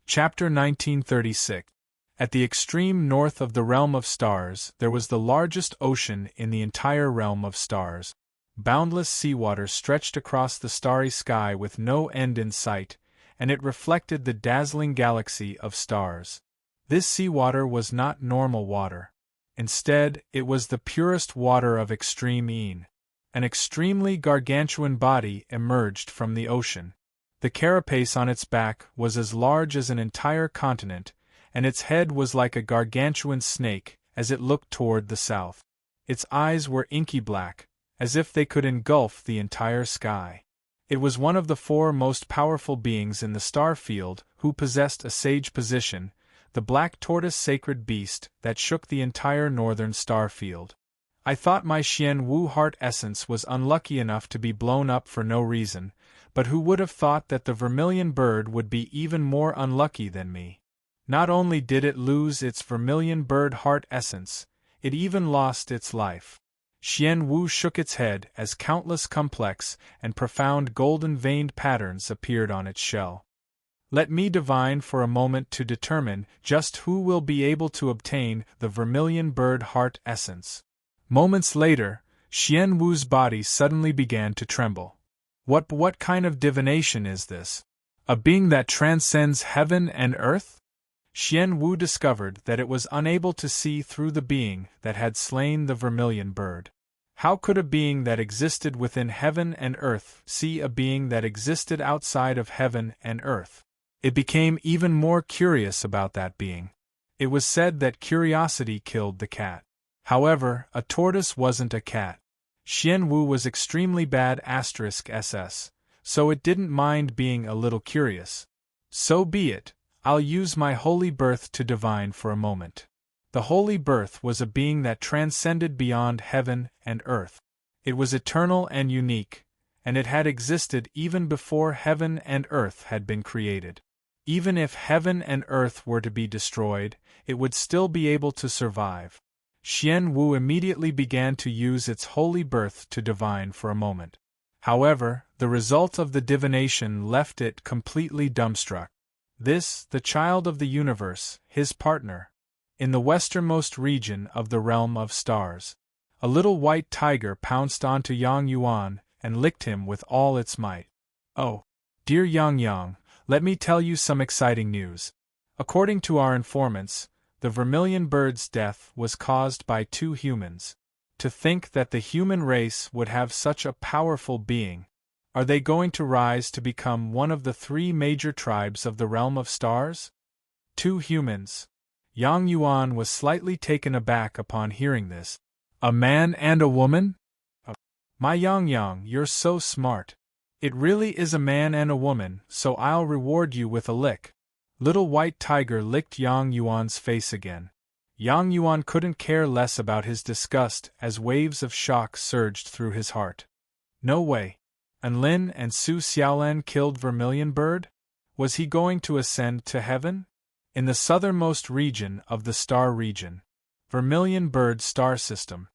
Chapter 1936. At the extreme north of the realm of stars, there was the largest ocean in the entire realm of stars. Boundless seawater stretched across the starry sky with no end in sight, and it reflected the dazzling galaxy of stars. This seawater was not normal water. Instead, it was the purest water of extreme een. An extremely gargantuan body emerged from the ocean. The carapace on its back was as large as an entire continent, and its head was like a gargantuan snake as it looked toward the south. Its eyes were inky black, as if they could engulf the entire sky. It was one of the four most powerful beings in the star field who possessed a sage position, the black tortoise sacred beast that shook the entire northern star field. I thought my Xian Wu heart essence was unlucky enough to be blown up for no reason, but who would have thought that the vermilion bird would be even more unlucky than me? Not only did it lose its vermilion bird heart essence, it even lost its life. Xian Wu shook its head as countless complex and profound golden-veined patterns appeared on its shell. Let me divine for a moment to determine just who will be able to obtain the vermilion bird heart essence. Moments later, Xian Wu's body suddenly began to tremble. What kind of divination is this? A being that transcends heaven and earth? Xian Wu discovered that it was unable to see through the being that had slain the vermilion bird. How could a being that existed within heaven and earth see a being that existed outside of heaven and earth? It became even more curious about that being. It was said that curiosity killed the cat. However, a tortoise wasn't a cat. Xian Wu was extremely bad *SS, so it didn't mind being a little curious. So be it, I'll use my holy birth to divine for a moment. The holy birth was a being that transcended beyond heaven and earth. It was eternal and unique, and it had existed even before heaven and earth had been created. Even if heaven and earth were to be destroyed, it would still be able to survive. Xian Wu immediately began to use its holy birth to divine for a moment. However, the result of the divination left it completely dumbstruck. This, the child of the universe, his partner. In the westernmost region of the realm of stars, a little white tiger pounced onto Yang Yuan and licked him with all its might. Oh, dear Yang, let me tell you some exciting news. According to our informants, the vermilion bird's death was caused by 2 humans. To think that the human race would have such a powerful being. Are they going to rise to become one of the 3 major tribes of the realm of stars? 2 humans. Yang Yuan was slightly taken aback upon hearing this. A man and a woman? My Yang, you're so smart. It really is a man and a woman, so I'll reward you with a lick. Little White Tiger licked Yang Yuan's face again. Yang Yuan couldn't care less about his disgust as waves of shock surged through his heart. No way. Enlin and Su Xiaolan killed Vermilion Bird? Was he going to ascend to heaven? In the southernmost region of the star region, Vermilion Bird star system,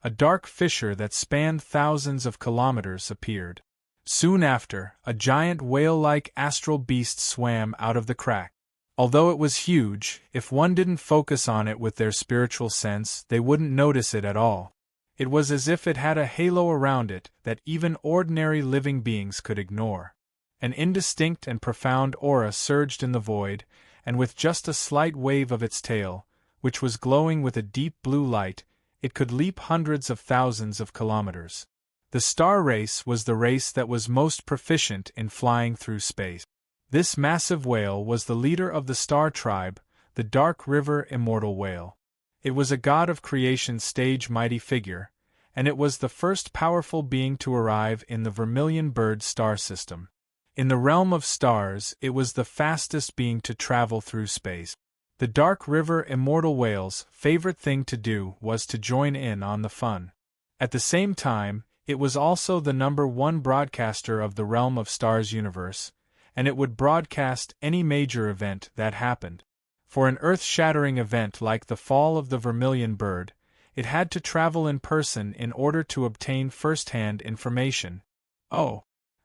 a dark fissure that spanned thousands of kilometers appeared. Soon after, a giant whale-like astral beast swam out of the crack. Although it was huge, if one didn't focus on it with their spiritual sense, they wouldn't notice it at all. It was as if it had a halo around it that even ordinary living beings could ignore. An indistinct and profound aura surged in the void, and with just a slight wave of its tail, which was glowing with a deep blue light, it could leap hundreds of thousands of kilometers. The star race was the race that was most proficient in flying through space. This massive whale was the leader of the star tribe, the Dark River Immortal Whale. It was a god of creation stage mighty figure, and it was the first powerful being to arrive in the Vermilion Bird star system. In the realm of stars, it was the fastest being to travel through space. The Dark River Immortal Whale's favorite thing to do was to join in on the fun. At the same time, it was also the #1 broadcaster of the Realm of Stars universe, and it would broadcast any major event that happened. For an earth-shattering event like the fall of the Vermilion Bird, it had to travel in person in order to obtain first-hand information. Oh,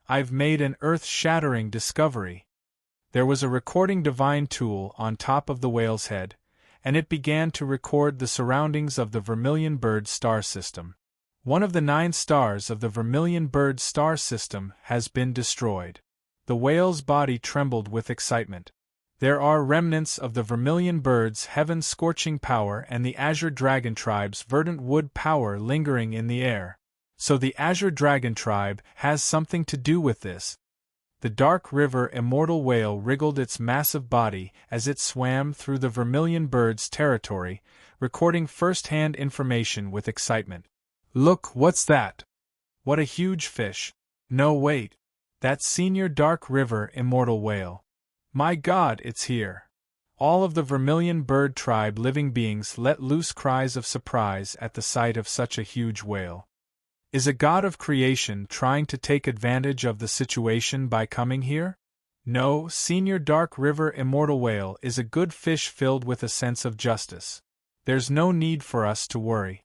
I've made an earth-shattering discovery. There was a recording divine tool on top of the whale's head, and it began to record the surroundings of the Vermilion Bird star system. One of the 9 stars of the Vermilion Bird star system has been destroyed. The whale's body trembled with excitement. There are remnants of the Vermilion Bird's heaven-scorching power and the Azure Dragon Tribe's verdant wood power lingering in the air. So the Azure Dragon Tribe has something to do with this. The dark river immortal whale wriggled its massive body as it swam through the Vermilion Bird's territory, recording first-hand information with excitement. Look, what's that? What a huge fish. No, wait. That's Senior Dark River immortal whale. My God, it's here. All of the Vermilion Bird tribe living beings let loose cries of surprise at the sight of such a huge whale. Is a god of creation trying to take advantage of the situation by coming here? No, Senior Dark River immortal whale is a good fish filled with a sense of justice. There's no need for us to worry.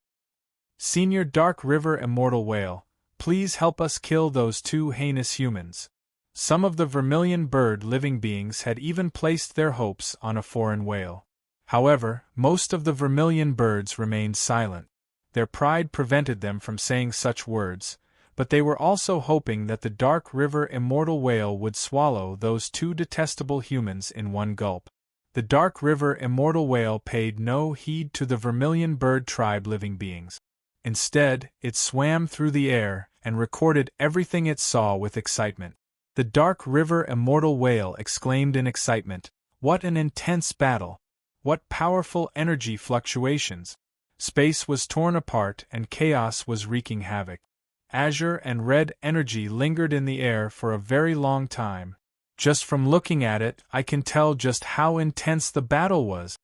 Senior Dark River immortal whale, please help us kill those 2 heinous humans. Some of the Vermilion Bird living beings had even placed their hopes on a foreign whale. However, most of the Vermilion Birds remained silent. Their pride prevented them from saying such words, but they were also hoping that the Dark River immortal whale would swallow those 2 detestable humans in one gulp. The Dark River immortal whale paid no heed to the Vermilion Bird tribe living beings. Instead, it swam through the air and recorded everything it saw with excitement. The Dark River immortal whale exclaimed in excitement, "What an intense battle! What powerful energy fluctuations!" Space was torn apart and chaos was wreaking havoc. Azure and red energy lingered in the air for a very long time. Just from looking at it, I can tell just how intense the battle was.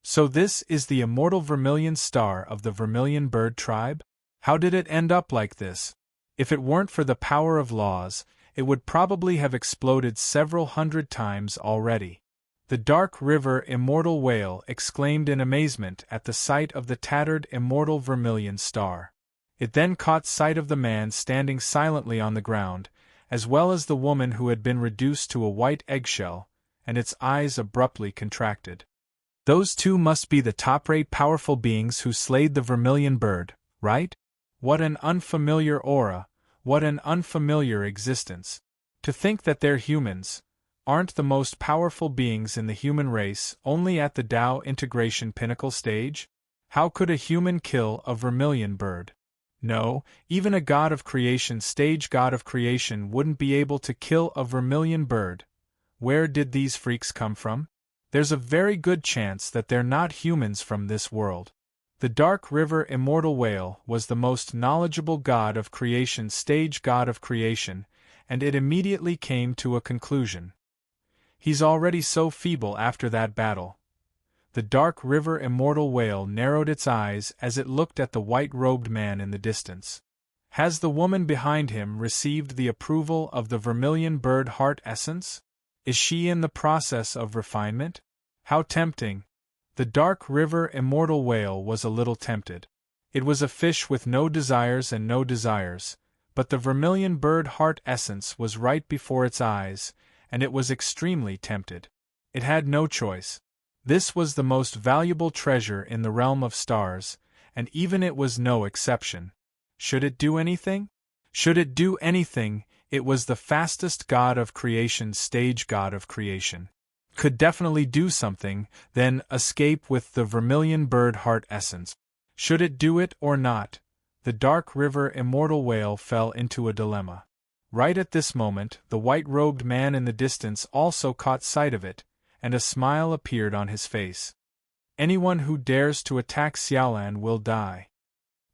So this is the immortal Vermilion Star of the Vermilion Bird tribe? How did it end up like this? If it weren't for the power of laws, it would probably have exploded several hundred times already. The Dark River immortal whale exclaimed in amazement at the sight of the tattered immortal Vermilion Star. It then caught sight of the man standing silently on the ground, as well as the woman who had been reduced to a white eggshell, and its eyes abruptly contracted. Those 2 must be the top-rate powerful beings who slayed the Vermilion Bird, right? What an unfamiliar aura, what an unfamiliar existence. To think that they're humans, aren't the most powerful beings in the human race only at the Tao integration pinnacle stage? How could a human kill a Vermilion Bird? No, even a god of creation stage god of creation wouldn't be able to kill a Vermilion Bird. Where did these freaks come from? There's a very good chance that they're not humans from this world. The Dark River immortal whale was the most knowledgeable god of creation stage god of creation, and it immediately came to a conclusion. He's already so feeble after that battle. The Dark River immortal whale narrowed its eyes as it looked at the white-robed man in the distance. Has the woman behind him received the approval of the Vermilion Bird heart essence? Is she in the process of refinement? How tempting! The Dark River immortal whale was a little tempted. It was a fish with no desires and no desires, but the Vermilion Bird heart essence was right before its eyes, and it was extremely tempted. It had no choice. This was the most valuable treasure in the realm of stars, and even it was no exception. Should it do anything? Should it do anything, it was the fastest god of creation stage god of creation. Could definitely do something, then escape with the Vermilion Bird heart essence. Should it do it or not? The Dark River immortal whale fell into a dilemma. Right at this moment, the white-robed man in the distance also caught sight of it, and a smile appeared on his face. Anyone who dares to attack Xiaolan will die.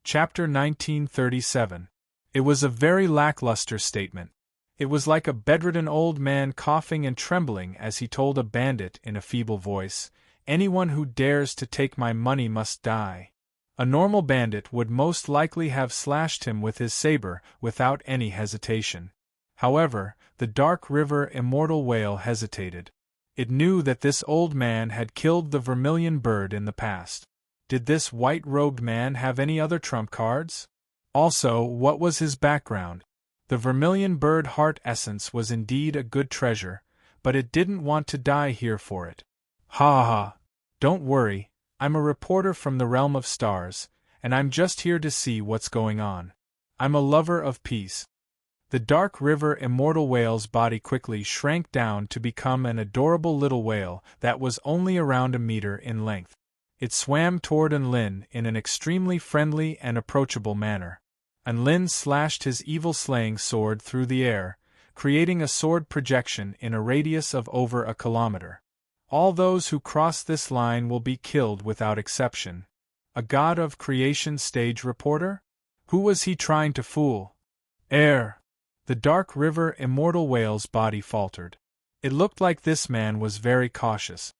Chapter 1937. It was a very lackluster statement. It was like a bedridden old man coughing and trembling as he told a bandit in a feeble voice, "Anyone who dares to take my money must die." A normal bandit would most likely have slashed him with his saber without any hesitation. However, the Dark River immortal whale hesitated. It knew that this old man had killed the Vermilion Bird in the past. Did this white-robed man have any other trump cards? Also, what was his background? The Vermilion Bird heart essence was indeed a good treasure, but it didn't want to die here for it. Ha ha! Don't worry, I'm a reporter from the realm of stars, and I'm just here to see what's going on. I'm a lover of peace. The dark river immortal whale's body quickly shrank down to become an adorable little whale that was only around a meter in length. It swam toward Enlin in an extremely friendly and approachable manner. Enlin slashed his evil slaying sword through the air, creating a sword projection in a radius of over a kilometer. All those who cross this line will be killed without exception. A god of creation stage reporter? Who was he trying to fool? Air! The dark river immortal whale's body faltered. It looked like this man was very cautious.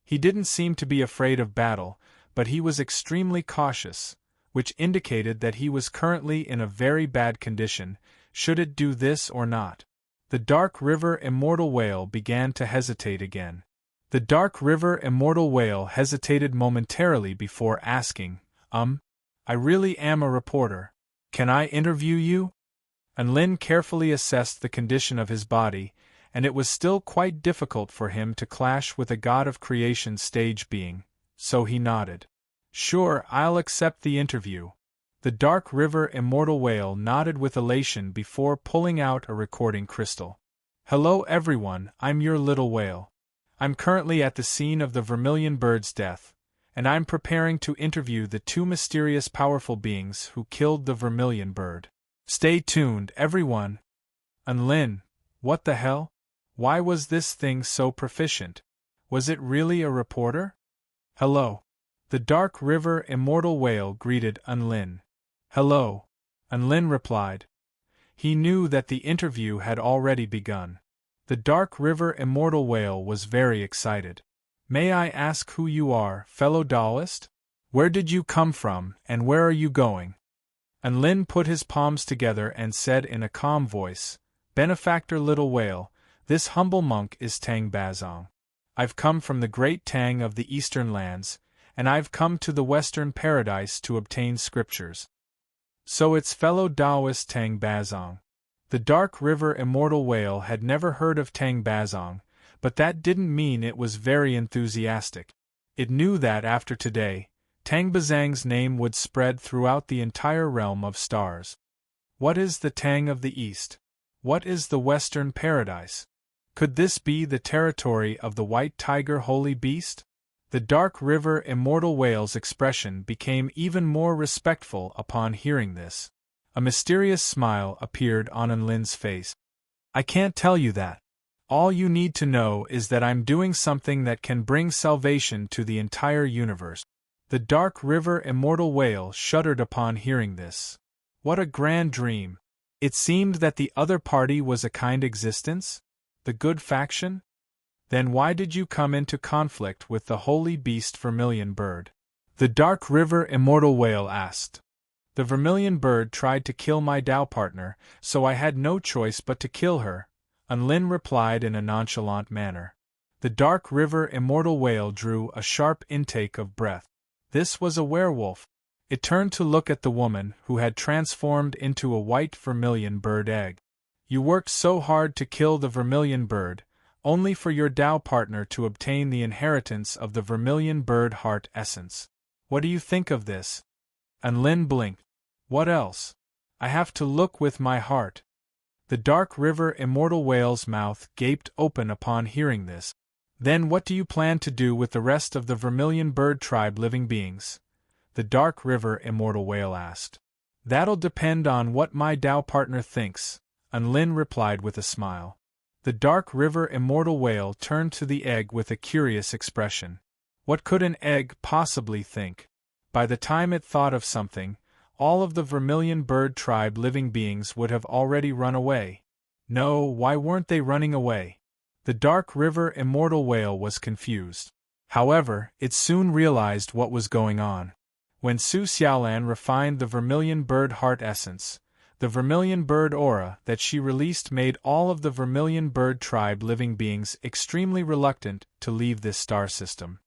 He didn't seem to be afraid of battle, but he was extremely cautious, which indicated that he was currently in a very bad condition, should it do this or not. The dark river immortal whale began to hesitate again. The dark river immortal whale hesitated momentarily before asking, I really am a reporter. Can I interview you? Enlin carefully assessed the condition of his body, and it was still quite difficult for him to clash with a god of creation stage being, so he nodded. Sure, I'll accept the interview. The dark river immortal whale nodded with elation before pulling out a recording crystal. Hello everyone, I'm your little whale. I'm currently at the scene of the vermilion bird's death, and I'm preparing to interview the two mysterious powerful beings who killed the vermilion bird. Stay tuned, everyone. Enlin, what the hell? Why was this thing so proficient? Was it really a reporter? Hello. The dark river immortal whale greeted Enlin. Hello. Enlin replied. He knew that the interview had already begun. The dark river immortal whale was very excited. May I ask who you are, fellow Taoist? Where did you come from, and where are you going? Enlin put his palms together and said in a calm voice, Benefactor little whale, this humble monk is Tang Bazong. I've come from the great Tang of the eastern lands, and I've come to the western paradise to obtain scriptures. So it's fellow Taoist Tang Bazong. The dark river immortal whale had never heard of Tang Bazong, but that didn't mean it was very enthusiastic. It knew that after today, Tang Bazong's name would spread throughout the entire realm of stars. What is the Tang of the East? What is the Western Paradise? Could this be the territory of the white tiger holy beast? The dark river immortal whale's expression became even more respectful upon hearing this. A mysterious smile appeared on Enlin's face. I can't tell you that. All you need to know is that I'm doing something that can bring salvation to the entire universe. The dark river immortal whale shuddered upon hearing this. What a grand dream! It seemed that the other party was a kind existence? The good faction? Then why did you come into conflict with the holy beast vermilion bird? The dark river immortal whale asked. The vermilion bird tried to kill my Tao partner, so I had no choice but to kill her, Enlin replied in a nonchalant manner. The dark river immortal whale drew a sharp intake of breath. This was a werewolf. It turned to look at the woman who had transformed into a white vermilion bird egg. You worked so hard to kill the vermilion bird, only for your Tao partner to obtain the inheritance of the vermilion bird heart essence. What do you think of this? Enlin blinked. What else? I have to look with my heart. The dark river immortal whale's mouth gaped open upon hearing this. Then what do you plan to do with the rest of the vermilion bird tribe living beings? The dark river immortal whale asked. That'll depend on what my Tao partner thinks, Enlin replied with a smile. The dark river immortal whale turned to the egg with a curious expression. What could an egg possibly think? By the time it thought of something, all of the vermilion bird tribe living beings would have already run away. No, why weren't they running away? The dark river immortal whale was confused. However, it soon realized what was going on. When Su Xiaolan refined the vermilion bird heart essence, the vermilion bird aura that she released made all of the vermilion bird tribe living beings extremely reluctant to leave this star system.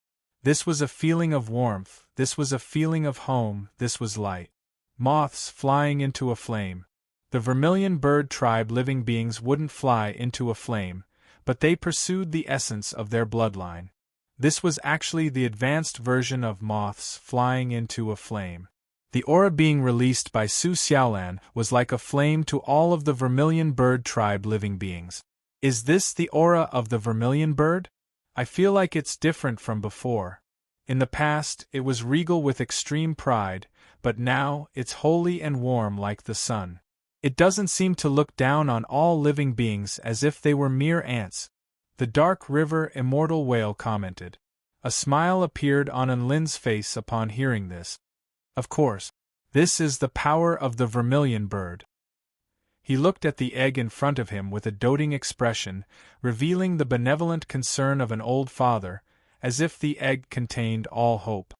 This was a feeling of warmth, this was a feeling of home, this was light. Moths flying into a flame. The vermilion bird tribe living beings wouldn't fly into a flame, but they pursued the essence of their bloodline. This was actually the advanced version of moths flying into a flame. The aura being released by Su Xiaolan was like a flame to all of the vermilion bird tribe living beings. Is this the aura of the vermilion bird? I feel like it's different from before. In the past, it was regal with extreme pride, but now it's holy and warm like the sun. It doesn't seem to look down on all living beings as if they were mere ants. The Dark River Immortal Whale commented. A smile appeared on Enlin's face upon hearing this. Of course, this is the power of the vermilion bird. He looked at the egg in front of him with a doting expression, revealing the benevolent concern of an old father, as if the egg contained all hope.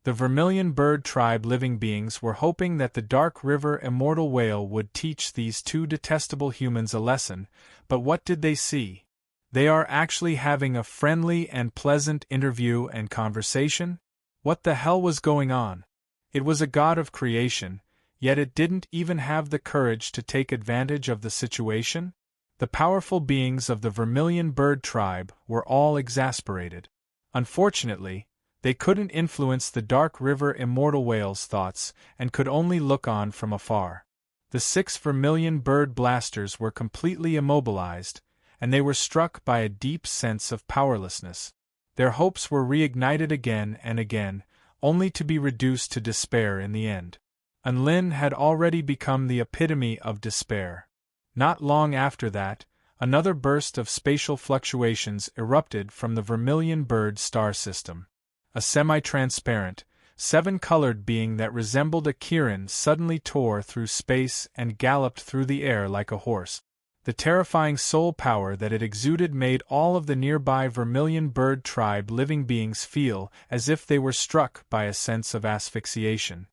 The vermilion bird tribe living beings were hoping that the Dark River Immortal Whale would teach these two detestable humans a lesson, but what did they see? They are actually having a friendly and pleasant interview and conversation? What the hell was going on? It was a god of creation, yet it didn't even have the courage to take advantage of the situation? The powerful beings of the vermilion bird tribe were all exasperated. Unfortunately, they couldn't influence the Dark River Immortal Whale's thoughts and could only look on from afar. The 6 vermilion bird blasters were completely immobilized, and they were struck by a deep sense of powerlessness. Their hopes were reignited again and again, only to be reduced to despair in the end. Enlin had already become the epitome of despair. Not long after that, another burst of spatial fluctuations erupted from the vermilion bird star system. A semi-transparent, 7-colored being that resembled a Kirin suddenly tore through space and galloped through the air like a horse. The terrifying soul power that it exuded made all of the nearby vermilion bird tribe living beings feel as if they were struck by a sense of asphyxiation.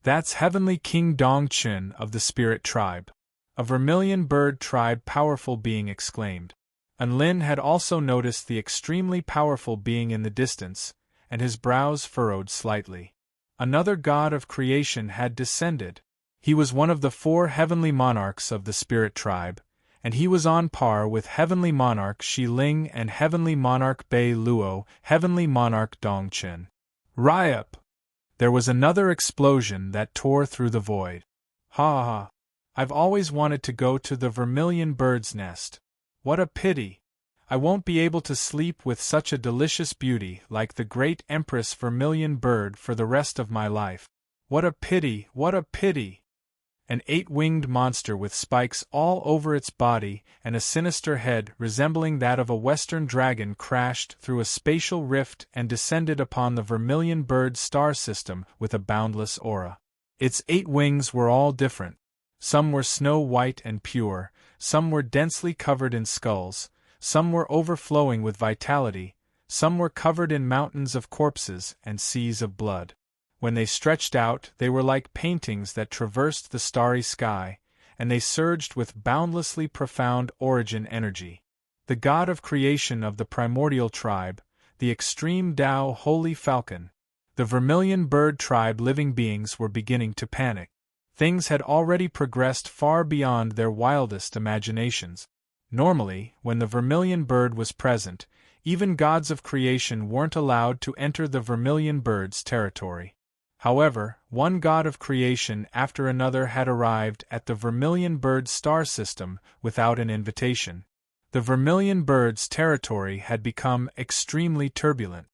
That's Heavenly King Dongchen of the Spirit Tribe. A vermilion bird tribe powerful being exclaimed. Enlin had also noticed the extremely powerful being in the distance, and his brows furrowed slightly. Another god of creation had descended. He was one of the 4 heavenly monarchs of the Spirit Tribe, and he was on par with Heavenly Monarch Shi Ling and Heavenly Monarch Bei Luo, Heavenly Monarch Dongchen. Ryup! There was another explosion that tore through the void. Ha ha! I've always wanted to go to the vermilion bird's nest. What a pity! I won't be able to sleep with such a delicious beauty like the great Empress Vermilion Bird for the rest of my life. What a pity! What a pity! An 8-winged monster with spikes all over its body and a sinister head resembling that of a western dragon crashed through a spatial rift and descended upon the vermilion bird star system with a boundless aura. Its 8 wings were all different. Some were snow white and pure, some were densely covered in skulls, some were overflowing with vitality, some were covered in mountains of corpses and seas of blood. When they stretched out, they were like paintings that traversed the starry sky, and they surged with boundlessly profound origin energy. The god of creation of the primordial tribe, the extreme Tao Holy Falcon, the vermilion bird tribe living beings were beginning to panic. Things had already progressed far beyond their wildest imaginations. Normally, when the vermilion bird was present, even gods of creation weren't allowed to enter the vermilion bird's territory. However, one god of creation after another had arrived at the vermilion bird star system without an invitation. The vermilion bird's territory had become extremely turbulent.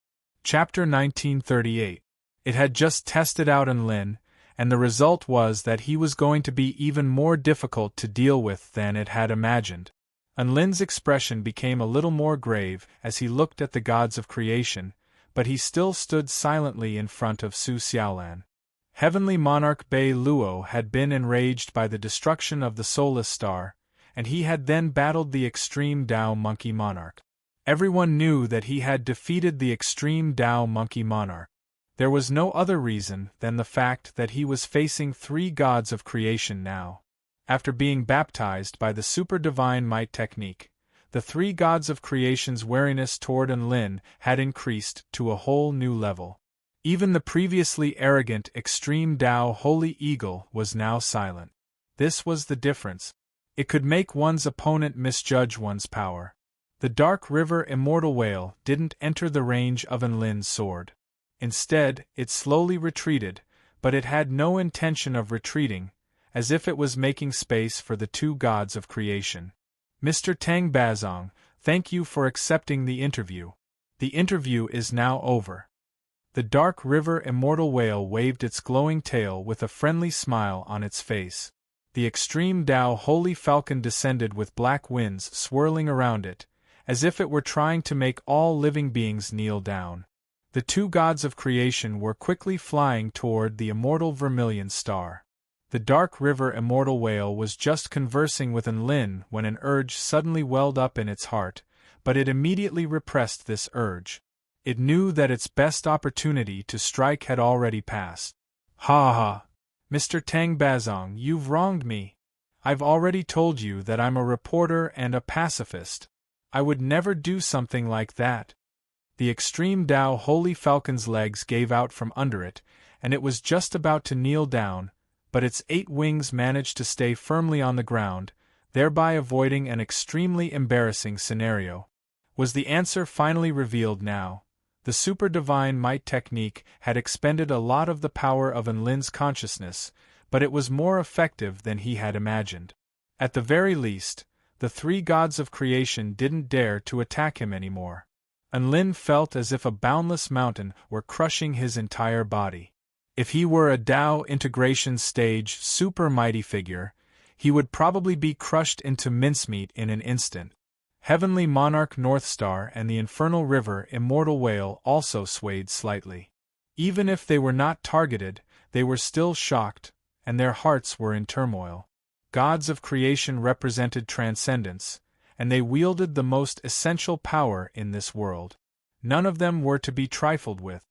Chapter 1938. It had just tested out Enlin, and the result was that he was going to be even more difficult to deal with than it had imagined. Enlin's expression became a little more grave as he looked at the gods of creation, but he still stood silently in front of Su Xiaolan. Heavenly Monarch Bei Luo had been enraged by the destruction of the soulless star, and he had then battled the extreme Tao Monkey Monarch. Everyone knew that he had defeated the extreme Tao Monkey Monarch. There was no other reason than the fact that he was facing 3 gods of creation now. After being baptized by the super divine might technique, the 3 gods of creation's wariness toward Enlin had increased to a whole new level. Even the previously arrogant extreme Tao Holy Eagle was now silent. This was the difference. It could make one's opponent misjudge one's power. The dark river immortal whale didn't enter the range of Enlin's sword. Instead, it slowly retreated, but it had no intention of retreating, as if it was making space for the two gods of creation. Mr. Tang Bazong, thank you for accepting the interview. The interview is now over. The dark river immortal whale waved its glowing tail with a friendly smile on its face. The extreme Tao holy falcon descended with black winds swirling around it, as if it were trying to make all living beings kneel down. The two gods of creation were quickly flying toward the immortal vermilion star. The dark river immortal whale was just conversing with Enlin when an urge suddenly welled up in its heart, but it immediately repressed this urge. It knew that its best opportunity to strike had already passed. Ha ha! Mr. Tang Bazong, you've wronged me. I've already told you that I'm a reporter and a pacifist. I would never do something like that. The extreme Tao holy falcon's legs gave out from under it, and it was just about to kneel down, but its 8 wings managed to stay firmly on the ground, thereby avoiding an extremely embarrassing scenario. Was the answer finally revealed now? The super divine might technique had expended a lot of the power of Enlin's consciousness, but it was more effective than he had imagined. At the very least, the 3 gods of creation didn't dare to attack him anymore. Enlin felt as if a boundless mountain were crushing his entire body. If he were a Tao integration stage super mighty figure, he would probably be crushed into mincemeat in an instant. Heavenly Monarch Northstar and the Infernal River Immortal Whale also swayed slightly. Even if they were not targeted, they were still shocked, and their hearts were in turmoil. Gods of creation represented transcendence, and they wielded the most essential power in this world. None of them were to be trifled with.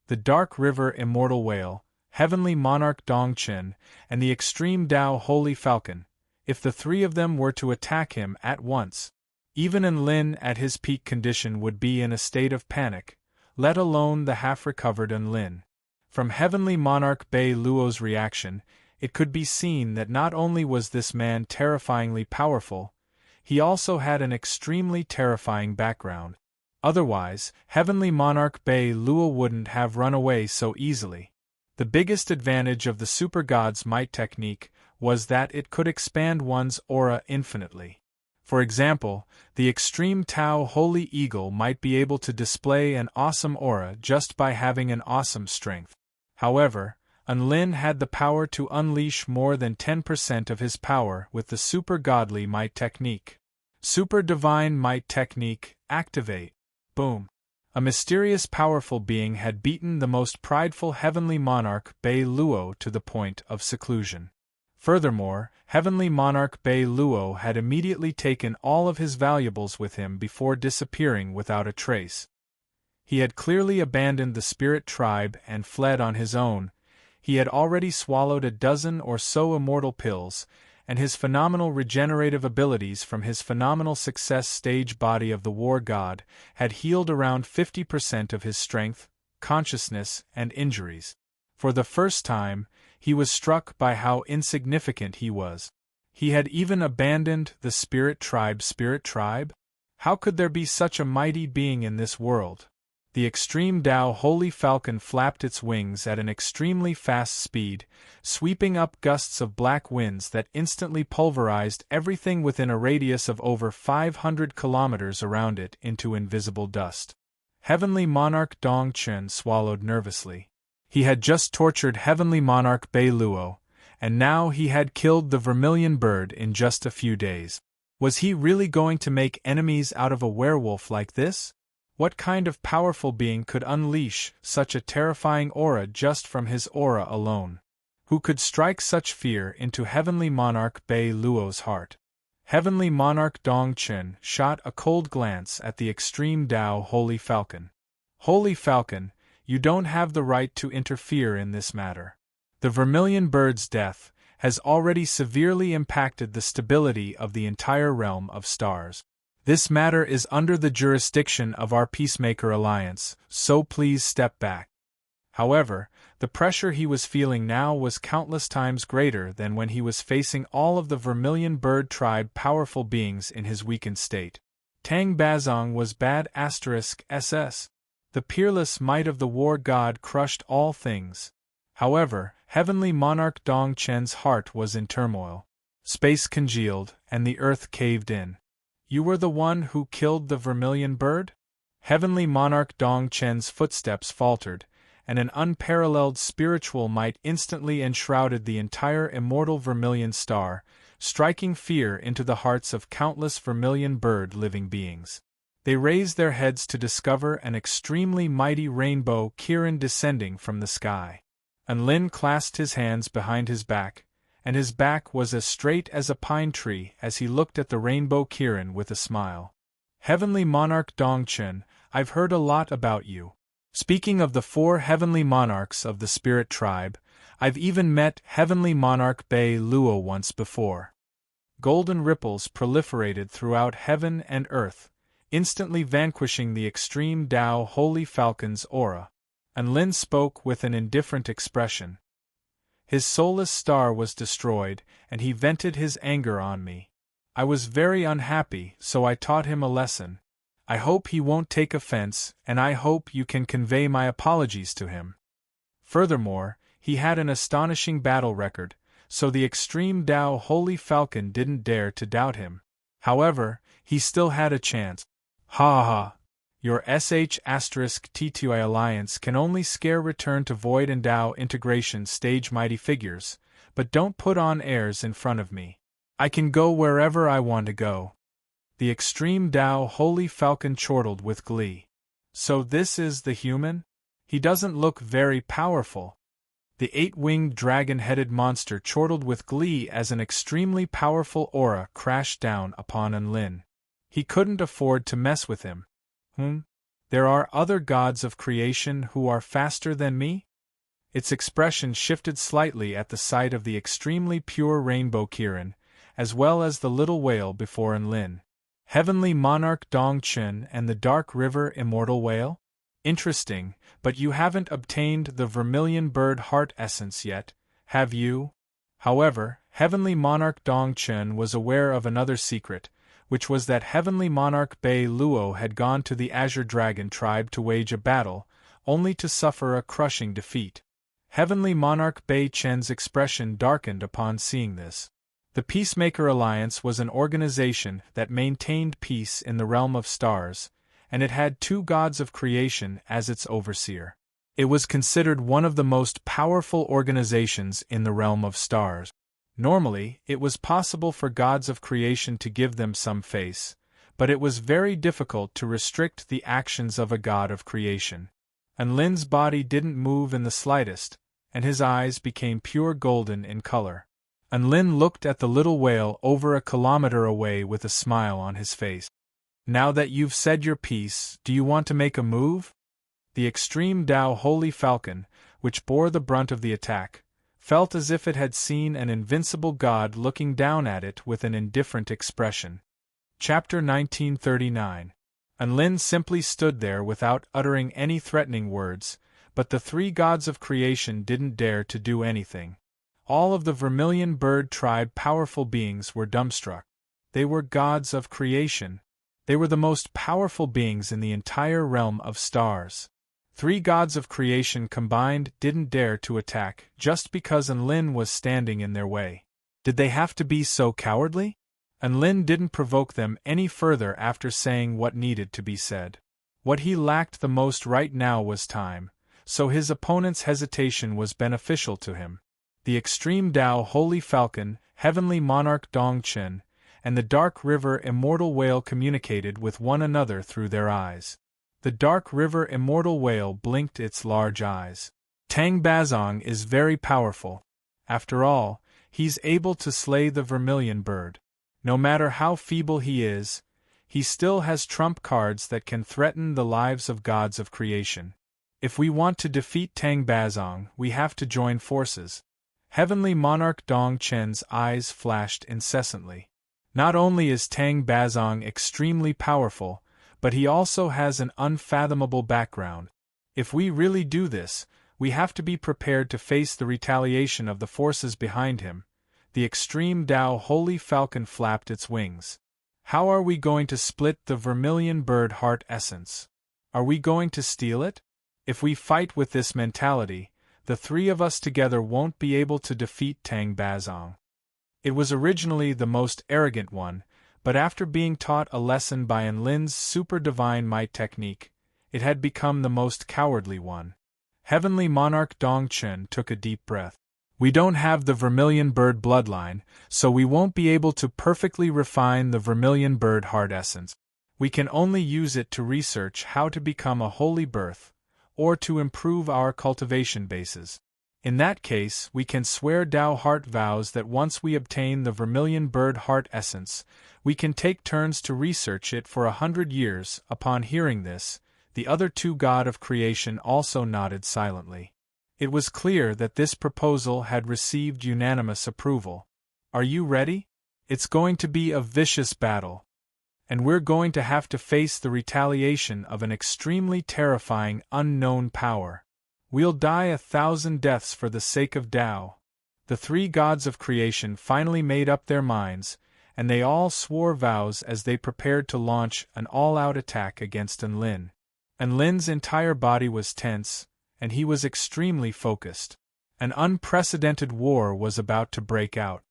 The Dark River Immortal Whale, Heavenly Monarch Dongchen, and the Extreme Tao Holy Falcon, if the 3 of them were to attack him at once, even Enlin at his peak condition would be in a state of panic, let alone the half-recovered Enlin. From Heavenly Monarch Bei Luo's reaction, it could be seen that not only was this man terrifyingly powerful, he also had an extremely terrifying background. Otherwise, Heavenly Monarch Bei Luo wouldn't have run away so easily. The biggest advantage of the Super God's Might technique was that it could expand one's aura infinitely. For example, the Extreme Tao Holy Eagle might be able to display an awesome aura just by having an awesome strength. However, Enlin had the power to unleash more than 10% of his power with the Super Godly Might technique. Super Divine Might technique, activate. Boom. A mysterious powerful being had beaten the most prideful Heavenly Monarch Bei Luo to the point of seclusion. Furthermore, Heavenly Monarch Bei Luo had immediately taken all of his valuables with him before disappearing without a trace. He had clearly abandoned the spirit tribe and fled on his own. He had already swallowed a dozen or so immortal pills, and his phenomenal regenerative abilities from his phenomenal success stage body of the war god had healed around 50% of his strength, consciousness, and injuries. For the first time, he was struck by how insignificant he was. He had even abandoned the spirit tribe. Spirit tribe? How could there be such a mighty being in this world? The Extreme Tao Holy Falcon flapped its wings at an extremely fast speed, sweeping up gusts of black winds that instantly pulverized everything within a radius of over 500 kilometers around it into invisible dust. Heavenly Monarch Dongchen swallowed nervously. He had just tortured Heavenly Monarch Bei Luo, and now he had killed the vermilion bird in just a few days. Was he really going to make enemies out of a werewolf like this? What kind of powerful being could unleash such a terrifying aura just from his aura alone? Who could strike such fear into Heavenly Monarch Bei Luo's heart? Heavenly Monarch Dongchen shot a cold glance at the Extreme Tao Holy Falcon. Holy Falcon, you don't have the right to interfere in this matter. The vermilion bird's death has already severely impacted the stability of the entire realm of stars. This matter is under the jurisdiction of our Peacemaker Alliance, so please step back. However, the pressure he was feeling now was countless times greater than when he was facing all of the Vermilion Bird tribe powerful beings in his weakened state. Tang Bazong was bad *SS. The peerless might of the war god crushed all things. However, Heavenly Monarch Dong Chen's heart was in turmoil. Space congealed, and the earth caved in. You were the one who killed the vermilion bird? Heavenly Monarch Dong Chen's footsteps faltered, and an unparalleled spiritual might instantly enshrouded the entire immortal vermilion star, striking fear into the hearts of countless vermilion bird living beings. They raised their heads to discover an extremely mighty rainbow Kirin descending from the sky. Lin clasped his hands behind his back, and his back was as straight as a pine tree as he looked at the rainbow Kirin with a smile. Heavenly Monarch Dongchen, I've heard a lot about you. Speaking of the 4 heavenly monarchs of the spirit tribe, I've even met Heavenly Monarch Bei Luo once before. Golden ripples proliferated throughout heaven and earth, instantly vanquishing the extreme Tao Holy Falcon's aura. Lin spoke with an indifferent expression. His soulless star was destroyed, and he vented his anger on me. I was very unhappy, so I taught him a lesson. I hope he won't take offense, and I hope you can convey my apologies to him. Furthermore, he had an astonishing battle record, so the extreme Tao Holy Falcon didn't dare to doubt him. However, he still had a chance. Ha ha! Your **T2I alliance can only scare return to Void and Tao integration stage mighty figures, but don't put on airs in front of me. I can go wherever I want to go. The extreme Tao Holy Falcon chortled with glee. So this is the human? He doesn't look very powerful. The 8-winged dragon-headed monster chortled with glee as an extremely powerful aura crashed down upon Lin. He couldn't afford to mess with him. There are other gods of creation who are faster than me? Its expression shifted slightly at the sight of the extremely pure rainbow Kirin, as well as the little whale before Lin. Heavenly Monarch Dongchen and the Dark River Immortal Whale? Interesting, but you haven't obtained the Vermilion Bird Heart Essence yet, have you? However, Heavenly Monarch Dongchen was aware of another secret, which was that Heavenly Monarch Bei Luo had gone to the Azure Dragon tribe to wage a battle, only to suffer a crushing defeat. Heavenly Monarch Bei Chen's expression darkened upon seeing this. The Peacemaker Alliance was an organization that maintained peace in the realm of stars, and it had 2 gods of creation as its overseer. It was considered one of the most powerful organizations in the realm of stars. Normally, it was possible for gods of creation to give them some face, but it was very difficult to restrict the actions of a god of creation. Lin's body didn't move in the slightest, and his eyes became pure golden in color. Lin looked at the little whale over a kilometer away with a smile on his face. Now that you've said your piece, do you want to make a move? The extreme Tao Holy Falcon, which bore the brunt of the attack, felt as if it had seen an invincible god looking down at it with an indifferent expression. Chapter 1939. Lin simply stood there without uttering any threatening words, but the 3 gods of creation didn't dare to do anything. All of the Vermilion Bird tribe powerful beings were dumbstruck. They were gods of creation. They were the most powerful beings in the entire realm of stars. 3 gods of creation combined didn't dare to attack just because Lin was standing in their way. Did they have to be so cowardly? Lin didn't provoke them any further after saying what needed to be said. What he lacked the most right now was time, so his opponent's hesitation was beneficial to him. The extreme Tao Holy Falcon, Heavenly Monarch Dongchen, and the Dark River Immortal Whale communicated with one another through their eyes. The Dark River Immortal Whale blinked its large eyes. Tang Bazong is very powerful. After all, he's able to slay the Vermilion Bird. No matter how feeble he is, he still has trump cards that can threaten the lives of gods of creation. If we want to defeat Tang Bazong, we have to join forces. Heavenly Monarch Dongchen's eyes flashed incessantly. Not only is Tang Bazong extremely powerful, but he also has an unfathomable background. If we really do this, we have to be prepared to face the retaliation of the forces behind him. The extreme Tao Holy Falcon flapped its wings. How are we going to split the vermilion bird heart essence? Are we going to steal it? If we fight with this mentality, the three of us together won't be able to defeat Tang Bazong. It was originally the most arrogant one, but after being taught a lesson by Enlin's super divine might technique, it had become the most cowardly one. Heavenly Monarch Dongchen took a deep breath. We don't have the vermilion bird bloodline, so we won't be able to perfectly refine the vermilion bird heart essence. We can only use it to research how to become a holy birth, or to improve our cultivation bases. In that case, we can swear Tao heart vows that once we obtain the vermilion bird heart essence, we can take turns to research it for 100 years. Upon hearing this, the other two god of creation also nodded silently. It was clear that this proposal had received unanimous approval. Are you ready? It's going to be a vicious battle. And we're going to have to face the retaliation of an extremely terrifying unknown power. We'll die 1,000 deaths for the sake of Tao. The three gods of creation finally made up their minds, and they all swore vows as they prepared to launch an all-out attack against Enlin. Enlin's entire body was tense, and he was extremely focused. An unprecedented war was about to break out.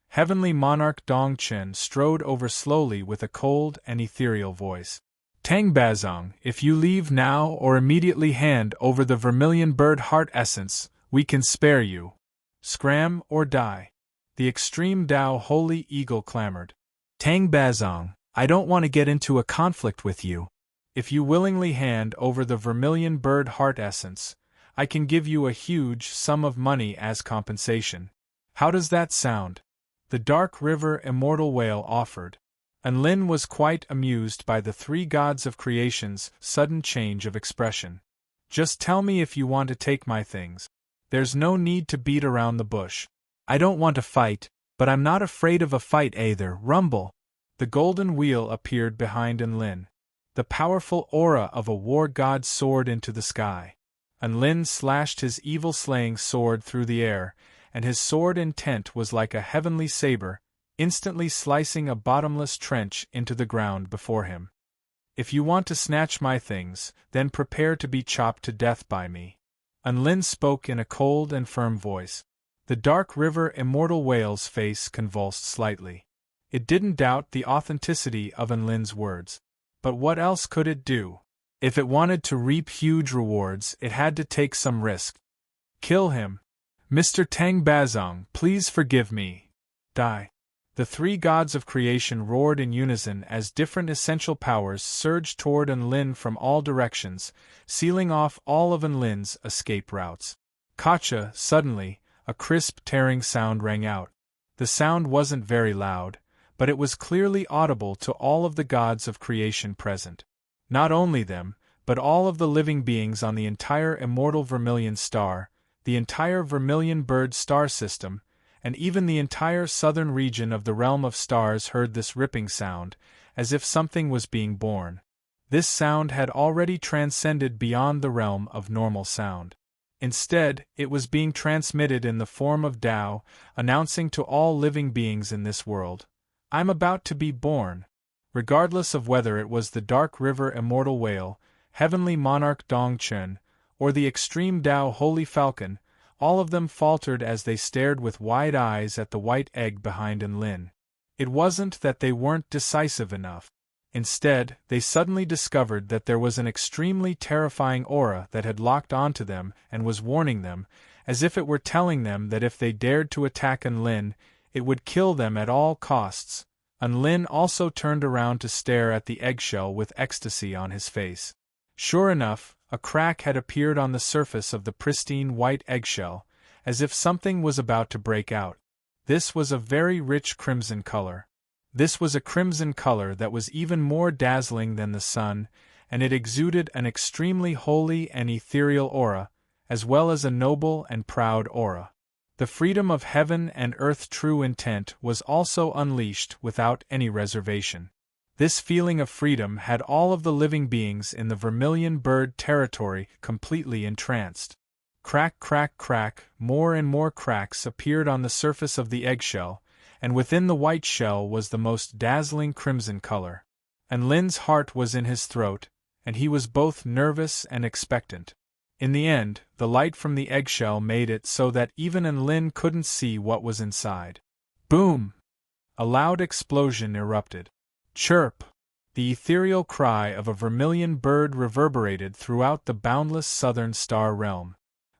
Heavenly Monarch Dongchen strode over slowly with a cold and ethereal voice. Tang Bazong, if you leave now or immediately hand over the vermilion bird heart essence, we can spare you. Scram or die. The extreme Tao holy eagle clamored. Tang Bazong, I don't want to get into a conflict with you. If you willingly hand over the vermilion bird heart essence, I can give you a huge sum of money as compensation. How does that sound? The Dark River Immortal Whale offered. Enlin was quite amused by the three gods of creation's sudden change of expression. Just tell me if you want to take my things. There's no need to beat around the bush. I don't want to fight, but I'm not afraid of a fight either. Rumble. The golden wheel appeared behind Enlin. The powerful aura of a war god soared into the sky. Enlin slashed his evil slaying sword through the air, and his sword intent was like a heavenly saber, instantly slicing a bottomless trench into the ground before him. If you want to snatch my things, then prepare to be chopped to death by me. Enlin spoke in a cold and firm voice. The Dark River Immortal Whale's face convulsed slightly. It didn't doubt the authenticity of Enlin's words. But what else could it do? If it wanted to reap huge rewards, it had to take some risk. Kill him. Mr. Tang Bazong, please forgive me. Die. The three gods of creation roared in unison as different essential powers surged toward Enlin from all directions, sealing off all of Enlin's escape routes. Kacha, suddenly, a crisp tearing sound rang out. The sound wasn't very loud, but it was clearly audible to all of the gods of creation present. Not only them, but all of the living beings on the entire immortal vermilion star, the entire vermilion bird star system, and even the entire southern region of the realm of stars heard this ripping sound, as if something was being born. This sound had already transcended beyond the realm of normal sound. Instead, it was being transmitted in the form of Tao, announcing to all living beings in this world, I'm about to be born. Regardless of whether it was the Dark River Immortal Whale, Heavenly Monarch Dongchen, or the Extreme Tao Holy Falcon, all of them faltered as they stared with wide eyes at the white egg behind Enlin. It wasn't that they weren't decisive enough. Instead, they suddenly discovered that there was an extremely terrifying aura that had locked onto them and was warning them, as if it were telling them that if they dared to attack Enlin, it would kill them at all costs. Enlin also turned around to stare at the eggshell with ecstasy on his face. Sure enough, a crack had appeared on the surface of the pristine white eggshell, as if something was about to break out. This was a very rich crimson color. This was a crimson color that was even more dazzling than the sun, and it exuded an extremely holy and ethereal aura, as well as a noble and proud aura. The freedom of heaven and earth true intent was also unleashed without any reservation. This feeling of freedom had all of the living beings in the vermilion bird territory completely entranced. Crack, crack, crack, more and more cracks appeared on the surface of the eggshell, and within the white shell was the most dazzling crimson color. And Lin's heart was in his throat, and he was both nervous and expectant. In the end, the light from the eggshell made it so that even Lin couldn't see what was inside. Boom! A loud explosion erupted. Chirp! The ethereal cry of a vermilion bird reverberated throughout the boundless southern star realm.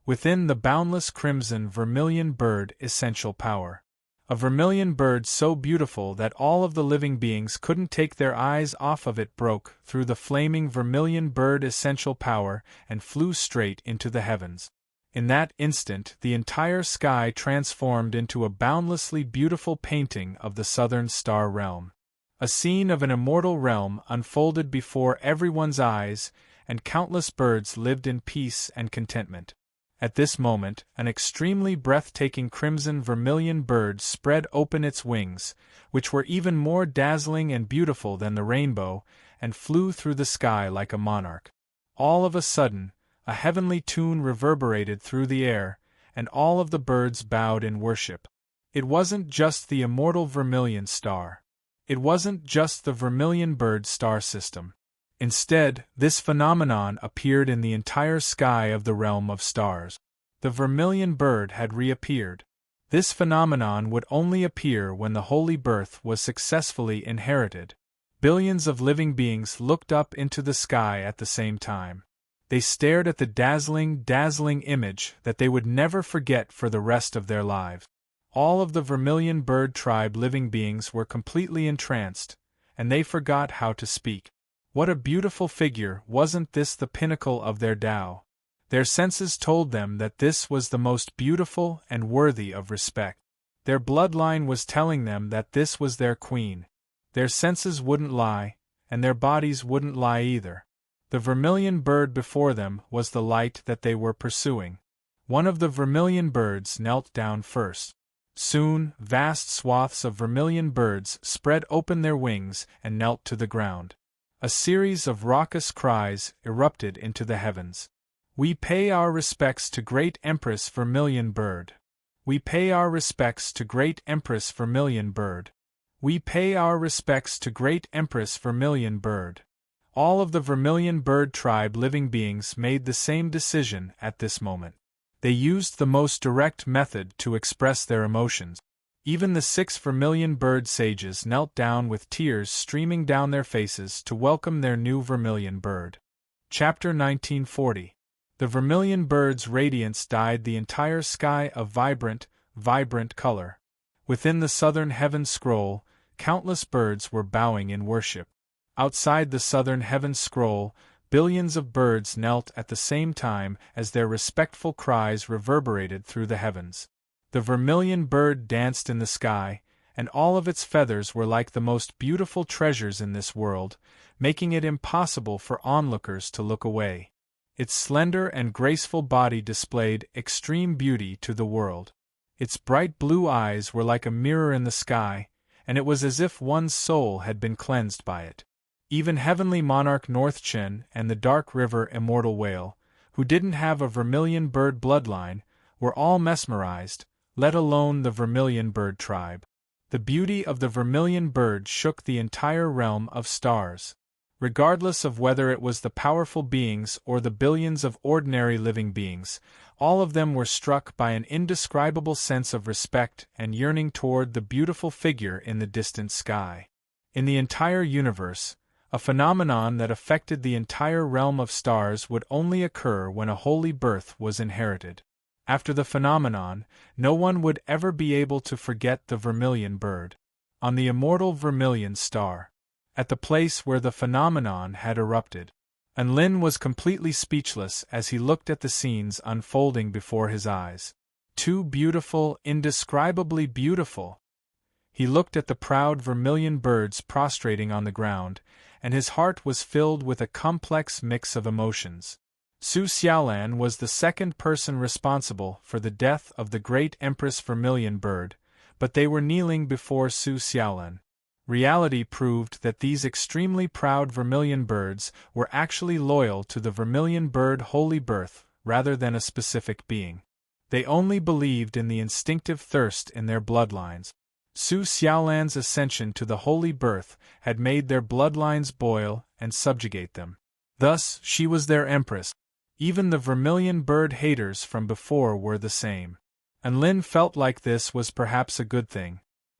Within the boundless crimson vermilion bird essential power. A vermilion bird so beautiful that all of the living beings couldn't take their eyes off of it broke through the flaming vermilion bird essential power and flew straight into the heavens. In that instant, the entire sky transformed into a boundlessly beautiful painting of the southern star realm. A scene of an immortal realm unfolded before everyone's eyes, and countless birds lived in peace and contentment. At this moment, an extremely breathtaking crimson vermilion bird spread open its wings, which were even more dazzling and beautiful than the rainbow, and flew through the sky like a monarch. All of a sudden, a heavenly tune reverberated through the air, and all of the birds bowed in worship. It wasn't just the immortal vermilion star. It wasn't just the vermilion bird star system. Instead, this phenomenon appeared in the entire sky of the realm of stars. The vermilion bird had reappeared. This phenomenon would only appear when the holy birth was successfully inherited. Billions of living beings looked up into the sky at the same time. They stared at the dazzling image that they would never forget for the rest of their lives. All of the vermilion bird tribe living beings were completely entranced, and they forgot how to speak. What a beautiful figure! Wasn't this the pinnacle of their Tao? Their senses told them that this was the most beautiful and worthy of respect. Their bloodline was telling them that this was their queen. Their senses wouldn't lie, and their bodies wouldn't lie either. The vermilion bird before them was the light that they were pursuing. One of the vermilion birds knelt down first. Soon, vast swaths of vermilion birds spread open their wings and knelt to the ground. A series of raucous cries erupted into the heavens. We pay our respects to Great Empress Vermilion Bird. We pay our respects to Great Empress Vermilion Bird. We pay our respects to Great Empress Vermilion Bird. All of the Vermilion Bird tribe living beings made the same decision at this moment. They used the most direct method to express their emotions. Even the 6 vermilion bird sages knelt down with tears streaming down their faces to welcome their new vermilion bird. Chapter 1940. The vermilion bird's radiance dyed the entire sky a vibrant color. Within the southern heaven scroll, countless birds were bowing in worship. Outside the southern heaven scroll, billions of birds knelt at the same time as their respectful cries reverberated through the heavens. The vermilion bird danced in the sky, and all of its feathers were like the most beautiful treasures in this world, making it impossible for onlookers to look away. Its slender and graceful body displayed extreme beauty to the world. Its bright blue eyes were like a mirror in the sky, and it was as if one's soul had been cleansed by it. Even heavenly monarch Northchen and the dark river immortal whale, who didn't have a vermilion bird bloodline, were all mesmerized, let alone the vermilion bird tribe. The beauty of the vermilion bird shook the entire realm of stars. Regardless of whether it was the powerful beings or the billions of ordinary living beings, all of them were struck by an indescribable sense of respect and yearning toward the beautiful figure in the distant sky. In the entire universe, a phenomenon that affected the entire realm of stars would only occur when a holy birth was inherited. After the phenomenon, no one would ever be able to forget the vermilion bird. On the immortal vermilion star. At the place where the phenomenon had erupted. And Lin was completely speechless as he looked at the scenes unfolding before his eyes. Too beautiful, indescribably beautiful. He looked at the proud vermilion birds prostrating on the ground, and his heart was filled with a complex mix of emotions. Su Xiaolan was the second person responsible for the death of the great Empress Vermilion Bird, but they were kneeling before Su Xiaolan. Reality proved that these extremely proud vermilion birds were actually loyal to the vermilion bird holy birth rather than a specific being. They only believed in the instinctive thirst in their bloodlines. Su Xiaolan's ascension to the holy birth had made their bloodlines boil and subjugate them. Thus, she was their empress. Even the vermilion bird haters from before were the same. And Lin felt like this was perhaps a good thing.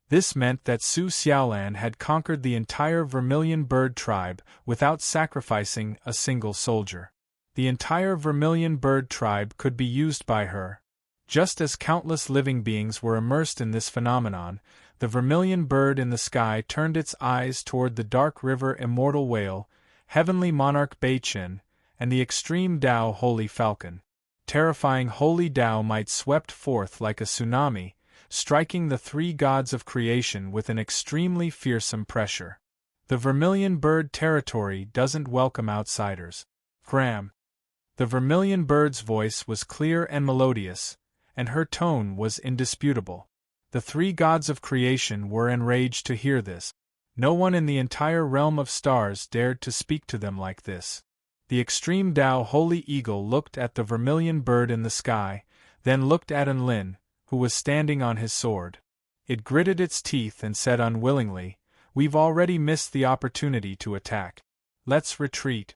This meant that Su Xiaolan had conquered the entire vermilion bird tribe without sacrificing a single soldier. The entire vermilion bird tribe could be used by her. Just as countless living beings were immersed in this phenomenon, the vermilion bird in the sky turned its eyes toward the dark river immortal whale, heavenly monarch Beichen, and the extreme Tao holy falcon. Terrifying holy Tao might swept forth like a tsunami, striking the three gods of creation with an extremely fearsome pressure. The vermilion bird territory doesn't welcome outsiders. Cram. The vermilion bird's voice was clear and melodious, and her tone was indisputable. The three gods of creation were enraged to hear this. No one in the entire realm of stars dared to speak to them like this. The extreme Tao holy eagle looked at the vermilion bird in the sky, then looked at Enlin, who was standing on his sword. It gritted its teeth and said unwillingly, "We've already missed the opportunity to attack. Let's retreat."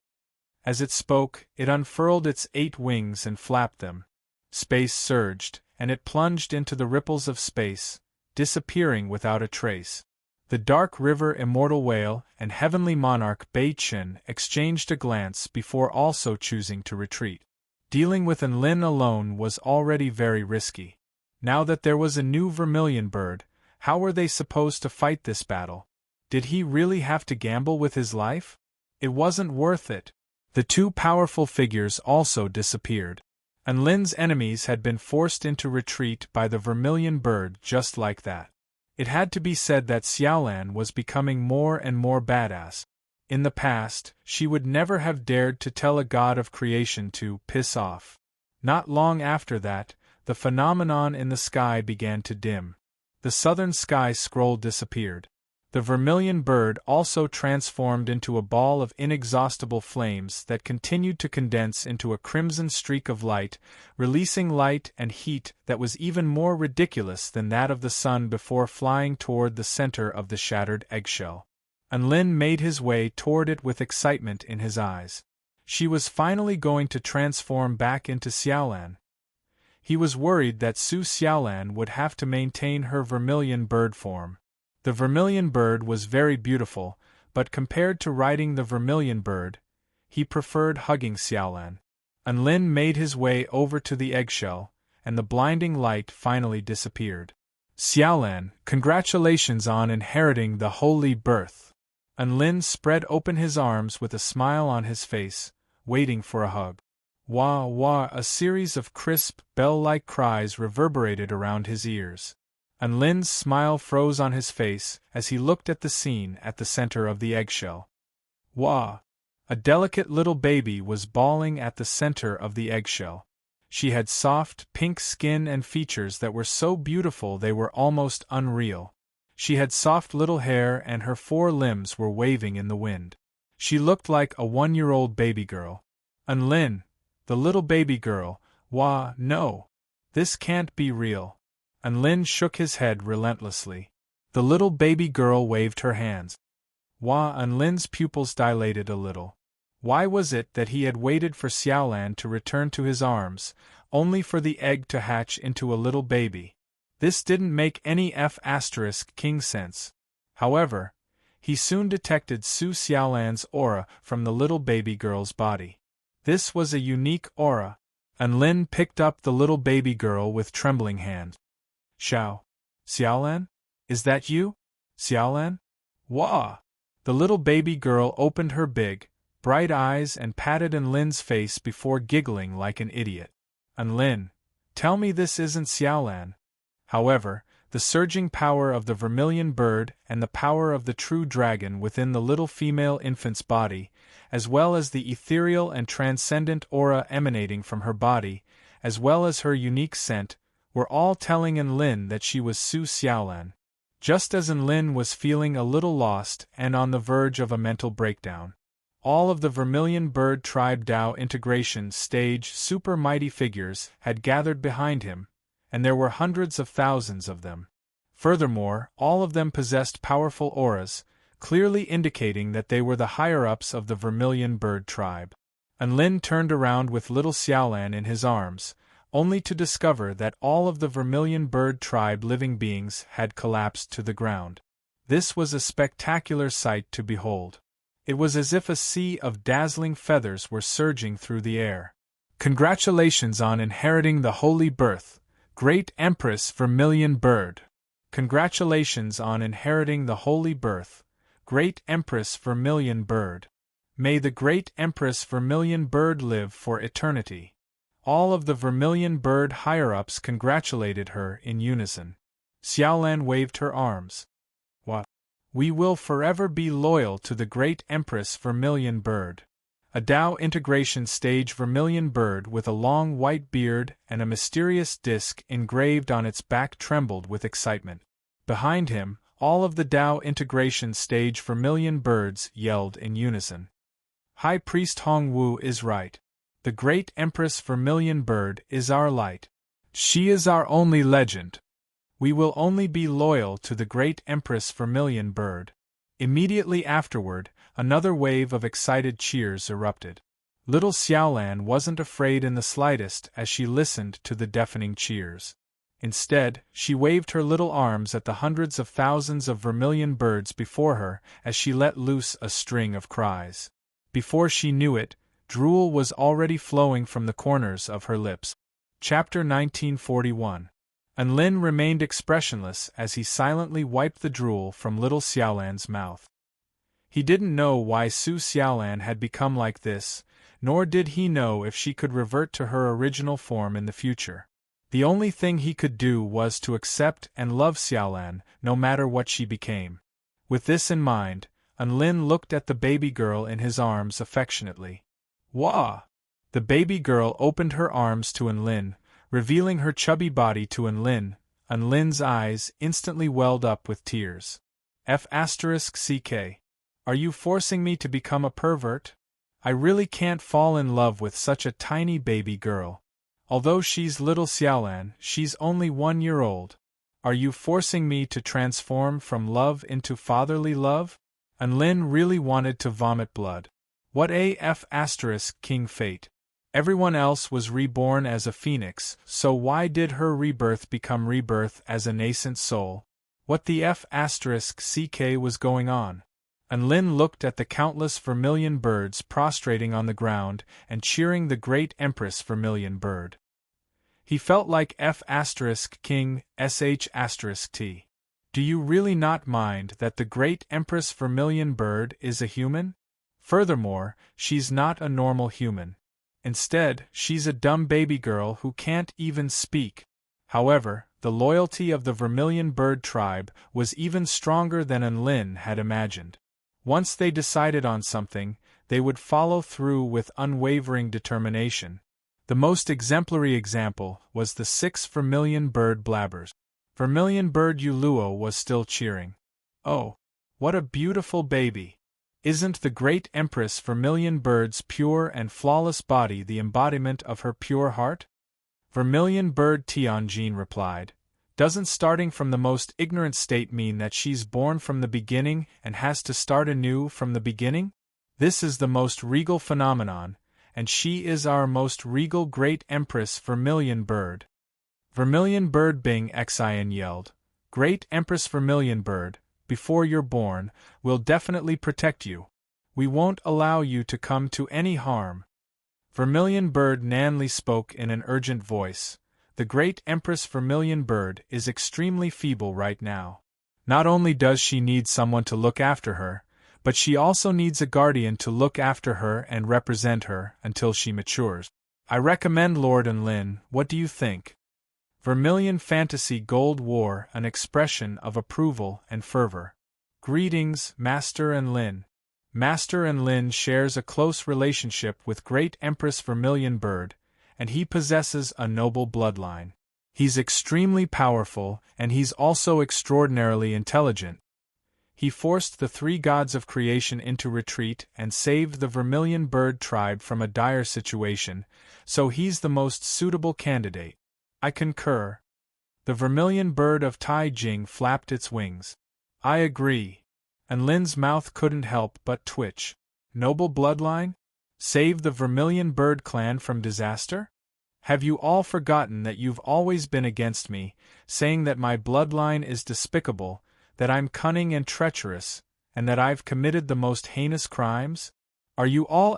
As it spoke, it unfurled its 8 wings and flapped them. Space surged, and it plunged into the ripples of space, disappearing without a trace. The dark river immortal whale and heavenly monarch Beichen exchanged a glance before also choosing to retreat. Dealing with Enlin alone was already very risky. Now that there was a new vermilion bird, how were they supposed to fight this battle? Did he really have to gamble with his life? It wasn't worth it. The two powerful figures also disappeared. Enlin's enemies had been forced into retreat by the vermilion bird just like that. It had to be said that Xiaolan was becoming more and more badass. In the past, she would never have dared to tell a god of creation to piss off. Not long after that, the phenomenon in the sky began to dim. The southern sky scroll disappeared. The vermilion bird also transformed into a ball of inexhaustible flames that continued to condense into a crimson streak of light, releasing light and heat that was even more ridiculous than that of the sun before flying toward the center of the shattered eggshell. Enlin made his way toward it with excitement in his eyes. She was finally going to transform back into Xiaolan. He was worried that Su Xiaolan would have to maintain her vermilion bird form. The vermilion bird was very beautiful, but compared to riding the vermilion bird, he preferred hugging Xiaolan. Enlin made his way over to the eggshell, and the blinding light finally disappeared. "Xiaolan, congratulations on inheriting the holy birth." Enlin spread open his arms with a smile on his face, waiting for a hug. Wah wah! A series of crisp, bell-like cries reverberated around his ears. Enlin's smile froze on his face as he looked at the scene at the center of the eggshell. Wah! A delicate little baby was bawling at the center of the eggshell. She had soft, pink skin and features that were so beautiful they were almost unreal. She had soft little hair and her 4 limbs were waving in the wind. She looked like a 1-year-old baby girl. Enlin, the little baby girl, wah, no! This can't be real. Enlin shook his head relentlessly. The little baby girl waved her hands. Wah! Enlin's pupils dilated a little. Why was it that he had waited for Xiaolan to return to his arms, only for the egg to hatch into a little baby? This didn't make any king sense. However, he soon detected Su Xiaolan's aura from the little baby girl's body. This was a unique aura. Enlin picked up the little baby girl with trembling hands. Xiaolan? Is that you? Xiaolan? Wah! The little baby girl opened her big, bright eyes and patted Enlin's face before giggling like an idiot. Enlin, tell me this isn't Xiaolan. However, the surging power of the vermilion bird and the power of the true dragon within the little female infant's body, as well as the ethereal and transcendent aura emanating from her body, as well as her unique scent, were all telling Enlin that she was Su Xiaolan. Just as Enlin was feeling a little lost and on the verge of a mental breakdown, all of the vermilion bird tribe Tao integration stage super mighty figures had gathered behind him, and there were hundreds of thousands of them. Furthermore, all of them possessed powerful auras, clearly indicating that they were the higher-ups of the vermilion bird tribe. Unlin turned around with little Xiaolan in his arms, only to discover that all of the vermilion bird tribe living beings had collapsed to the ground. This was a spectacular sight to behold. It was as if a sea of dazzling feathers were surging through the air. Congratulations on inheriting the holy birth, great Empress Vermilion Bird. Congratulations on inheriting the holy birth, great Empress Vermilion Bird. May the great Empress Vermilion Bird live for eternity. All of the Vermilion Bird higher-ups congratulated her in unison. Xiaolan waved her arms. What? We will forever be loyal to the great Empress Vermilion Bird. A Tao integration stage vermilion bird with a long white beard and a mysterious disc engraved on its back trembled with excitement. Behind him, all of the Tao integration stage vermilion birds yelled in unison. High Priest Hong Wu is right. The great Empress Vermilion Bird is our light. She is our only legend. We will only be loyal to the great Empress Vermilion Bird. Immediately afterward, another wave of excited cheers erupted. Little Xiaolan wasn't afraid in the slightest as she listened to the deafening cheers. Instead, she waved her little arms at the hundreds of thousands of vermilion birds before her as she let loose a string of cries. Before she knew it, drool was already flowing from the corners of her lips. Chapter 1941. Unlin remained expressionless as he silently wiped the drool from little Xiaolan's mouth. He didn't know why Su Xiaolan had become like this, nor did he know if she could revert to her original form in the future. The only thing he could do was to accept and love Xiaolan, no matter what she became. With this in mind, Unlin looked at the baby girl in his arms affectionately. Wah! The baby girl opened her arms to Unlin, revealing her chubby body to Unlin. Unlin's eyes instantly welled up with tears. F***CK. Are you forcing me to become a pervert? I really can't fall in love with such a tiny baby girl. Although she's little Xiaolan, she's only 1 year old. Are you forcing me to transform from love into fatherly love? Unlin really wanted to vomit blood. What a **King fate. Everyone else was reborn as a phoenix, so why did her rebirth become rebirth as a nascent soul? What the **CK was going on? Unlin looked at the countless vermilion birds prostrating on the ground and cheering the great Empress Vermilion Bird. He felt like F***King **T. Do you really not mind that the great Empress Vermilion Bird is a human? Furthermore, she's not a normal human. Instead, she's a dumb baby girl who can't even speak. However, the loyalty of the Vermilion Bird tribe was even stronger than Unlin had imagined. Once they decided on something, they would follow through with unwavering determination. The most exemplary example was the 6 Vermilion Bird blabbers. Vermilion Bird Uluo was still cheering. Oh, what a beautiful baby! Isn't the great Empress Vermilion Bird's pure and flawless body the embodiment of her pure heart? Vermilion Bird Tianjin replied. Doesn't starting from the most ignorant state mean that she's born from the beginning and has to start anew from the beginning? This is the most regal phenomenon, and she is our most regal great Empress Vermilion Bird. Vermilion Bird Bing Xian yelled. Great Empress Vermilion Bird, before you're born, we'll definitely protect you. We won't allow you to come to any harm. Vermilion Bird Nanli spoke in an urgent voice. The great Empress Vermilion Bird is extremely feeble right now. Not only does she need someone to look after her, but she also needs a guardian to look after her and represent her until she matures. I recommend Lord Unlin, what do you think? Vermilion Fantasy Gold wore an expression of approval and fervor. Greetings, Master Unlin. Master Unlin shares a close relationship with great Empress Vermilion Bird, and he possesses a noble bloodline. He's extremely powerful, and he's also extraordinarily intelligent. He forced the 3 gods of creation into retreat and saved the Vermilion Bird tribe from a dire situation, so he's the most suitable candidate. I concur. The vermilion bird of Tai Jing flapped its wings. I agree. And Lin's mouth couldn't help but twitch. Noble bloodline? Save the vermilion bird clan from disaster? Have you all forgotten that you've always been against me, saying that my bloodline is despicable, that I'm cunning and treacherous, and that I've committed the most heinous crimes? Are you all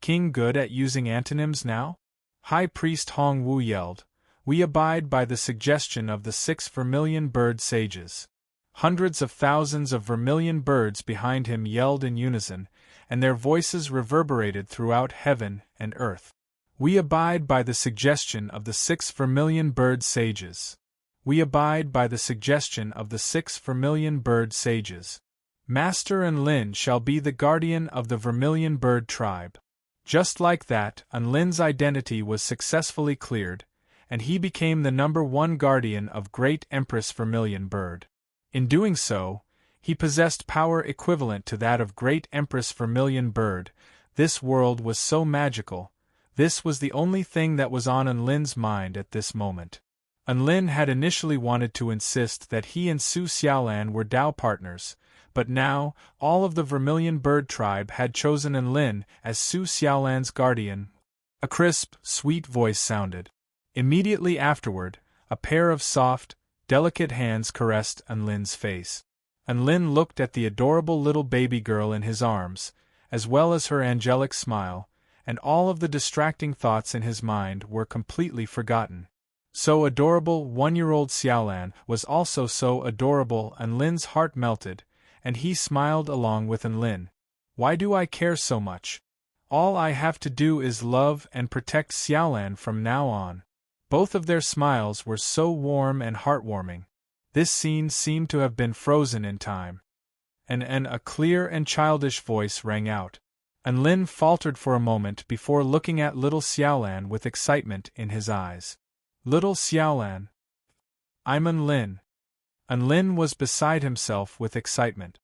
King good at using antonyms now? High Priest Hong Wu yelled. We abide by the suggestion of the 6 vermilion bird sages. Hundreds of thousands of vermilion birds behind him yelled in unison, and their voices reverberated throughout heaven and earth. We abide by the suggestion of the 6 vermilion bird sages. We abide by the suggestion of the 6 vermilion bird sages. Master Lin shall be the guardian of the vermilion bird tribe. Just like that, Lin's identity was successfully cleared, and he became the #1 guardian of Great Empress Vermilion Bird. In doing so, he possessed power equivalent to that of Great Empress Vermilion Bird. This world was so magical. This was the only thing that was on Lin's mind at this moment. Lin had initially wanted to insist that he and Su Xiaolan were Dao partners, but now, all of the Vermilion Bird tribe had chosen Lin as Su Xiaolan's guardian. A crisp, sweet voice sounded. Immediately afterward, a pair of soft, delicate hands caressed Lin's face. Lin looked at the adorable little baby girl in his arms, as well as her angelic smile, and all of the distracting thoughts in his mind were completely forgotten. So adorable 1-year-old Xiaolan was also so adorable, and Lin's heart melted, and he smiled along with Lin. Why do I care so much? All I have to do is love and protect Xiaolan from now on. Both of their smiles were so warm and heartwarming. This scene seemed to have been frozen in time. And a clear and childish voice rang out. Lin faltered for a moment before looking at little Xiaolan with excitement in his eyes. Little Xiaolan. I'm Lin. Lin was beside himself with excitement.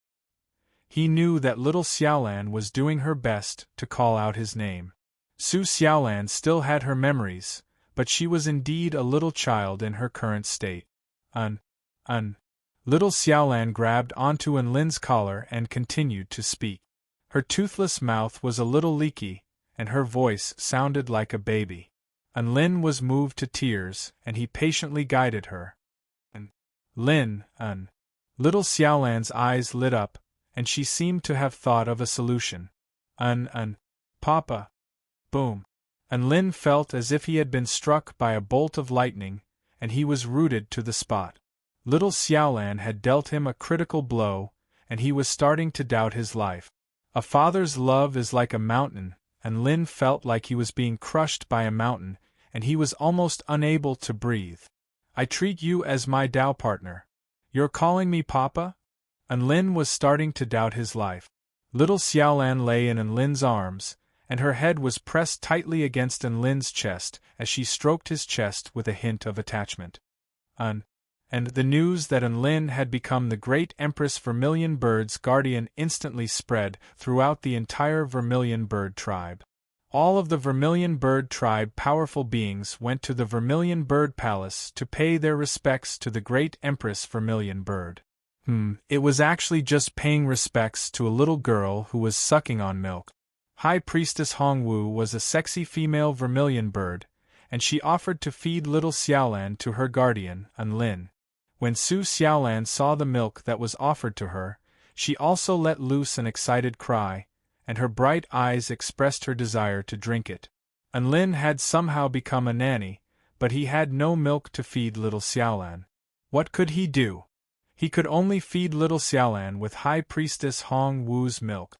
He knew that little Xiaolan was doing her best to call out his name. Su Xiaolan still had her memories, but she was indeed a little child in her current state. Little Xiaolan grabbed onto Lin's collar and continued to speak. Her toothless mouth was a little leaky, and her voice sounded like a baby. Lin was moved to tears, and he patiently guided her. Lin. Little Xiaolan's eyes lit up, and she seemed to have thought of a solution. Papa. Boom. Lin felt as if he had been struck by a bolt of lightning, and he was rooted to the spot. Little Xiaolan had dealt him a critical blow, and he was starting to doubt his life. A father's love is like a mountain, and Lin felt like he was being crushed by a mountain, and he was almost unable to breathe. I treat you as my Dao partner. You're calling me Papa? Lin was starting to doubt his life. Little Xiaolan lay in Lin's arms, and her head was pressed tightly against Lin's chest as she stroked his chest with a hint of attachment. And the news that Lin had become the Great Empress Vermilion Bird's guardian instantly spread throughout the entire Vermilion Bird tribe. All of the Vermilion Bird tribe powerful beings went to the Vermilion Bird Palace to pay their respects to the Great Empress Vermilion Bird. It was actually just paying respects to a little girl who was sucking on milk. High Priestess Hong Wu was a sexy female Vermilion Bird, and she offered to feed little Xiaolan to her guardian, Lin. When Su Xiaolan saw the milk that was offered to her, she also let loose an excited cry, and her bright eyes expressed her desire to drink it. Lin had somehow become a nanny, but he had no milk to feed little Xiaolan. What could he do? He could only feed little Xiaolan with High Priestess Hong Wu's milk.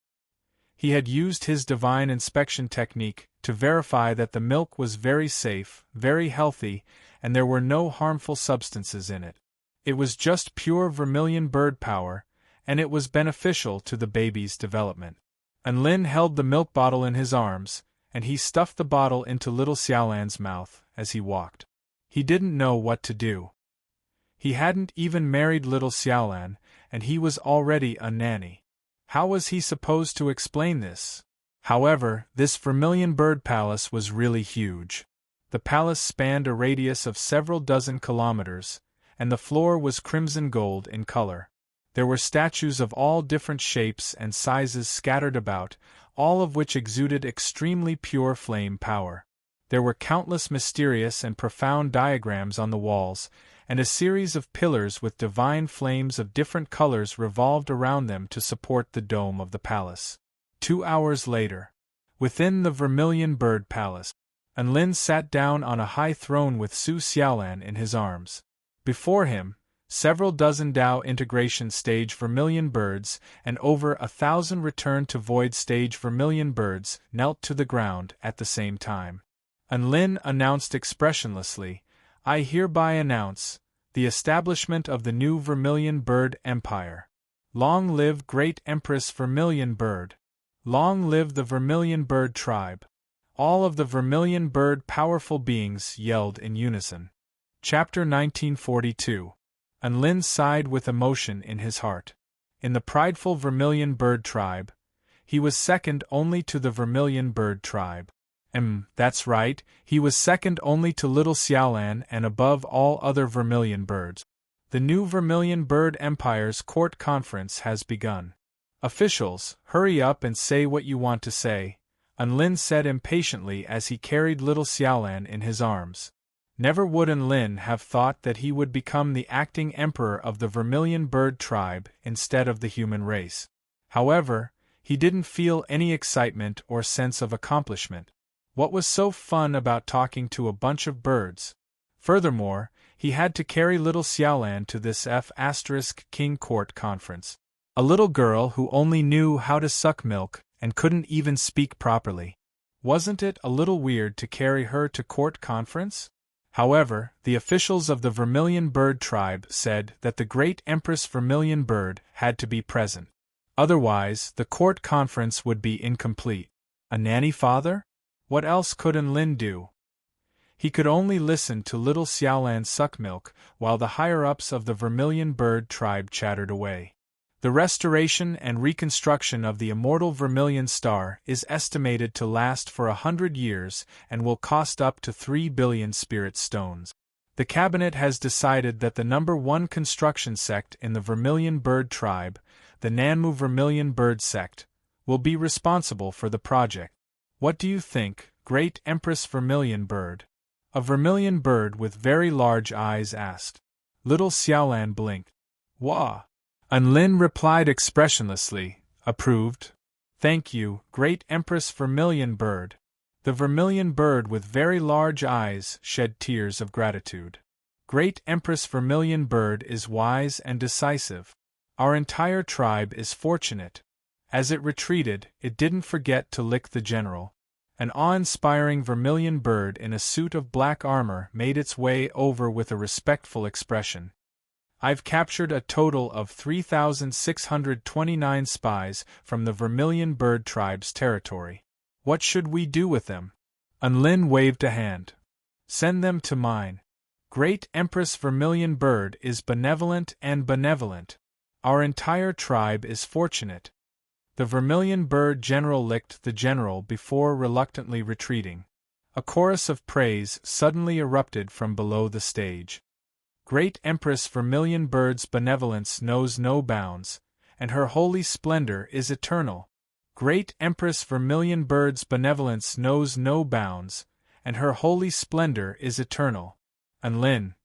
He had used his divine inspection technique to verify that the milk was very safe, very healthy, and there were no harmful substances in it. It was just pure Vermilion Bird power, and it was beneficial to the baby's development. Lin held the milk bottle in his arms, and he stuffed the bottle into little Xiaolan's mouth as he walked. He didn't know what to do. He hadn't even married little Xiaolan, and he was already a nanny. How was he supposed to explain this? However, this Vermilion Bird Palace was really huge. The palace spanned a radius of several dozen kilometers, and the floor was crimson gold in color. There were statues of all different shapes and sizes scattered about, all of which exuded extremely pure flame power. There were countless mysterious and profound diagrams on the walls, and a series of pillars with divine flames of different colors revolved around them to support the dome of the palace. 2 hours later, within the Vermilion Bird Palace, Anlin sat down on a high throne with Su Xiaolan in his arms. Before him, several dozen Dao integration stage vermilion birds and over 1,000 return to void stage vermilion birds knelt to the ground at the same time. Anlin announced expressionlessly, "I hereby announce the establishment of the new Vermilion Bird Empire. Long live Great Empress Vermilion Bird! Long live the Vermilion Bird Tribe!" All of the Vermilion Bird powerful beings yelled in unison. Chapter 1942. Anlin sighed with emotion in his heart. In the prideful Vermilion Bird Tribe, he was second only to the Vermilion Bird Tribe. That's right, he was second only to Little Xiaolan and above all other vermilion birds. The new Vermilion Bird Empire's court conference has begun. Officials, hurry up and say what you want to say, Anlin said impatiently as he carried Little Xiaolan in his arms. Never would Anlin have thought that he would become the acting emperor of the Vermilion Bird Tribe instead of the human race. However, he didn't feel any excitement or sense of accomplishment. What was so fun about talking to a bunch of birds? Furthermore, he had to carry Little Xiaolan to this King Court conference. A little girl who only knew how to suck milk and couldn't even speak properly. Wasn't it a little weird to carry her to court conference? However, the officials of the Vermilion Bird Tribe said that the Great Empress Vermilion Bird had to be present. Otherwise, the court conference would be incomplete. A nanny father? What else could Anlin do? He could only listen to Little Xiaolan suck milk while the higher-ups of the Vermilion Bird Tribe chattered away. The restoration and reconstruction of the immortal Vermilion Star is estimated to last for 100 years and will cost up to 3 billion spirit stones. The cabinet has decided that the number 1 construction sect in the Vermilion Bird Tribe, the Nanmu Vermilion Bird Sect, will be responsible for the project. What do you think, Great Empress Vermilion Bird? A vermilion bird with very large eyes asked. Little Xiaolan blinked. Wah! Anlin replied expressionlessly, approved. Thank you, Great Empress Vermilion Bird. The vermilion bird with very large eyes shed tears of gratitude. Great Empress Vermilion Bird is wise and decisive. Our entire tribe is fortunate. As it retreated, it didn't forget to lick the general. An awe-inspiring vermilion bird in a suit of black armor made its way over with a respectful expression. I've captured a total of 3,629 spies from the Vermilion Bird Tribe's territory. What should we do with them? Anlin waved a hand. Send them to mine. Great Empress Vermilion Bird is benevolent and benevolent. Our entire tribe is fortunate. The Vermilion Bird General licked the general before reluctantly retreating. A chorus of praise suddenly erupted from below the stage. Great Empress Vermilion Bird's benevolence knows no bounds, and her holy splendor is eternal. Great Empress Vermilion Bird's benevolence knows no bounds, and her holy splendor is eternal. Anlin,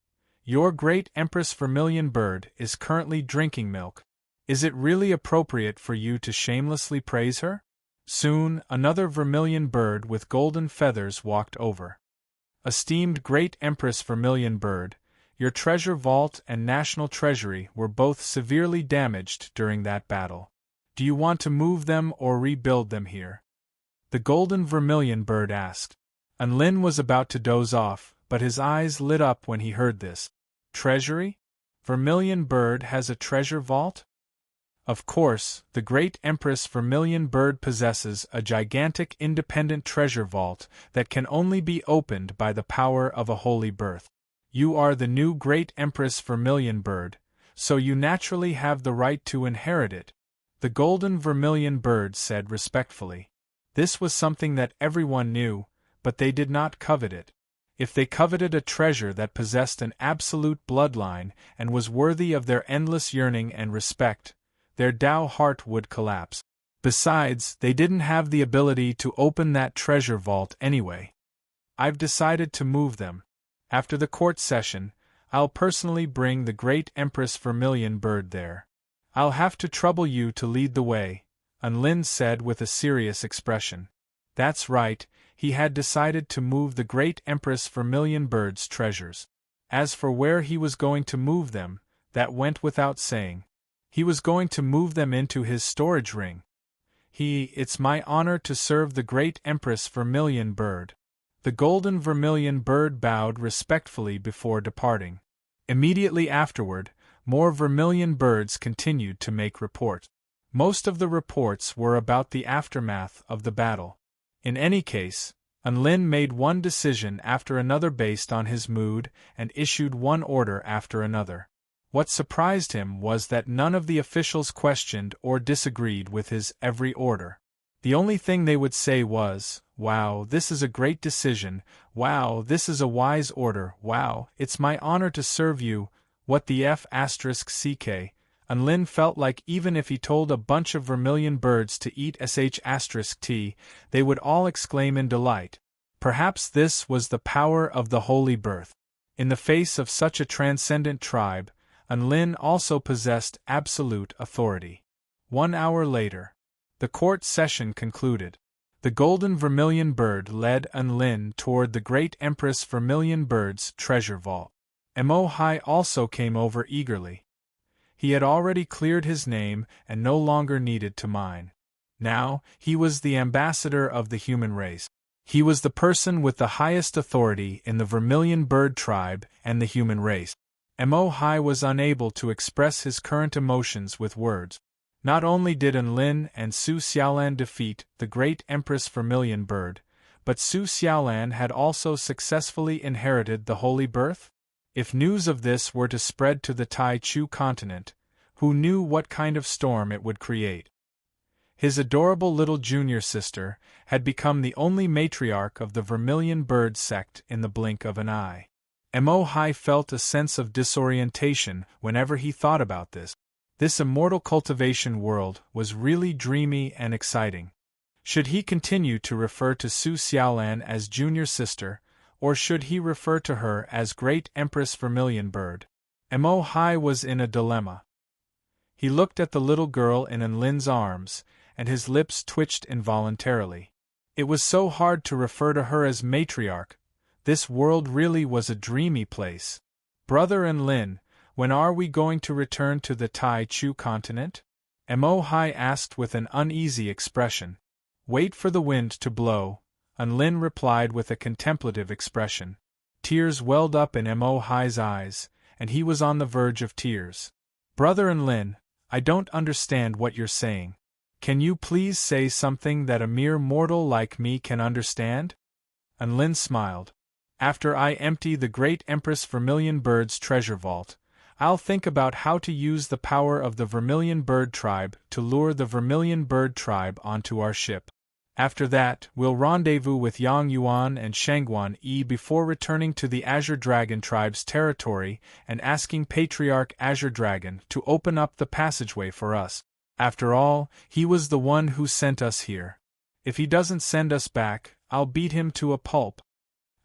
your Great Empress Vermilion Bird is currently drinking milk. Is it really appropriate for you to shamelessly praise her? Soon, another vermilion bird with golden feathers walked over. Esteemed Great Empress Vermilion Bird, your treasure vault and national treasury were both severely damaged during that battle. Do you want to move them or rebuild them here? The golden vermilion bird asked. Anlin was about to doze off, but his eyes lit up when he heard this. Treasury? Vermilion Bird has a treasure vault? Of course, the Great Empress Vermilion Bird possesses a gigantic independent treasure vault that can only be opened by the power of a holy birth. You are the new Great Empress Vermilion Bird, so you naturally have the right to inherit it, the Golden Vermilion Bird said respectfully. This was something that everyone knew, but they did not covet it. If they coveted a treasure that possessed an absolute bloodline and was worthy of their endless yearning and respect, their Tao heart would collapse. Besides, they didn't have the ability to open that treasure vault anyway. I've decided to move them. After the court session, I'll personally bring the great Empress Vermilion Bird there. I'll have to trouble you to lead the way, Unlin said with a serious expression. That's right, he had decided to move the great Empress Vermilion Bird's treasures. As for where he was going to move them, that went without saying. He was going to move them into his storage ring. It's my honor to serve the great Empress Vermilion Bird. The golden vermilion bird bowed respectfully before departing. Immediately afterward, more vermilion birds continued to make report. Most of the reports were about the aftermath of the battle. In any case, Unlin made one decision after another based on his mood and issued one order after another. What surprised him was that none of the officials questioned or disagreed with his every order. The only thing they would say was, "Wow, this is a great decision. Wow, this is a wise order. Wow, it's my honor to serve you. What the F***ck?" Unlin felt like even if he told a bunch of vermilion birds to eat **t, they would all exclaim in delight. Perhaps this was the power of the Holy Birth. In the face of such a transcendent tribe, Unlin also possessed absolute authority. 1 hour later, the court session concluded. The golden vermilion bird led Unlin toward the great Empress Vermilion Bird's treasure vault. Mo Hai also came over eagerly. He had already cleared his name and no longer needed to mine. Now, he was the ambassador of the human race. He was the person with the highest authority in the Vermilion Bird tribe and the human race. Mo Hai was unable to express his current emotions with words. Not only did Unlin and Su Xiaolan defeat the great Empress Vermilion Bird, but Su Xiaolan had also successfully inherited the Holy Birth? If news of this were to spread to the Tai Chu continent, who knew what kind of storm it would create? His adorable little junior sister had become the only matriarch of the Vermilion Bird sect in the blink of an eye. Mo Hai felt a sense of disorientation whenever he thought about this. This immortal cultivation world was really dreamy and exciting. Should he continue to refer to Su Xiaolan as junior sister, or should he refer to her as Great Empress Vermilion Bird? Mo Hai was in a dilemma. He looked at the little girl in Unlin's arms, and his lips twitched involuntarily. It was so hard to refer to her as matriarch. This world really was a dreamy place. Brother Unlin, when are we going to return to the Tai Chu continent? Mo Hai asked with an uneasy expression. Wait for the wind to blow, Unlin replied with a contemplative expression. Tears welled up in Mo Hai's eyes, and he was on the verge of tears. Brother Unlin, I don't understand what you're saying. Can you please say something that a mere mortal like me can understand? Unlin smiled. After I empty the great Empress Vermilion Bird's treasure vault, I'll think about how to use the power of the Vermilion Bird tribe to lure the Vermilion Bird tribe onto our ship. After that, we'll rendezvous with Yang Yuan and Shangguan Yi before returning to the Azure Dragon tribe's territory and asking Patriarch Azure Dragon to open up the passageway for us. After all, he was the one who sent us here. If he doesn't send us back, I'll beat him to a pulp.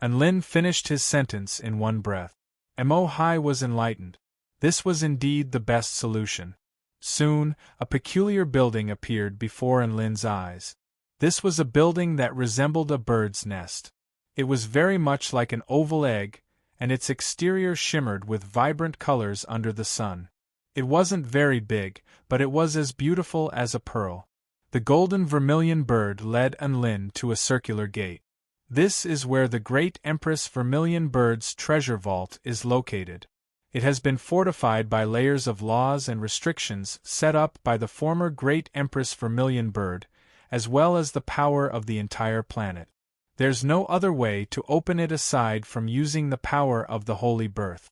Unlin finished his sentence in one breath. Mo Hai was enlightened. This was indeed the best solution. Soon, a peculiar building appeared before Unlin's eyes. This was a building that resembled a bird's nest. It was very much like an oval egg, and its exterior shimmered with vibrant colors under the sun. It wasn't very big, but it was as beautiful as a pearl. The golden vermilion bird led Unlin to a circular gate. This is where the great Empress Vermilion Bird's treasure vault is located. It has been fortified by layers of laws and restrictions set up by the former great Empress Vermilion Bird, as well as the power of the entire planet. There's no other way to open it aside from using the power of the Holy Birth.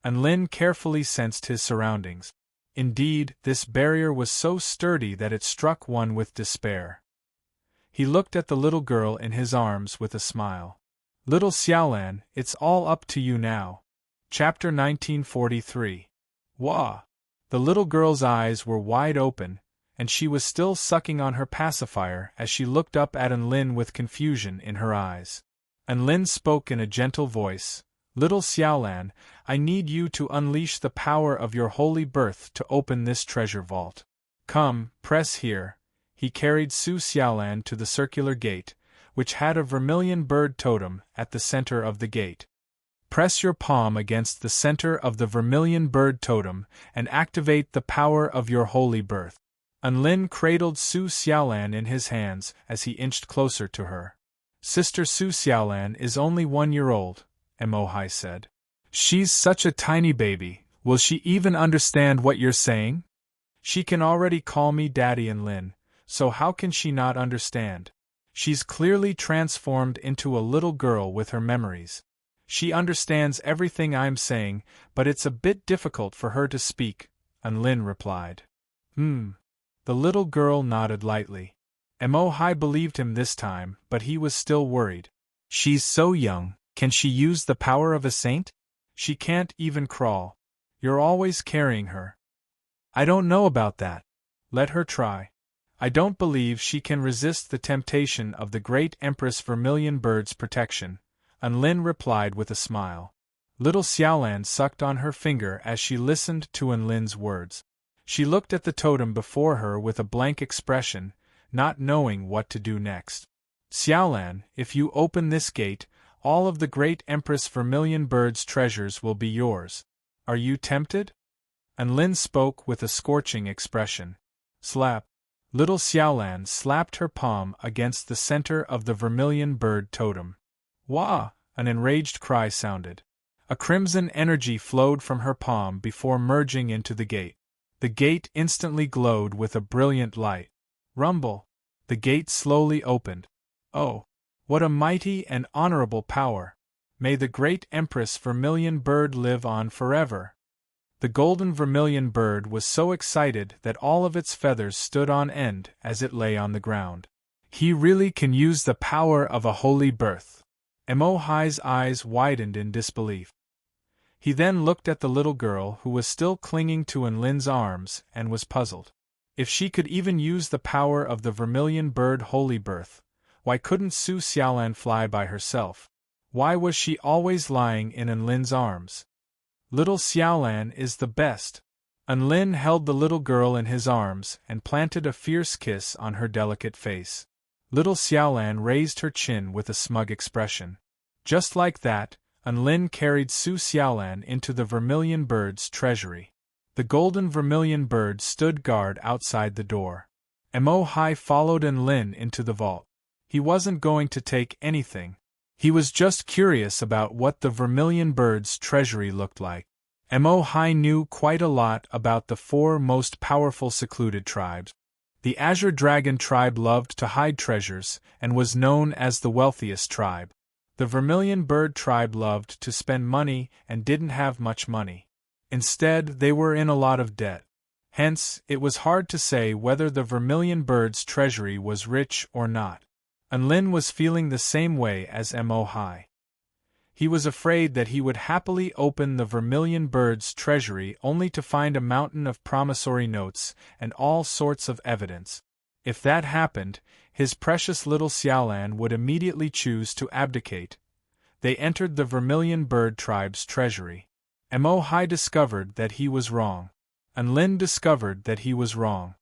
Unlin carefully sensed his surroundings. Indeed, this barrier was so sturdy that it struck one with despair. He looked at the little girl in his arms with a smile. Little Xiaolan, it's all up to you now. Chapter 1943. Wah! The little girl's eyes were wide open, and she was still sucking on her pacifier as she looked up at Enlin with confusion in her eyes. Enlin spoke in a gentle voice, Little Xiaolan, I need you to unleash the power of your holy birth to open this treasure vault. Come, press here. He carried Su Xiaolan to the circular gate, which had a vermilion bird totem at the center of the gate. Press your palm against the center of the vermilion bird totem and activate the power of your holy birth. Enlin cradled Su Xiaolan in his hands as he inched closer to her. Sister Su Xiaolan is only 1 year old, Emohai said. She's such a tiny baby, will she even understand what you're saying? She can already call me Daddy Enlin, so how can she not understand? She's clearly transformed into a little girl with her memories. She understands everything I'm saying, but it's a bit difficult for her to speak, Enlin replied. The little girl nodded lightly. Emohai believed him this time, but he was still worried. She's so young, can she use the power of a saint? She can't even crawl. You're always carrying her. I don't know about that. Let her try. I don't believe she can resist the temptation of the great Empress Vermilion Bird's protection, Enlin replied with a smile. Little Xiaolan sucked on her finger as she listened to Enlin's words. She looked at the totem before her with a blank expression, not knowing what to do next. Xiaolan, if you open this gate, all of the great Empress Vermilion Bird's treasures will be yours. Are you tempted? Enlin spoke with a scorching expression. Slap. Little Xiaolan slapped her palm against the center of the vermilion bird totem. Wah! An enraged cry sounded. A crimson energy flowed from her palm before merging into the gate. The gate instantly glowed with a brilliant light. Rumble! The gate slowly opened. Oh! What a mighty and honorable power! May the great Empress Vermilion Bird live on forever! The golden vermilion bird was so excited that all of its feathers stood on end as it lay on the ground. He really can use the power of a holy birth. Emohai's eyes widened in disbelief. He then looked at the little girl who was still clinging to Enlin's arms and was puzzled. If she could even use the power of the vermilion bird holy birth, why couldn't Su Xiaolan fly by herself? Why was she always lying in Enlin's arms? Little Xiaolan is the best. Enlin held the little girl in his arms and planted a fierce kiss on her delicate face. Little Xiaolan raised her chin with a smug expression. Just like that, Enlin carried Su Xiaolan into the vermilion bird's treasury. The golden vermilion bird stood guard outside the door. Emohai followed Enlin into the vault. He wasn't going to take anything. He was just curious about what the vermilion bird's treasury looked like. Emohai knew quite a lot about the 4 most powerful secluded tribes. The Azure Dragon tribe loved to hide treasures and was known as the wealthiest tribe. The Vermilion Bird tribe loved to spend money and didn't have much money. Instead, they were in a lot of debt. Hence, it was hard to say whether the Vermilion Bird's treasury was rich or not. Enlin was feeling the same way as Emohai. He was afraid that he would happily open the Vermilion Bird's treasury only to find a mountain of promissory notes and all sorts of evidence. If that happened, his precious little Xiaolan would immediately choose to abdicate. They entered the Vermilion Bird tribe's treasury. Emohai discovered that he was wrong. Enlin discovered that he was wrong.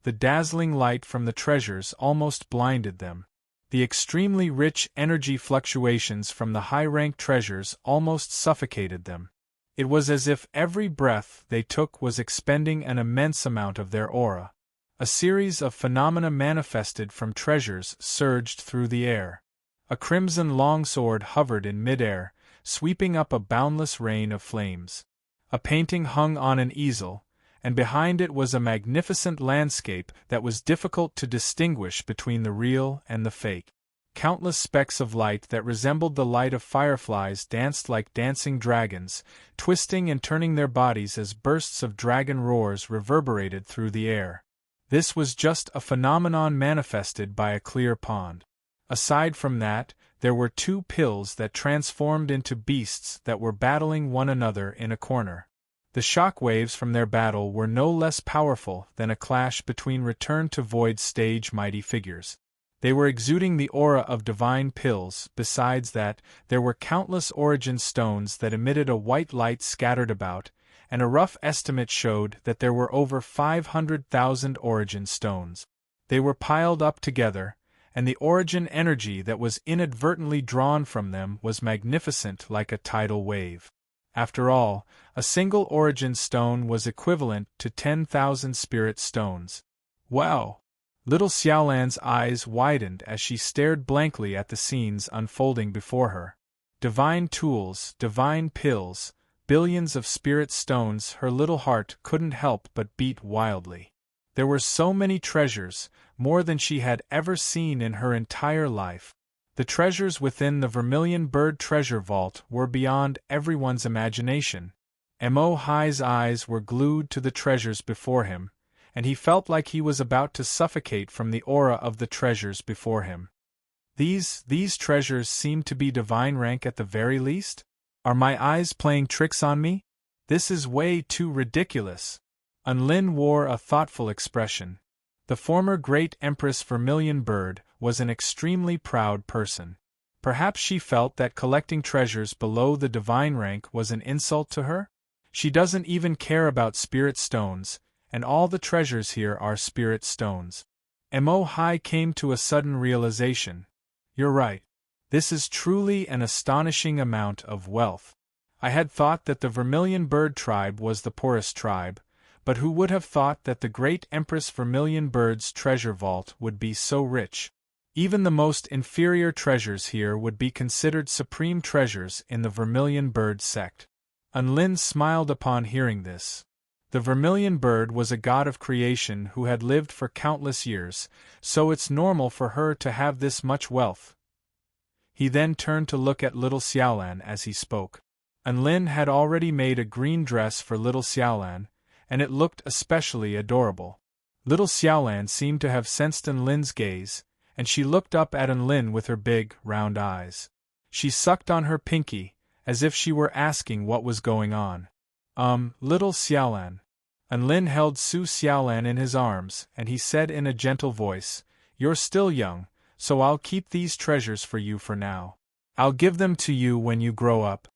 The dazzling light from the treasures almost blinded them. The extremely rich energy fluctuations from the high-rank treasures almost suffocated them. It was as if every breath they took was expending an immense amount of their aura. A series of phenomena manifested from treasures surged through the air. A crimson longsword hovered in midair, sweeping up a boundless rain of flames. A painting hung on an easel, and behind it was a magnificent landscape that was difficult to distinguish between the real and the fake. Countless specks of light that resembled the light of fireflies danced like dancing dragons, twisting and turning their bodies as bursts of dragon roars reverberated through the air. This was just a phenomenon manifested by a clear pond. Aside from that, there were 2 pills that transformed into beasts that were battling one another in a corner. The shock waves from their battle were no less powerful than a clash between Return to Void stage mighty figures. They were exuding the aura of divine pills. Besides that, there were countless origin stones that emitted a white light scattered about, and a rough estimate showed that there were over 500,000 origin stones. They were piled up together, and the origin energy that was inadvertently drawn from them was magnificent like a tidal wave. After all, a single origin stone was equivalent to 10,000 spirit stones. Wow! Little Xiaolan's eyes widened as she stared blankly at the scenes unfolding before her. Divine tools, divine pills, billions of spirit stones. Her little heart couldn't help but beat wildly. There were so many treasures, more than she had ever seen in her entire life. The treasures within the Vermilion Bird treasure vault were beyond everyone's imagination. Mo Hai's eyes were glued to the treasures before him, and he felt like he was about to suffocate from the aura of the treasures before him. These treasures seem to be divine rank at the very least? Are my eyes playing tricks on me? This is way too ridiculous. Unlin wore a thoughtful expression. The former Great Empress Vermilion Bird was an extremely proud person. Perhaps she felt that collecting treasures below the divine rank was an insult to her? She doesn't even care about spirit stones, and all the treasures here are spirit stones. Mo Hai came to a sudden realization. You're right. This is truly an astonishing amount of wealth. I had thought that the Vermilion Bird tribe was the poorest tribe, but who would have thought that the Great Empress Vermilion Bird's treasure vault would be so rich? Even the most inferior treasures here would be considered supreme treasures in the Vermilion Bird sect. Unlin smiled upon hearing this. The Vermilion Bird was a god of creation who had lived for countless years, so it's normal for her to have this much wealth. He then turned to look at little Xiaolan as he spoke. Unlin had already made a green dress for little Xiaolan, and it looked especially adorable. Little Xiaolan seemed to have sensed Unlin's gaze, and she looked up at Unlin with her big, round eyes. She sucked on her pinky, as if she were asking what was going on. Little Xiaolan. Unlin held Su Xiaolan in his arms, and he said in a gentle voice, "You're still young, so I'll keep these treasures for you for now. I'll give them to you when you grow up."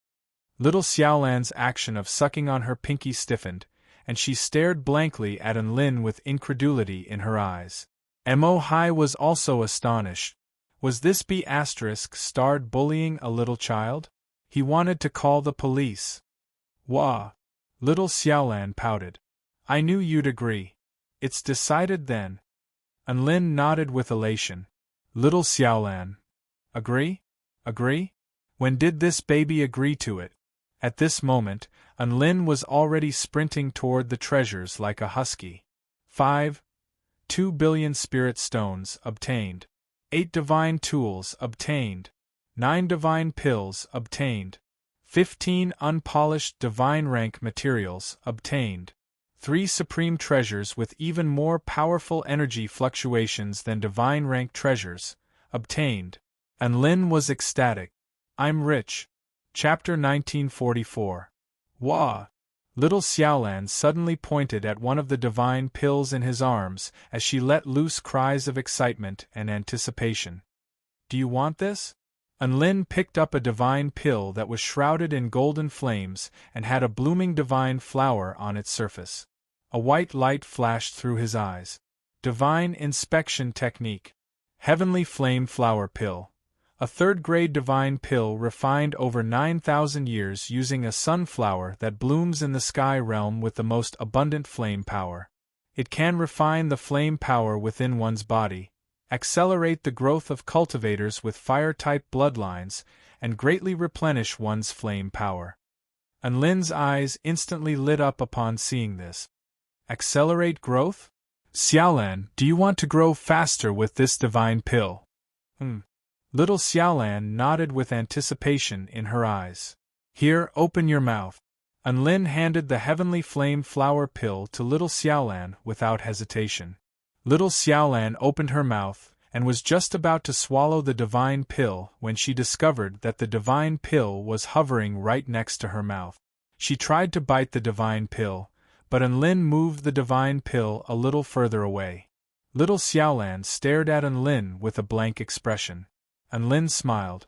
Little Xiaolan's action of sucking on her pinky stiffened, and she stared blankly at Unlin with incredulity in her eyes. Mo Hai was also astonished. Was this B***** bullying a little child? He wanted to call the police. Wah! Little Xiaolan pouted. "I knew you'd agree. It's decided then." Unlin nodded with elation. Little Xiaolan. Agree? Agree? When did this baby agree to it? At this moment, Unlin was already sprinting toward the treasures like a husky. 2 billion spirit stones obtained. 8 divine tools obtained. 9 divine pills obtained. 15 unpolished divine rank materials obtained. 3 supreme treasures with even more powerful energy fluctuations than divine rank treasures obtained. Unlin was ecstatic. I'm rich. Chapter 1944. Wah! Little Xiaolan suddenly pointed at one of the divine pills in his arms as she let loose cries of excitement and anticipation. Do you want this? Unlin picked up a divine pill that was shrouded in golden flames and had a blooming divine flower on its surface. A white light flashed through his eyes. Divine inspection technique. Heavenly flame flower pill. A third-grade divine pill refined over 9,000 years using a sunflower that blooms in the sky realm with the most abundant flame power. It can refine the flame power within one's body, accelerate the growth of cultivators with fire-type bloodlines, and greatly replenish one's flame power. Unlin's eyes instantly lit up upon seeing this. Accelerate growth? Xiaolan, do you want to grow faster with this divine pill? Little Xiaolan nodded with anticipation in her eyes. Here, open your mouth. Unlin handed the heavenly flame flower pill to little Xiaolan without hesitation. Little Xiaolan opened her mouth, and was just about to swallow the divine pill when she discovered that the divine pill was hovering right next to her mouth. She tried to bite the divine pill, but Enlin moved the divine pill a little further away. Little Xiaolan stared at Enlin with a blank expression. Enlin smiled.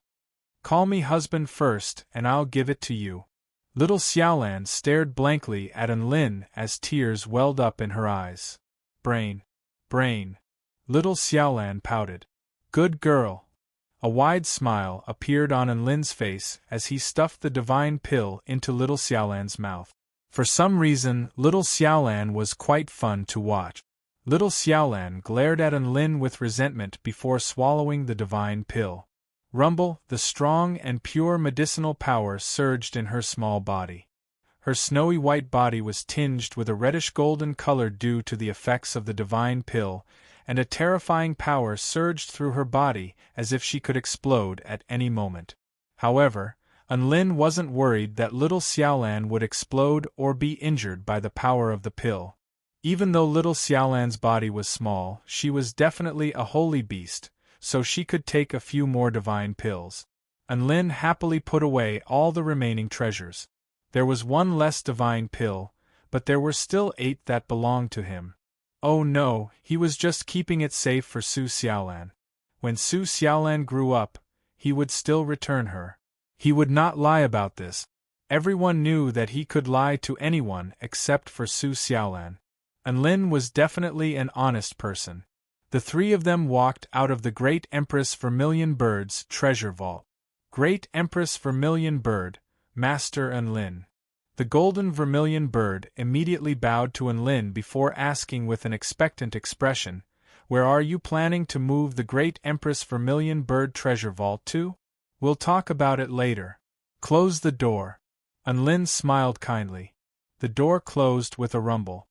"Call me husband first and I'll give it to you." Little Xiaolan stared blankly at Enlin as tears welled up in her eyes. Brain. Little Xiaolan pouted. "Good girl." A wide smile appeared on Enlin's face as he stuffed the divine pill into Little Xiaolan's mouth. For some reason, Little Xiaolan was quite fun to watch. Little Xiaolan glared at Enlin with resentment before swallowing the divine pill. Rumble, the strong and pure medicinal power surged in her small body. Her snowy white body was tinged with a reddish-golden color due to the effects of the divine pill, and a terrifying power surged through her body as if she could explode at any moment. However, Enlin wasn't worried that Little Xiaolan would explode or be injured by the power of the pill. Even though Little Xiaolan's body was small, she was definitely a holy beast, so she could take a few more divine pills. Enlin happily put away all the remaining treasures. There was one less divine pill, but there were still 8 that belonged to him. Oh no, he was just keeping it safe for Su Xiaolan. When Su Xiaolan grew up, he would still return her. He would not lie about this. Everyone knew that he could lie to anyone except for Su Xiaolan. Enlin was definitely an honest person. The 3 of them walked out of the Great Empress Vermilion Bird's treasure vault. Great Empress Vermilion Bird, Master Enlin. The golden vermilion bird immediately bowed to Enlin before asking with an expectant expression, "Where are you planning to move the Great Empress Vermilion Bird treasure vault to? We'll talk about it later. Close the door." Enlin smiled kindly. The door closed with a rumble.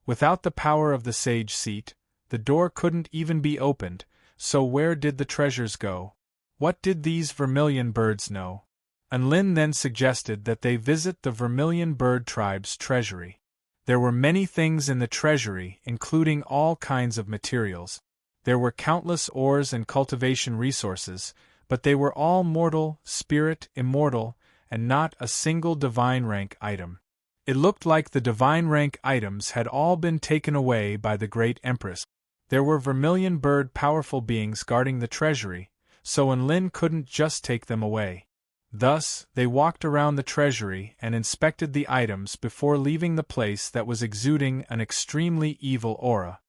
Without the power of the sage seat, the door couldn't even be opened, so where did the treasures go? What did these vermilion birds know? Enlin then suggested that they visit the Vermilion Bird Tribe's treasury. There were many things in the treasury, including all kinds of materials. There were countless ores and cultivation resources, but they were all mortal, spirit, immortal, and not a single divine rank item. It looked like the divine rank items had all been taken away by the Great Empress. There were Vermilion Bird powerful beings guarding the treasury, so Enlin couldn't just take them away. Thus, they walked around the treasury and inspected the items before leaving the place that was exuding an extremely evil aura.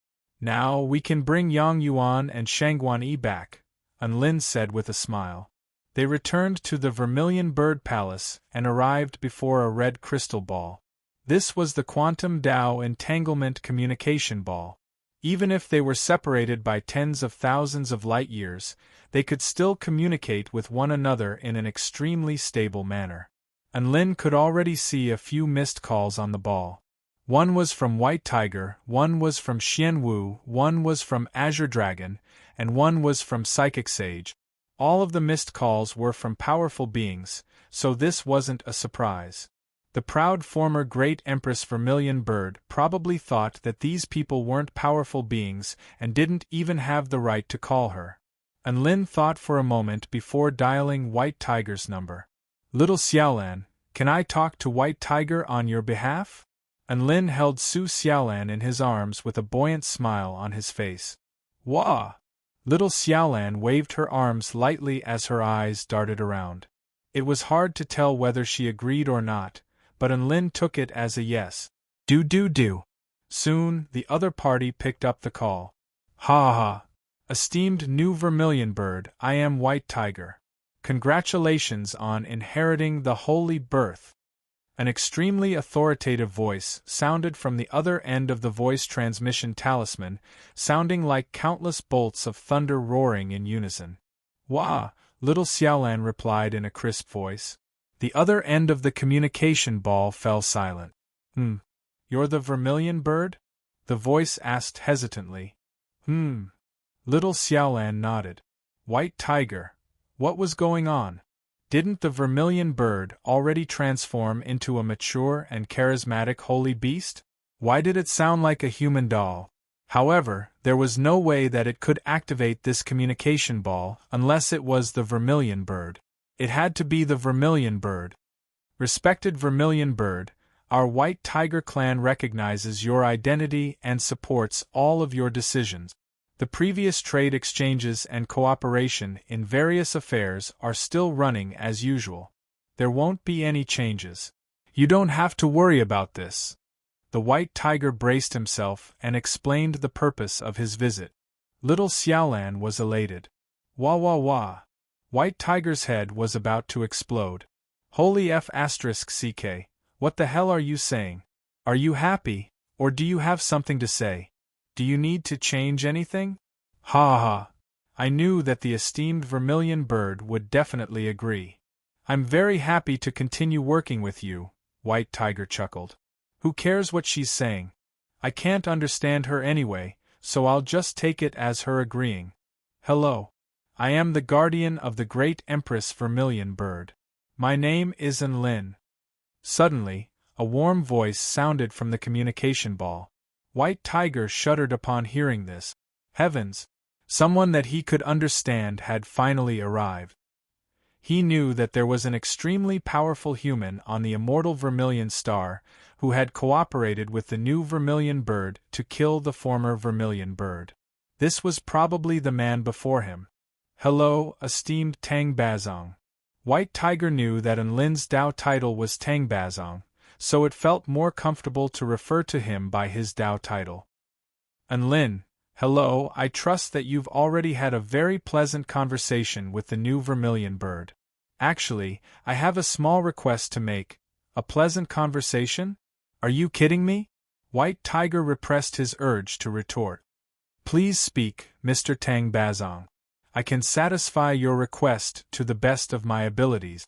"Now we can bring Yang Yuan and Shangguan Yi back," Enlin said with a smile. They returned to the Vermilion Bird Palace and arrived before a red crystal ball. This was the Quantum Dao Entanglement Communication Ball. Even if they were separated by tens of thousands of light years, they could still communicate with one another in an extremely stable manner. Enlin could already see a few missed calls on the ball. One was from White Tiger, one was from Xian Wu, one was from Azure Dragon, and one was from Psychic Sage. All of the missed calls were from powerful beings, so this wasn't a surprise. The proud former Great Empress Vermilion Bird probably thought that these people weren't powerful beings and didn't even have the right to call her. Enlin thought for a moment before dialing White Tiger's number. "Little Xiaolan, can I talk to White Tiger on your behalf?" Enlin held Su Xiaolan in his arms with a buoyant smile on his face. "Wah!" Little Xiaolan waved her arms lightly as her eyes darted around. It was hard to tell whether she agreed or not, but Enlin took it as a yes. Do. Soon, the other party picked up the call. "Ha ha! Esteemed new Vermilion Bird, I am White Tiger. Congratulations on inheriting the Holy Birth." An extremely authoritative voice sounded from the other end of the voice transmission talisman, sounding like countless bolts of thunder roaring in unison. "Wah!" Little Xiaolan replied in a crisp voice. The other end of the communication ball fell silent. You're the Vermilion Bird?" the voice asked hesitantly. Little Xiaolan nodded. "White Tiger, what was going on? Didn't the Vermilion Bird already transform into a mature and charismatic holy beast? Why did it sound like a human doll?" However, there was no way that it could activate this communication ball unless it was the vermilion bird. It had to be the vermilion bird. Respected vermilion bird, our White Tiger clan recognizes your identity and supports all of your decisions. The previous trade exchanges and cooperation in various affairs are still running as usual. There won't be any changes. You don't have to worry about this. The White Tiger braced himself and explained the purpose of his visit. Little Xiaolan was elated. Wah wah wah. White Tiger's head was about to explode. Holy F***ck, what the hell are you saying? Are you happy, or do you have something to say? Do you need to change anything? Ha ha. I knew that the esteemed vermilion bird would definitely agree. I'm very happy to continue working with you, White Tiger chuckled. Who cares what she's saying? I can't understand her anyway, so I'll just take it as her agreeing. Hello. I am the guardian of the great Empress Vermilion Bird. My name is Lin. Suddenly, a warm voice sounded from the communication ball. White Tiger shuddered upon hearing this. Heavens! Someone that he could understand had finally arrived. He knew that there was an extremely powerful human on the immortal Vermilion Star who had cooperated with the new Vermilion Bird to kill the former Vermilion Bird. This was probably the man before him. Hello, esteemed Tang Bazong. White Tiger knew that Lin's Dao title was Tang Bazong, so it felt more comfortable to refer to him by his Dao title. Lin, hello, I trust that you've already had a very pleasant conversation with the new Vermilion Bird. Actually, I have a small request to make. A pleasant conversation? Are you kidding me? White Tiger repressed his urge to retort. Please speak, Mr. Tang Bazong. I can satisfy your request to the best of my abilities.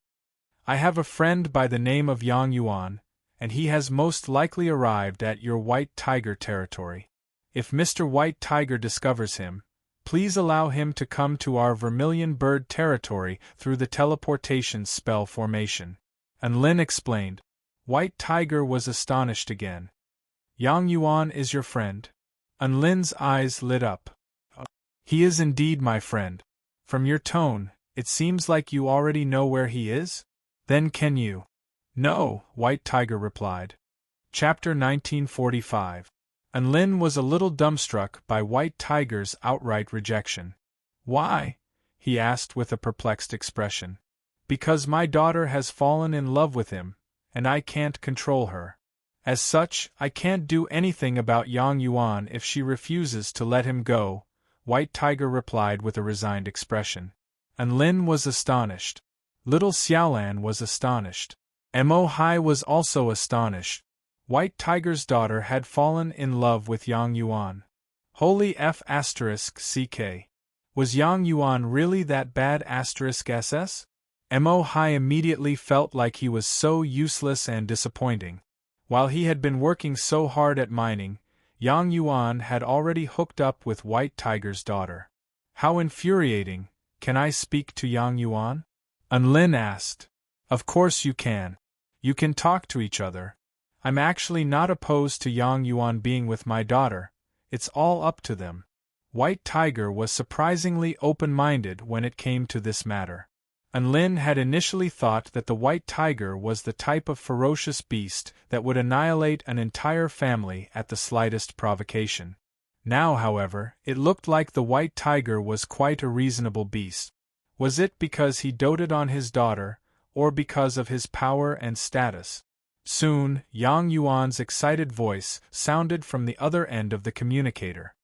I have a friend by the name of Yang Yuan, and he has most likely arrived at your White Tiger territory. If Mr. White Tiger discovers him, please allow him to come to our Vermilion Bird territory through the teleportation spell formation. Lin explained. White Tiger was astonished again. Yang Yuan is your friend? Lin's eyes lit up. He is indeed my friend. From your tone, it seems like you already know where he is? Then can you? No, White Tiger replied. Chapter 1945. Lin was a little dumbstruck by White Tiger's outright rejection. Why? He asked with a perplexed expression. Because my daughter has fallen in love with him, and I can't control her. As such, I can't do anything about Yang Yuan if she refuses to let him go, White Tiger replied with a resigned expression. Lin was astonished. Little Xiaolan was astonished. Mo Hai was also astonished. White Tiger's daughter had fallen in love with Yang Yuan. Holy F***ck. Was Yang Yuan really that bad *SS? Mo Hai immediately felt like he was so useless and disappointing. While he had been working so hard at mining, Yang Yuan had already hooked up with White Tiger's daughter. How infuriating! Can I speak to Yang Yuan? Lin asked. Of course you can. You can talk to each other. I'm actually not opposed to Yang Yuan being with my daughter. It's all up to them. White Tiger was surprisingly open-minded when it came to this matter. Lin had initially thought that the White Tiger was the type of ferocious beast that would annihilate an entire family at the slightest provocation. Now, however, it looked like the White Tiger was quite a reasonable beast. Was it because he doted on his daughter, or because of his power and status? Soon, Yang Yuan's excited voice sounded from the other end of the communicator.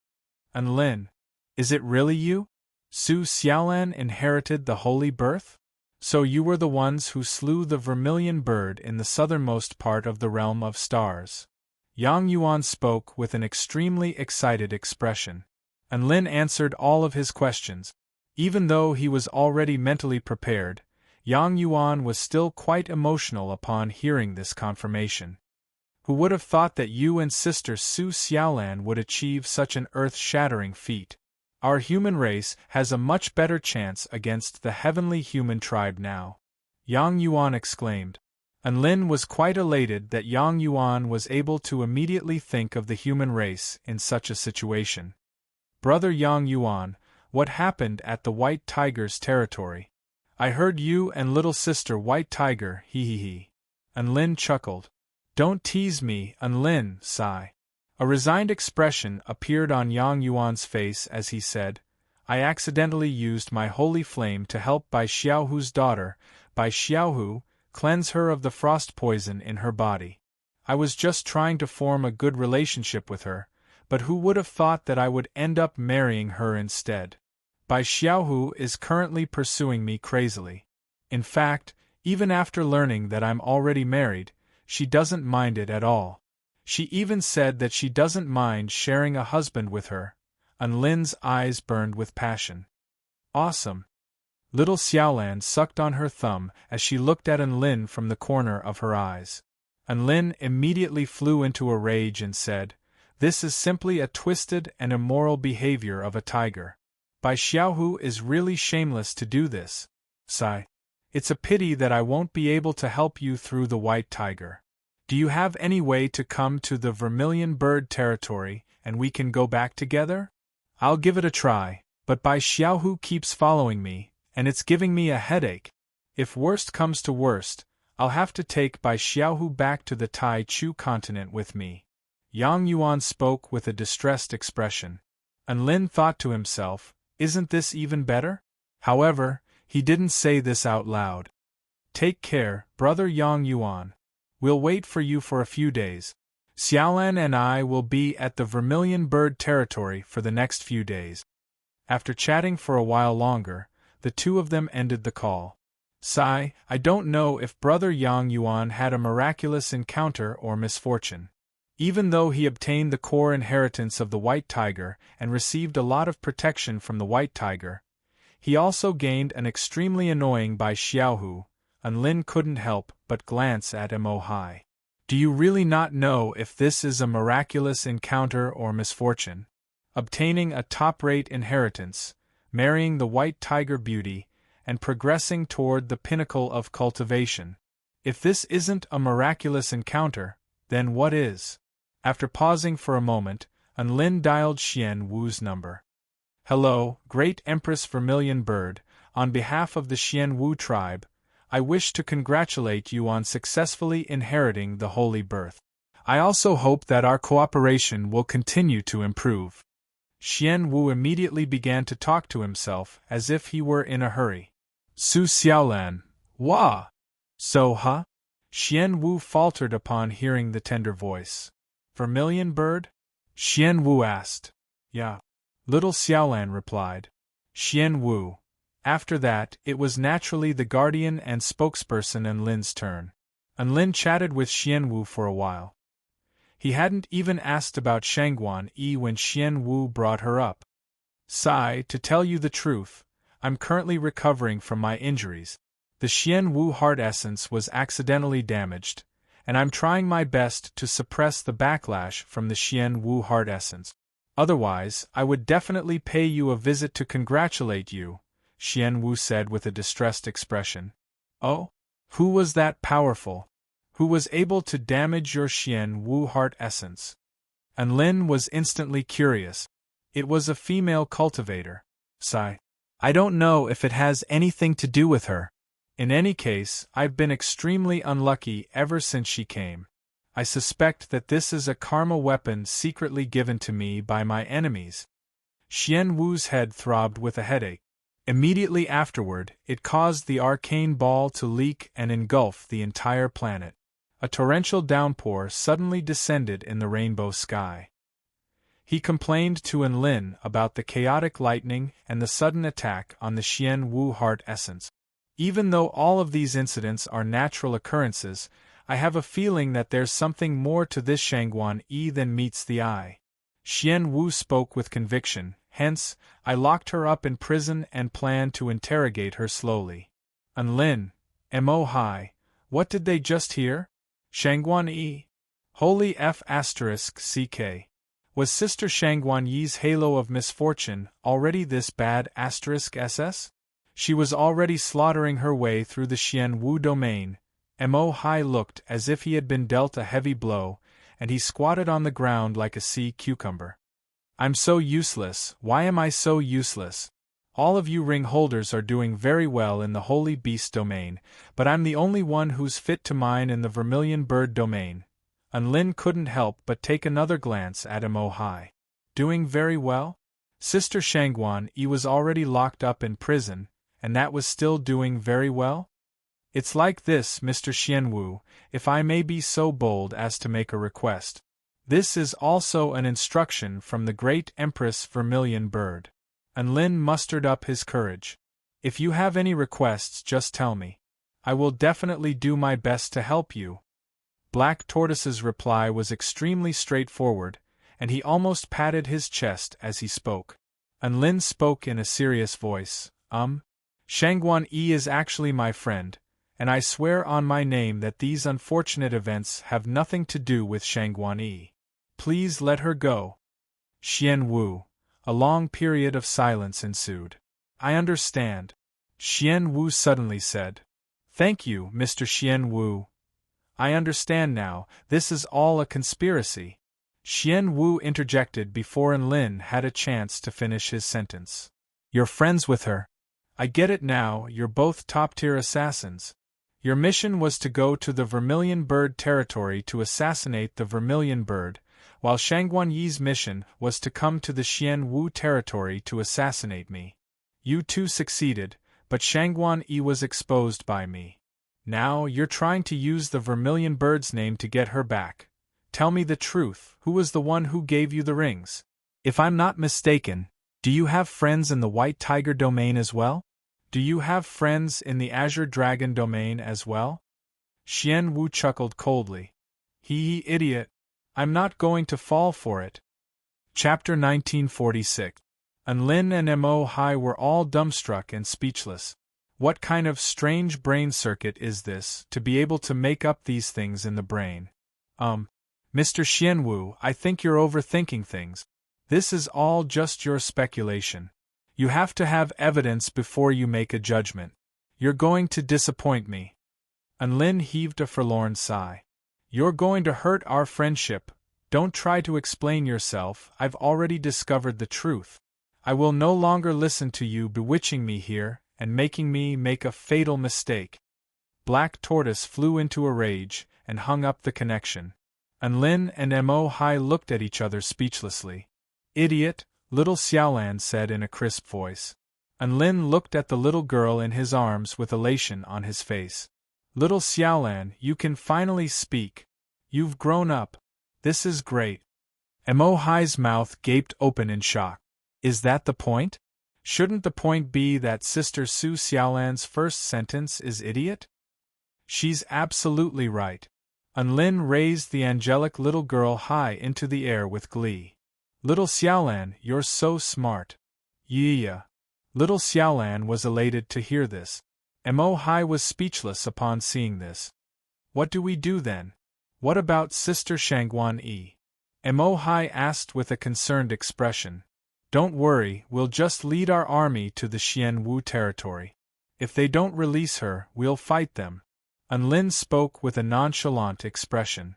Lin, is it really you? Su Xiaolan inherited the holy birth? So you were the ones who slew the Vermilion Bird in the southernmost part of the realm of stars. Yang Yuan spoke with an extremely excited expression. Lin answered all of his questions. Even though he was already mentally prepared, Yang Yuan was still quite emotional upon hearing this confirmation. Who would have thought that you and Sister Su Xiaolan would achieve such an earth-shattering feat? Our human race has a much better chance against the heavenly human tribe now. Yang Yuan exclaimed. Lin was quite elated that Yang Yuan was able to immediately think of the human race in such a situation. Brother Yang Yuan, what happened at the White Tiger's territory? I heard you and little sister White Tiger, he. Lin chuckled. Don't tease me, Lin, sigh. A resigned expression appeared on Yang Yuan's face as he said, I accidentally used my holy flame to help Bai Xiaohu's daughter, Bai Xiaohu, cleanse her of the frost poison in her body. I was just trying to form a good relationship with her, but who would have thought that I would end up marrying her instead? Bai Xiaohu is currently pursuing me crazily. In fact, even after learning that I'm already married, she doesn't mind it at all. She even said that she doesn't mind sharing a husband with her. Lin's eyes burned with passion. Awesome. Little Xiaolan sucked on her thumb as she looked at Lin from the corner of her eyes. Lin immediately flew into a rage and said, This is simply a twisted and immoral behavior of a tiger. Bai Xiaohu is really shameless to do this. Sigh. It's a pity that I won't be able to help you through the White Tiger. Do you have any way to come to the Vermilion Bird territory and we can go back together? I'll give it a try, but Bai Xiaohu keeps following me, and it's giving me a headache. If worst comes to worst, I'll have to take Bai Xiaohu back to the Tai Chu continent with me. Yang Yuan spoke with a distressed expression. Lin thought to himself, isn't this even better? However, he didn't say this out loud. Take care, brother Yang Yuan. We'll wait for you for a few days. Xiaolan and I will be at the Vermilion Bird territory for the next few days. After chatting for a while longer, the two of them ended the call. Sigh, I don't know if brother Yang Yuan had a miraculous encounter or misfortune. Even though he obtained the core inheritance of the White Tiger and received a lot of protection from the White Tiger, he also gained an extremely annoying Bai Xiaohu. Lin couldn't help but glance at Mo Hai. Do you really not know if this is a miraculous encounter or misfortune? Obtaining a top-rate inheritance, marrying the White Tiger beauty, and progressing toward the pinnacle of cultivation. If this isn't a miraculous encounter, then what is? After pausing for a moment, Lin dialed Xian Wu's number. Hello, Great Empress Vermilion Bird, on behalf of the Xian Wu tribe, I wish to congratulate you on successfully inheriting the Holy Birth. I also hope that our cooperation will continue to improve. Xian Wu immediately began to talk to himself as if he were in a hurry. Su Xiaolan, wah! So, huh? Xian Wu faltered upon hearing the tender voice. Vermilion Bird? Xian Wu asked. Yeah. Little Xiaolan replied. Xian Wu. After that, it was naturally the guardian and spokesperson Lin's turn. Lin chatted with Xian Wu for a while. He hadn't even asked about Shangguan Yi when Xian Wu brought her up. Sigh, to tell you the truth, I'm currently recovering from my injuries. The Xian Wu heart essence was accidentally damaged, and I'm trying my best to suppress the backlash from the Xian Wu heart essence. Otherwise, I would definitely pay you a visit to congratulate you, Xian Wu said with a distressed expression. Oh? Who was that powerful? Who was able to damage your Xian Wu heart essence? Lin was instantly curious. It was a female cultivator. Sigh. I don't know if it has anything to do with her. In any case, I've been extremely unlucky ever since she came. I suspect that this is a karma weapon secretly given to me by my enemies. Xian Wu's head throbbed with a headache. Immediately afterward, it caused the arcane ball to leak and engulf the entire planet. A torrential downpour suddenly descended in the rainbow sky. He complained to Lin about the chaotic lightning and the sudden attack on the Xian Wu heart essence. Even though all of these incidents are natural occurrences, I have a feeling that there's something more to this Shangguan Yi than meets the eye. Xian Wu spoke with conviction, hence, I locked her up in prison and planned to interrogate her slowly. Lin, Mo Hai, what did they just hear? Shangguan Yi? Holy F***CK. Was Sister Shangguan Yi's halo of misfortune already this bad *SS? She was already slaughtering her way through the Xian Wu domain, Mo Hai looked as if he had been dealt a heavy blow, and he squatted on the ground like a sea cucumber. I'm so useless, why am I so useless? All of you ring holders are doing very well in the holy beast domain, but I'm the only one who's fit to mine in the vermilion bird domain. Unlin couldn't help but take another glance at Mo Hai. Doing very well? Sister Shangguan Yi was already locked up in prison, and that was still doing very well? It's like this, Mr. Xianwu, if I may be so bold as to make a request. This is also an instruction from the great Empress Vermilion Bird. Unlin mustered up his courage. If you have any requests, just tell me. I will definitely do my best to help you. Black Tortoise's reply was extremely straightforward, and he almost patted his chest as he spoke. Unlin spoke in a serious voice. Shangguan Yi is actually my friend, and I swear on my name that these unfortunate events have nothing to do with Shangguan Yi. Please let her go. Xian Wu. A long period of silence ensued. I understand. Xian Wu suddenly said. Thank you, Mr. Xian Wu. I understand now, this is all a conspiracy. Xian Wu interjected before Enlin had a chance to finish his sentence. You're friends with her. I get it now, you're both top-tier assassins. Your mission was to go to the Vermilion Bird territory to assassinate the Vermilion Bird, while Shangguan Yi's mission was to come to the Xian Wu territory to assassinate me. You two succeeded, but Shangguan Yi was exposed by me. Now you're trying to use the Vermilion Bird's name to get her back. Tell me the truth, who was the one who gave you the rings? If I'm not mistaken, do you have friends in the White Tiger domain as well? Do you have friends in the Azure Dragon domain as well? Xian Wu chuckled coldly. Hee idiot. I'm not going to fall for it. Chapter 1946. Enlin and Mo Hai were all dumbstruck and speechless. What kind of strange brain circuit is this, to be able to make up these things in the brain? Mr. Xianwu, I think you're overthinking things. This is all just your speculation. You have to have evidence before you make a judgment. You're going to disappoint me. Enlin heaved a forlorn sigh. You're going to hurt our friendship. Don't try to explain yourself, I've already discovered the truth. I will no longer listen to you bewitching me here, and making me make a fatal mistake. Black Tortoise flew into a rage, and hung up the connection. Enlin and Mo Hai looked at each other speechlessly. Idiot, little Xiaolan said in a crisp voice. Enlin looked at the little girl in his arms with elation on his face. Little Xiaolan, you can finally speak. You've grown up. This is great. Mo Hai's mouth gaped open in shock. Is that the point? Shouldn't the point be that Sister Su Xiaolan's first sentence is idiot? She's absolutely right. Enlin raised the angelic little girl high into the air with glee. Little Xiaolan, you're so smart. Yeah. Little Xiaolan was elated to hear this. Mo Hai was speechless upon seeing this. What do we do then? What about Sister Shangguan Yi? Mo Hai asked with a concerned expression. Don't worry, we'll just lead our army to the Xian Wu territory. If they don't release her, we'll fight them. Enlin spoke with a nonchalant expression.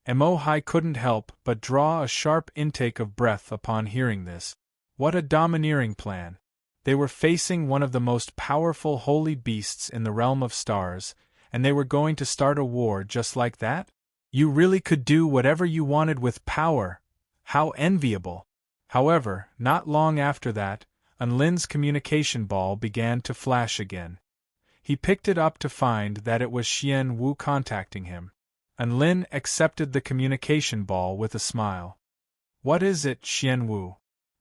Mo Hai couldn't help but draw a sharp intake of breath upon hearing this. What a domineering plan! They were facing one of the most powerful holy beasts in the realm of stars, and they were going to start a war just like that? You really could do whatever you wanted with power. How enviable! However, not long after that, Enlin's communication ball began to flash again. He picked it up to find that it was Xian Wu contacting him. Enlin accepted the communication ball with a smile. What is it, Xian Wu?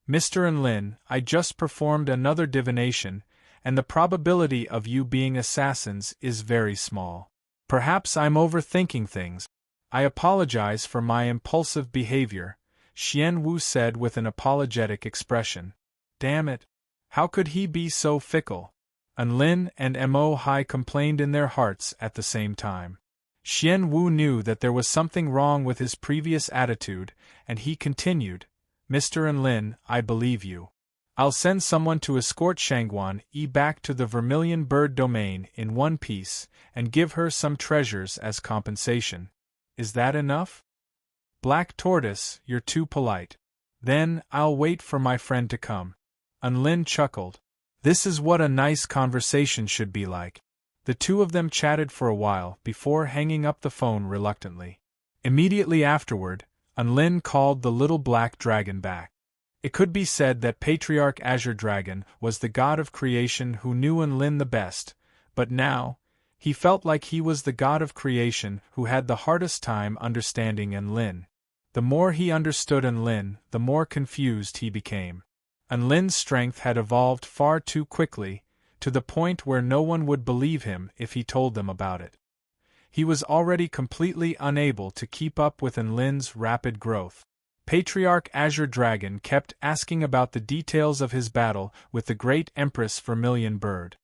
Mr. Enlin, I just performed another divination, and the probability of you being assassins is very small. Perhaps I'm overthinking things. I apologize for my impulsive behavior, Xian Wu said with an apologetic expression. Damn it! How could he be so fickle? Enlin and Mo Hai complained in their hearts at the same time. Xian Wu knew that there was something wrong with his previous attitude, and he continued, Mr. Enlin, I believe you. I'll send someone to escort Shangguan Yi back to the Vermilion Bird domain in one piece, and give her some treasures as compensation. Is that enough? Black Tortoise, you're too polite. Then, I'll wait for my friend to come. Unlin chuckled. This is what a nice conversation should be like. The two of them chatted for a while before hanging up the phone reluctantly. Immediately afterward, Unlin called the little black dragon back. It could be said that Patriarch Azure Dragon was the god of creation who knew Unlin the best, but now, he felt like he was the god of creation who had the hardest time understanding Unlin. The more he understood Unlin, the more confused he became. Unlin's strength had evolved far too quickly, to the point where no one would believe him if he told them about it. He was already completely unable to keep up with Unlin's rapid growth. Patriarch Azure Dragon kept asking about the details of his battle with the great Empress Vermilion Bird.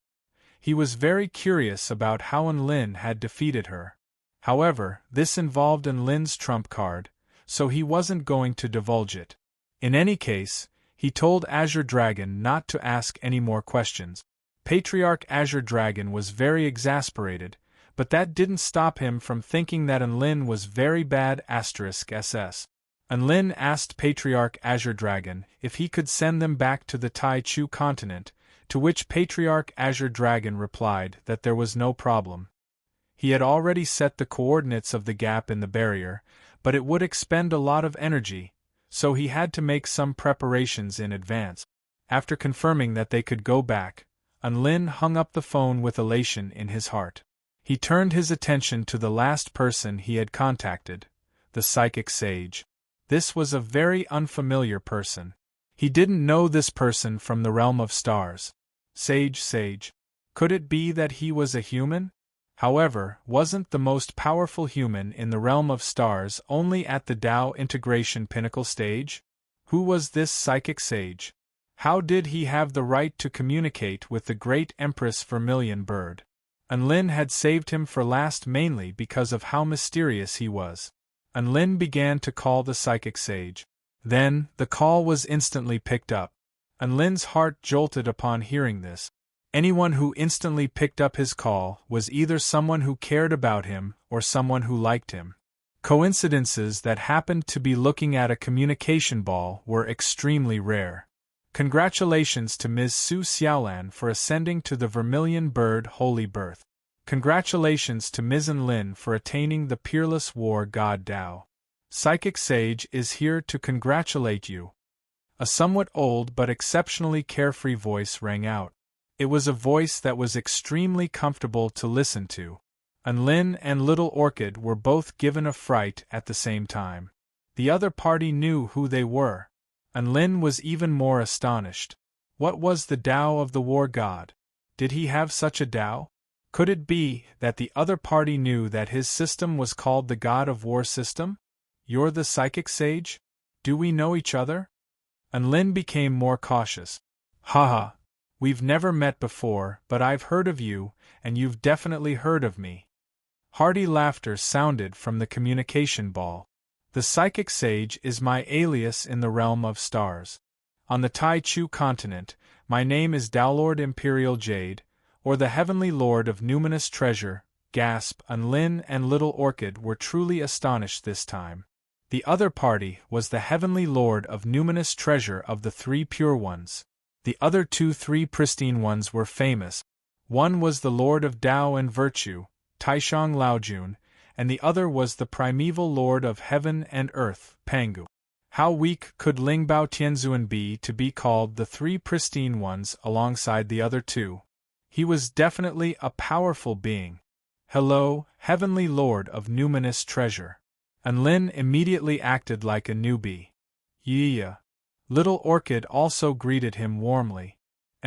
He was very curious about how Unlin had defeated her. However, this involved Unlin's trump card, so he wasn't going to divulge it. In any case, he told Azure Dragon not to ask any more questions. Patriarch Azure Dragon was very exasperated, but that didn't stop him from thinking that Unlin was very bad *SS. Unlin asked Patriarch Azure Dragon if he could send them back to the Tai Chu continent, to which Patriarch Azure Dragon replied that there was no problem. He had already set the coordinates of the gap in the barrier, but it would expend a lot of energy, so he had to make some preparations in advance. After confirming that they could go back, Unlin hung up the phone with elation in his heart. He turned his attention to the last person he had contacted, the psychic sage. This was a very unfamiliar person. He didn't know this person from the realm of stars. Sage. Could it be that he was a human? However, wasn't the most powerful human in the realm of stars only at the Tao integration pinnacle stage? Who was this psychic sage? How did he have the right to communicate with the great Empress Vermilion Bird? Unlin had saved him for last mainly because of how mysterious he was. Unlin began to call the psychic sage. Then, the call was instantly picked up. Unlin's heart jolted upon hearing this. Anyone who instantly picked up his call was either someone who cared about him or someone who liked him. Coincidences that happened to be looking at a communication ball were extremely rare. Congratulations to Ms. Su Xiaolan for ascending to the Vermilion Bird Holy Birth. Congratulations to Ms. Unlin for attaining the peerless war god Tao. Psychic Sage is here to congratulate you. A somewhat old but exceptionally carefree voice rang out. It was a voice that was extremely comfortable to listen to. Unlin and Little Orchid were both given a fright at the same time. The other party knew who they were. Unlin was even more astonished. What was the Tao of the war god? Did he have such a Tao? Could it be that the other party knew that his system was called the God of War system? You're the psychic sage? Do we know each other? Unlin became more cautious. Haha. We've never met before, but I've heard of you, and you've definitely heard of me. Hearty laughter sounded from the communication ball. The psychic sage is my alias in the realm of stars. On the Tai Chu continent, my name is Taolord Imperial Jade, or the Heavenly Lord of Numinous Treasure. Gasp! Unlin and Little Orchid were truly astonished this time. The other party was the Heavenly Lord of Numinous Treasure of the Three Pure Ones. The other three pristine ones were famous. One was the Lord of Tao and Virtue, Taishang Laojun, and the other was the primeval Lord of Heaven and Earth, Pangu. How weak could Lingbao Tianzuan be to be called the Three Pristine Ones alongside the other two? He was definitely a powerful being. Hello, Heavenly Lord of Numinous Treasure. Unlin immediately acted like a newbie. Yeah. Little Orchid also greeted him warmly.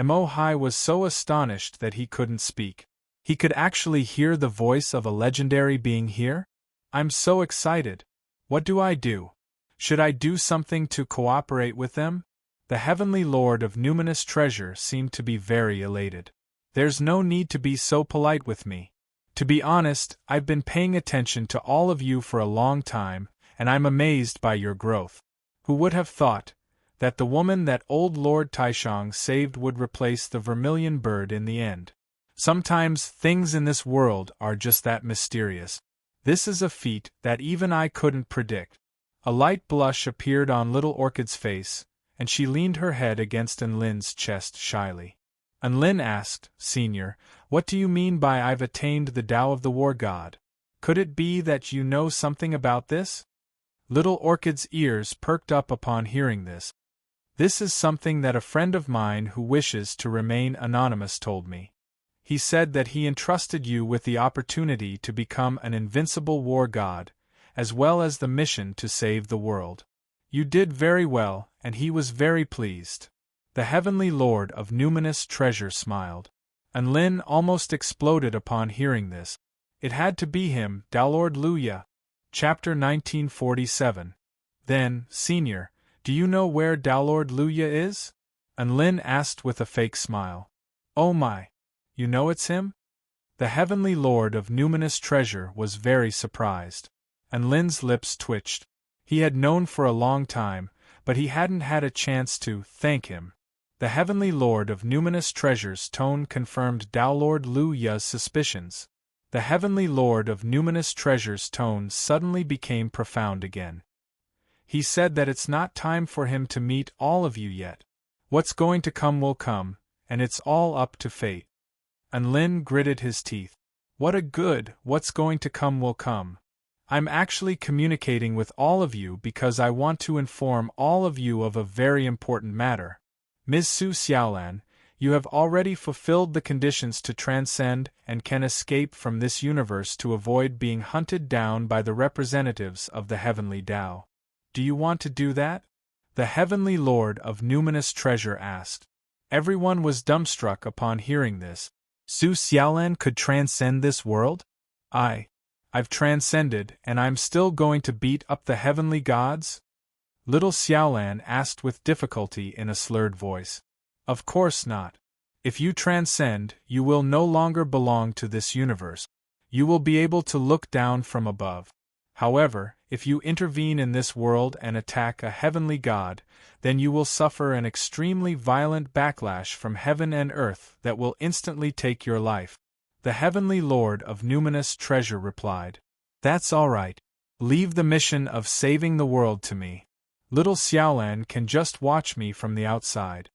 Mo Hai was so astonished that he couldn't speak. He could actually hear the voice of a legendary being here? I'm so excited. What do I do? Should I do something to cooperate with them? The Heavenly Lord of Numinous Treasure seemed to be very elated. There's no need to be so polite with me. To be honest, I've been paying attention to all of you for a long time, and I'm amazed by your growth. Who would have thought? That the woman that old Lord Taishang saved would replace the vermilion bird in the end. Sometimes things in this world are just that mysterious. This is a feat that even I couldn't predict. A light blush appeared on Little Orchid's face, and she leaned her head against Enlin's chest shyly. Enlin asked, Senior, what do you mean by I've attained the Tao of the War God? Could it be that you know something about this? Little Orchid's ears perked up upon hearing this. This is something that a friend of mine who wishes to remain anonymous told me. He said that he entrusted you with the opportunity to become an invincible war god, as well as the mission to save the world. You did very well, and he was very pleased. The Heavenly Lord of Numinous Treasure smiled. Enlin almost exploded upon hearing this. It had to be him, Dalord Luya. Chapter 1947. Then, Senior, do you know where Dalord Luya is? Enlin asked with a fake smile. Oh my! You know it's him? The Heavenly Lord of Numinous Treasure was very surprised. Enlin's lips twitched. He had known for a long time, but he hadn't had a chance to thank him. The Heavenly Lord of Numinous Treasure's tone confirmed Dalord Luya's suspicions. The Heavenly Lord of Numinous Treasure's tone suddenly became profound again. He said that it's not time for him to meet all of you yet. What's going to come will come, and it's all up to fate. Enlin gritted his teeth. What a good, what's going to come will come. I'm actually communicating with all of you because I want to inform all of you of a very important matter. Ms. Su Xiaolan, you have already fulfilled the conditions to transcend and can escape from this universe to avoid being hunted down by the representatives of the Heavenly Tao. Do you want to do that? The Heavenly Lord of Numinous Treasure asked. Everyone was dumbstruck upon hearing this. Su Xiaolan could transcend this world? I've transcended, and I'm still going to beat up the heavenly gods? Little Xiaolan asked with difficulty in a slurred voice. Of course not. If you transcend, you will no longer belong to this universe. You will be able to look down from above. However, if you intervene in this world and attack a heavenly god, then you will suffer an extremely violent backlash from heaven and earth that will instantly take your life. The Heavenly Lord of Numinous Treasure replied. That's all right. Leave the mission of saving the world to me. Little Xiaolan can just watch me from the outside.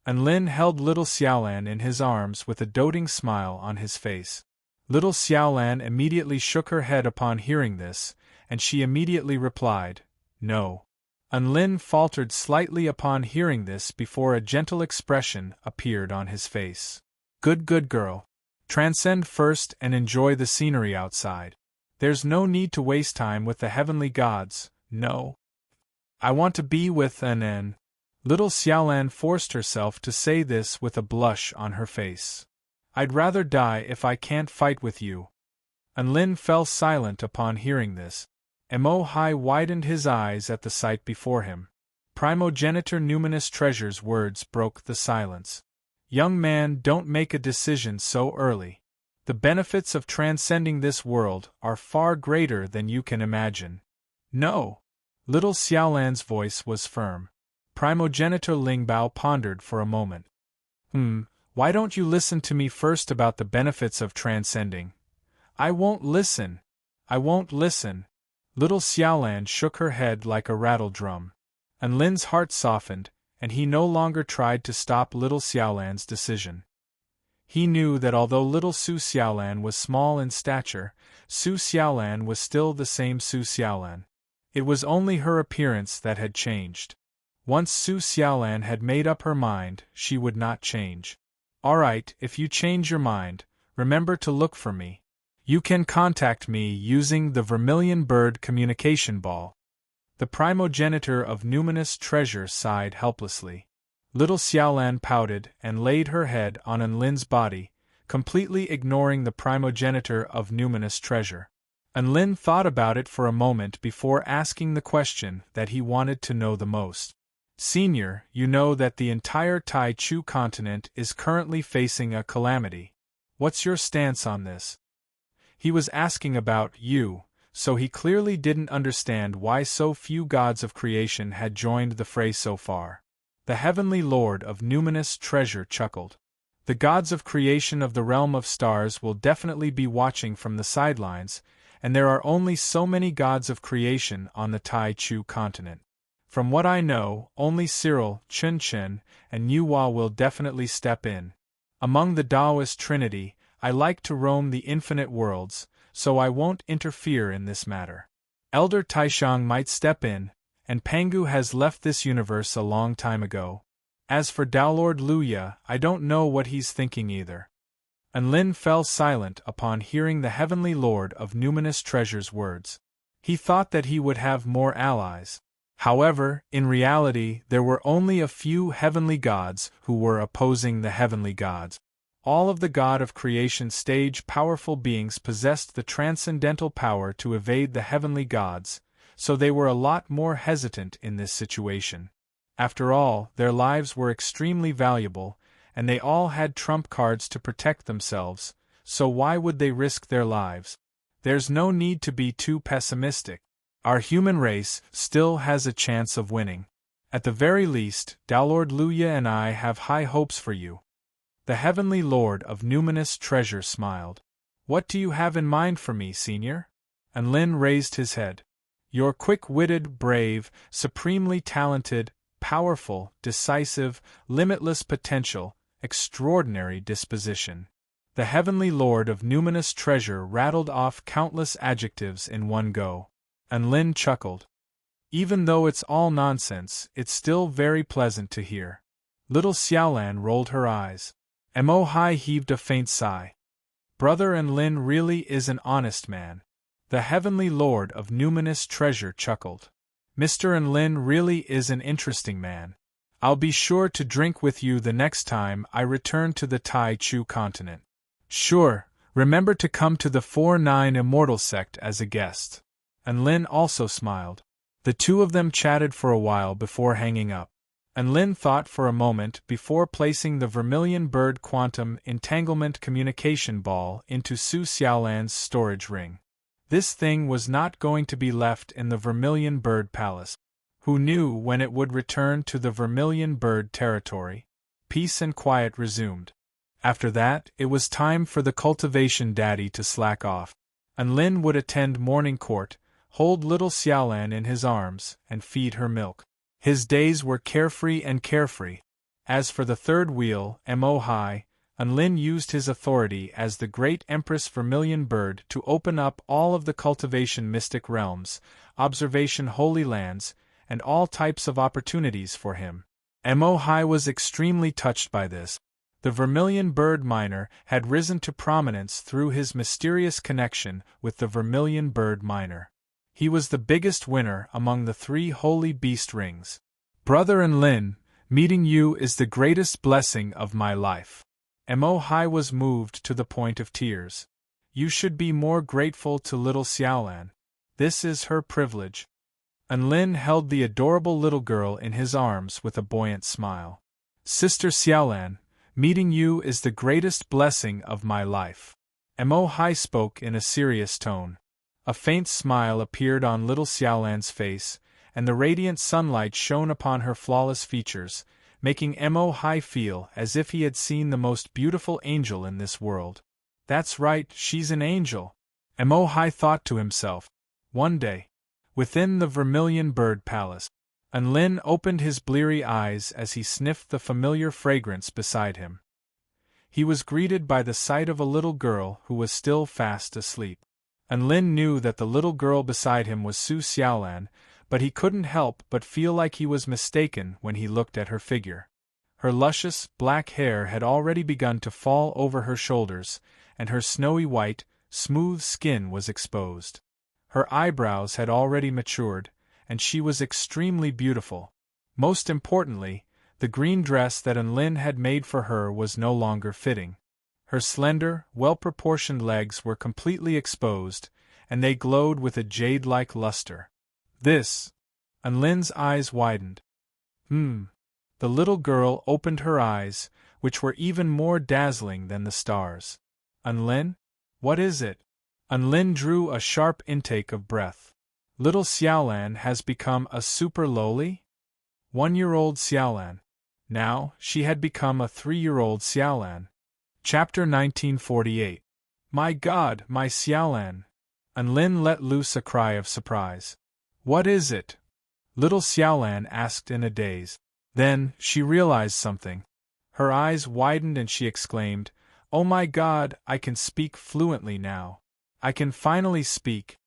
Enlin held Little Xiaolan in his arms with a doting smile on his face. Little Xiaolan immediately shook her head upon hearing this, and she immediately replied, No. Enlin faltered slightly upon hearing this before a gentle expression appeared on his face. Good girl. Transcend first and enjoy the scenery outside. There's no need to waste time with the heavenly gods, no. I want to be with N. Little Xiaolan forced herself to say this with a blush on her face. I'd rather die if I can't fight with you. Enlin fell silent upon hearing this. Mo Hai widened his eyes at the sight before him. Primogenitor Numinous Treasure's words broke the silence. Young man, don't make a decision so early. The benefits of transcending this world are far greater than you can imagine. No. Little Xiaolan's voice was firm. Primogenitor Lingbao pondered for a moment. Why don't you listen to me first about the benefits of transcending? I won't listen. Little Xiaolan shook her head like a rattle drum. Enlin's heart softened, and he no longer tried to stop Little Xiaolan's decision. He knew that although little Su Xiaolan was small in stature, Su Xiaolan was still the same Su Xiaolan. It was only her appearance that had changed. Once Su Xiaolan had made up her mind, she would not change. All right, if you change your mind, remember to look for me. You can contact me using the Vermilion Bird communication ball. The primogenitor of Numinous Treasure sighed helplessly. Little Xiaolan pouted and laid her head on Enlin's body, completely ignoring the primogenitor of Numinous Treasure. Enlin thought about it for a moment before asking the question that he wanted to know the most. Senior, you know that the entire Tai Chu continent is currently facing a calamity. What's your stance on this? He was asking about you, so he clearly didn't understand why so few gods of creation had joined the fray so far. The heavenly lord of numinous treasure chuckled. The gods of creation of the realm of stars will definitely be watching from the sidelines, and there are only so many gods of creation on the Tai Chu continent. From what I know, only Cyril, Chun Chen, and Yuhua will definitely step in. Among the Taoist trinity, I like to roam the infinite worlds, so I won't interfere in this matter. Elder Taishang might step in, and Pangu has left this universe a long time ago. As for Daolord Luya, I don't know what he's thinking either. Enlin fell silent upon hearing the heavenly lord of numinous treasure's words. He thought that he would have more allies. However, in reality, there were only a few heavenly gods who were opposing the heavenly gods. All of the God of Creation stage powerful beings possessed the transcendental power to evade the heavenly gods, so they were a lot more hesitant in this situation. After all, their lives were extremely valuable, and they all had trump cards to protect themselves, so why would they risk their lives? There's no need to be too pessimistic. Our human race still has a chance of winning. At the very least, Daolord Luya and I have high hopes for you. The heavenly lord of numinous treasure smiled. What do you have in mind for me, senior? Enlin raised his head. You're quick-witted, brave, supremely talented, powerful, decisive, limitless potential, extraordinary disposition. The heavenly lord of numinous treasure rattled off countless adjectives in one go. Enlin chuckled. Even though it's all nonsense, it's still very pleasant to hear. Little Xiaolan rolled her eyes. Mo Hai heaved a faint sigh. Brother Enlin really is an honest man. The heavenly lord of numinous treasure chuckled. Mr. Enlin really is an interesting man. I'll be sure to drink with you the next time I return to the Tai Chu continent. Sure, remember to come to the 4-9 Immortal sect as a guest. Enlin also smiled. The two of them chatted for a while before hanging up. Enlin thought for a moment before placing the Vermilion Bird Quantum Entanglement Communication Ball into Su Xiaolan's storage ring. This thing was not going to be left in the Vermilion Bird Palace. Who knew when it would return to the Vermilion Bird territory? Peace and quiet resumed. After that, it was time for the cultivation daddy to slack off. Enlin would attend morning court, hold little Xiaolan in his arms, and feed her milk. His days were carefree and carefree. As for the third wheel, Mo Hai, Enlin used his authority as the great Empress Vermilion Bird to open up all of the cultivation mystic realms, observation holy lands, and all types of opportunities for him. Mo Hai was extremely touched by this. The Vermilion Bird Miner had risen to prominence through his mysterious connection with the Vermilion Bird Miner. He was the biggest winner among the 3 holy beast rings. Brother Enlin, meeting you is the greatest blessing of my life. Mo Hai was moved to the point of tears. You should be more grateful to little Xiaolan. This is her privilege. Enlin held the adorable little girl in his arms with a buoyant smile. Sister Xiaolan, meeting you is the greatest blessing of my life. Mo Hai spoke in a serious tone. A faint smile appeared on little Xiaolan's face, and the radiant sunlight shone upon her flawless features, making Mo Hai feel as if he had seen the most beautiful angel in this world. That's right, she's an angel. Mo Hai thought to himself. One day, within the Vermilion Bird Palace, Enlin opened his bleary eyes as he sniffed the familiar fragrance beside him. He was greeted by the sight of a little girl who was still fast asleep. Enlin knew that the little girl beside him was Su Xiaolan, but he couldn't help but feel like he was mistaken when he looked at her figure. Her luscious, black hair had already begun to fall over her shoulders, and her snowy white, smooth skin was exposed. Her eyebrows had already matured, and she was extremely beautiful. Most importantly, the green dress that Enlin had made for her was no longer fitting. Her slender, well-proportioned legs were completely exposed, and they glowed with a jade-like luster. This. Enlin's eyes widened. The little girl opened her eyes, which were even more dazzling than the stars. Enlin? What is it? Unlin drew a sharp intake of breath. Little Xiaolan has become a super lowly? 1-year-old Xiaolan. Now, she had become a 3-year-old Xiaolan. Chapter 1948. My God, my Xiaolan! Unlin let loose a cry of surprise. What is it? Little Xiaolan asked in a daze. Then, she realized something. Her eyes widened and she exclaimed, Oh my God, I can speak fluently now. I can finally speak.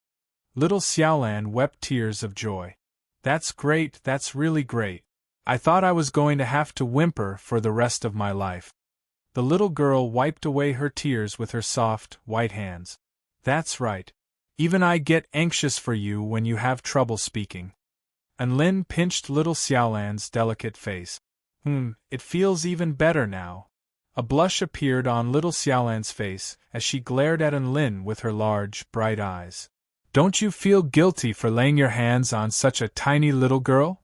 Little Xiaolan wept tears of joy. That's great, that's really great. I thought I was going to have to whimper for the rest of my life. The little girl wiped away her tears with her soft, white hands. That's right. Even I get anxious for you when you have trouble speaking. Unlin pinched little Xiaolan's delicate face. It feels even better now. A blush appeared on little Xiaolan's face as she glared at Unlin with her large, bright eyes. Don't you feel guilty for laying your hands on such a tiny little girl?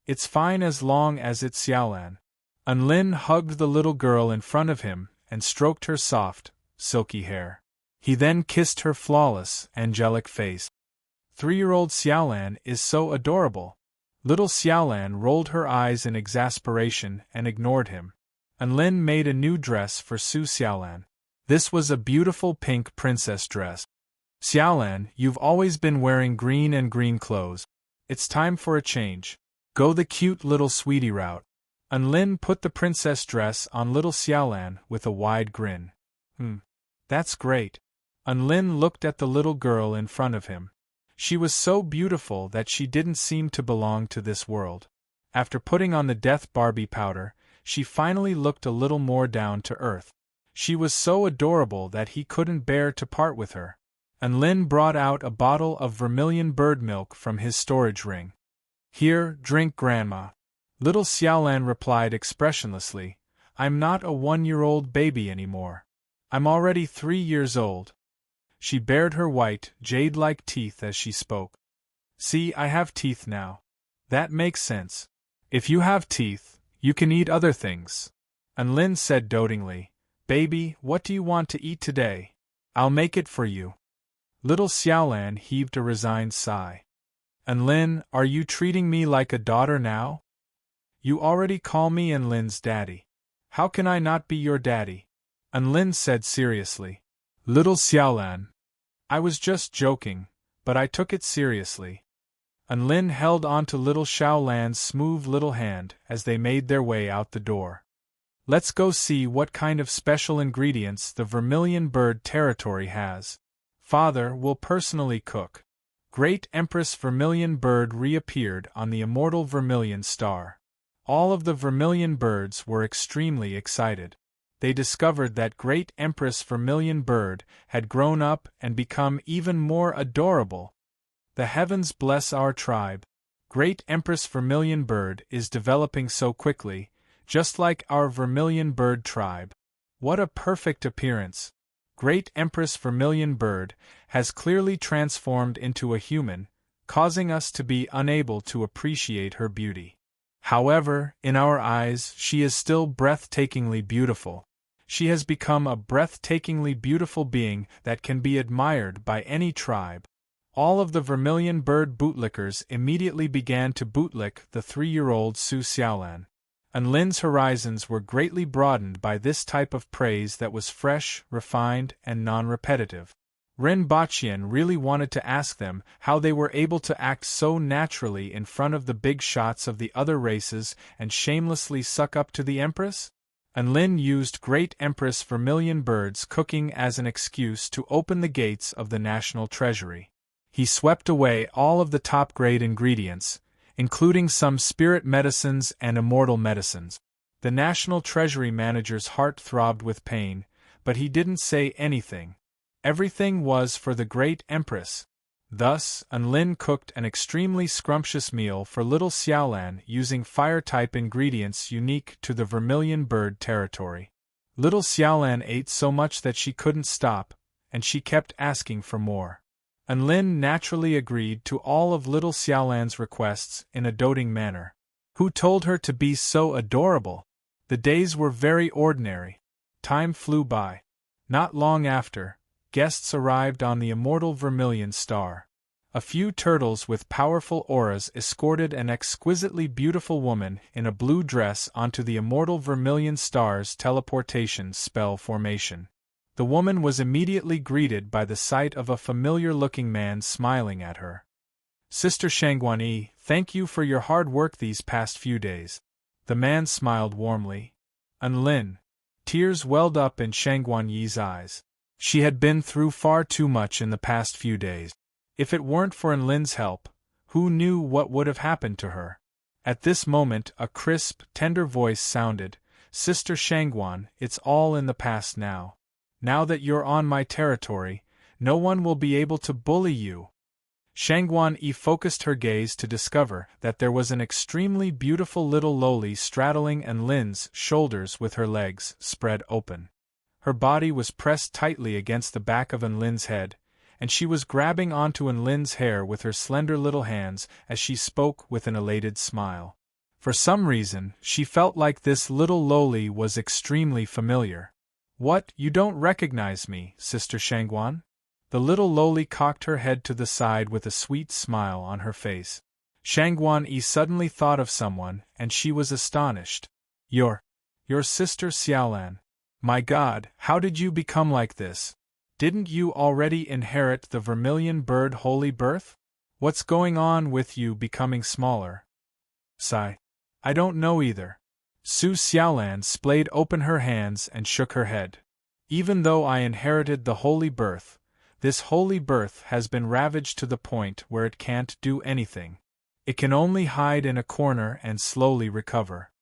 It's fine as long as it's Xiaolan. Unlin hugged the little girl in front of him and stroked her soft, silky hair. He then kissed her flawless, angelic face. 3-year-old Xiaolan is so adorable. Little Xiaolan rolled her eyes in exasperation and ignored him. Unlin made a new dress for Su Xiaolan. This was a beautiful pink princess dress. Xiaolan, you've always been wearing green and green clothes. It's time for a change. Go the cute little sweetie route. Unlin put the princess dress on little Xiaolan with a wide grin. That's great. Unlin looked at the little girl in front of him. She was so beautiful that she didn't seem to belong to this world. After putting on the Death Barbie powder, she finally looked a little more down to earth. She was so adorable that he couldn't bear to part with her. Unlin brought out a bottle of vermilion bird milk from his storage ring. Here, drink, Grandma. Little Xiaolan replied expressionlessly, I'm not a 1-year-old baby anymore. I'm already 3 years old. She bared her white, jade-like teeth as she spoke. See, I have teeth now. That makes sense. If you have teeth, you can eat other things. Unlin said dotingly, Baby, what do you want to eat today? I'll make it for you. Little Xiaolan heaved a resigned sigh. Unlin, are you treating me like a daughter now? You already call me Unlin's daddy. How can I not be your daddy? Unlin said seriously. Little Xiaolan. I was just joking, but I took it seriously. Unlin held onto little Xiaolan's smooth little hand as they made their way out the door. Let's go see what kind of special ingredients the Vermilion Bird territory has. Father will personally cook. Great Empress Vermilion Bird reappeared on the immortal Vermilion Star. All of the Vermilion Birds were extremely excited. They discovered that Great Empress Vermilion Bird had grown up and become even more adorable. The heavens bless our tribe. Great Empress Vermilion Bird is developing so quickly, just like our Vermilion Bird tribe. What a perfect appearance! Great Empress Vermilion Bird has clearly transformed into a human, causing us to be unable to appreciate her beauty. However, in our eyes, she is still breathtakingly beautiful. She has become a breathtakingly beautiful being that can be admired by any tribe. All of the Vermilion Bird bootlickers immediately began to bootlick the 3-year-old Su Xiaolan. Unlin's horizons were greatly broadened by this type of praise that was fresh, refined, and non-repetitive. Ren Baqian really wanted to ask them how they were able to act so naturally in front of the big shots of the other races and shamelessly suck up to the Empress. Unlin used Great Empress Vermilion Bird's cooking as an excuse to open the gates of the national treasury. He swept away all of the top-grade ingredients, including some spirit medicines and immortal medicines. The National Treasury manager's heart throbbed with pain, but he didn't say anything. Everything was for the Great Empress. Thus, Unlin cooked an extremely scrumptious meal for little Xiaolan using fire-type ingredients unique to the Vermilion Bird territory. Little Xiaolan ate so much that she couldn't stop, and she kept asking for more. Unlin naturally agreed to all of little Xiaolan's requests in a doting manner. Who told her to be so adorable? The days were very ordinary. Time flew by. Not long after, guests arrived on the immortal vermilion star. A few turtles with powerful auras escorted an exquisitely beautiful woman in a blue dress onto the immortal vermilion star's teleportation spell formation. The woman was immediately greeted by the sight of a familiar-looking man smiling at her. "Sister Shangguan-yi, thank you for your hard work these past few days." The man smiled warmly. "Enlin." Tears welled up in Shangguan-yi's eyes. She had been through far too much in the past few days. If it weren't for Enlin's help, who knew what would have happened to her? At this moment a crisp, tender voice sounded, "Sister Shangguan, it's all in the past now. Now that you're on my territory, no one will be able to bully you." Shangguan-yi focused her gaze to discover that there was an extremely beautiful little loli straddling Enlin's shoulders with her legs spread open. Her body was pressed tightly against the back of Enlin's head, and she was grabbing onto Enlin's hair with her slender little hands as she spoke with an elated smile. For some reason, she felt like this little loli was extremely familiar. "What, you don't recognize me, Sister Shangguan?" The little loli cocked her head to the side with a sweet smile on her face. Shangguan-yi suddenly thought of someone, and she was astonished. Your sister Xiaolan. My God, how did you become like this? Didn't you already inherit the vermilion bird holy birth? What's going on with you becoming smaller?" Sigh. "I don't know either." Su Xiaolan splayed open her hands and shook her head. "Even though I inherited the holy birth, this holy birth has been ravaged to the point where it can't do anything. It can only hide in a corner and slowly recover.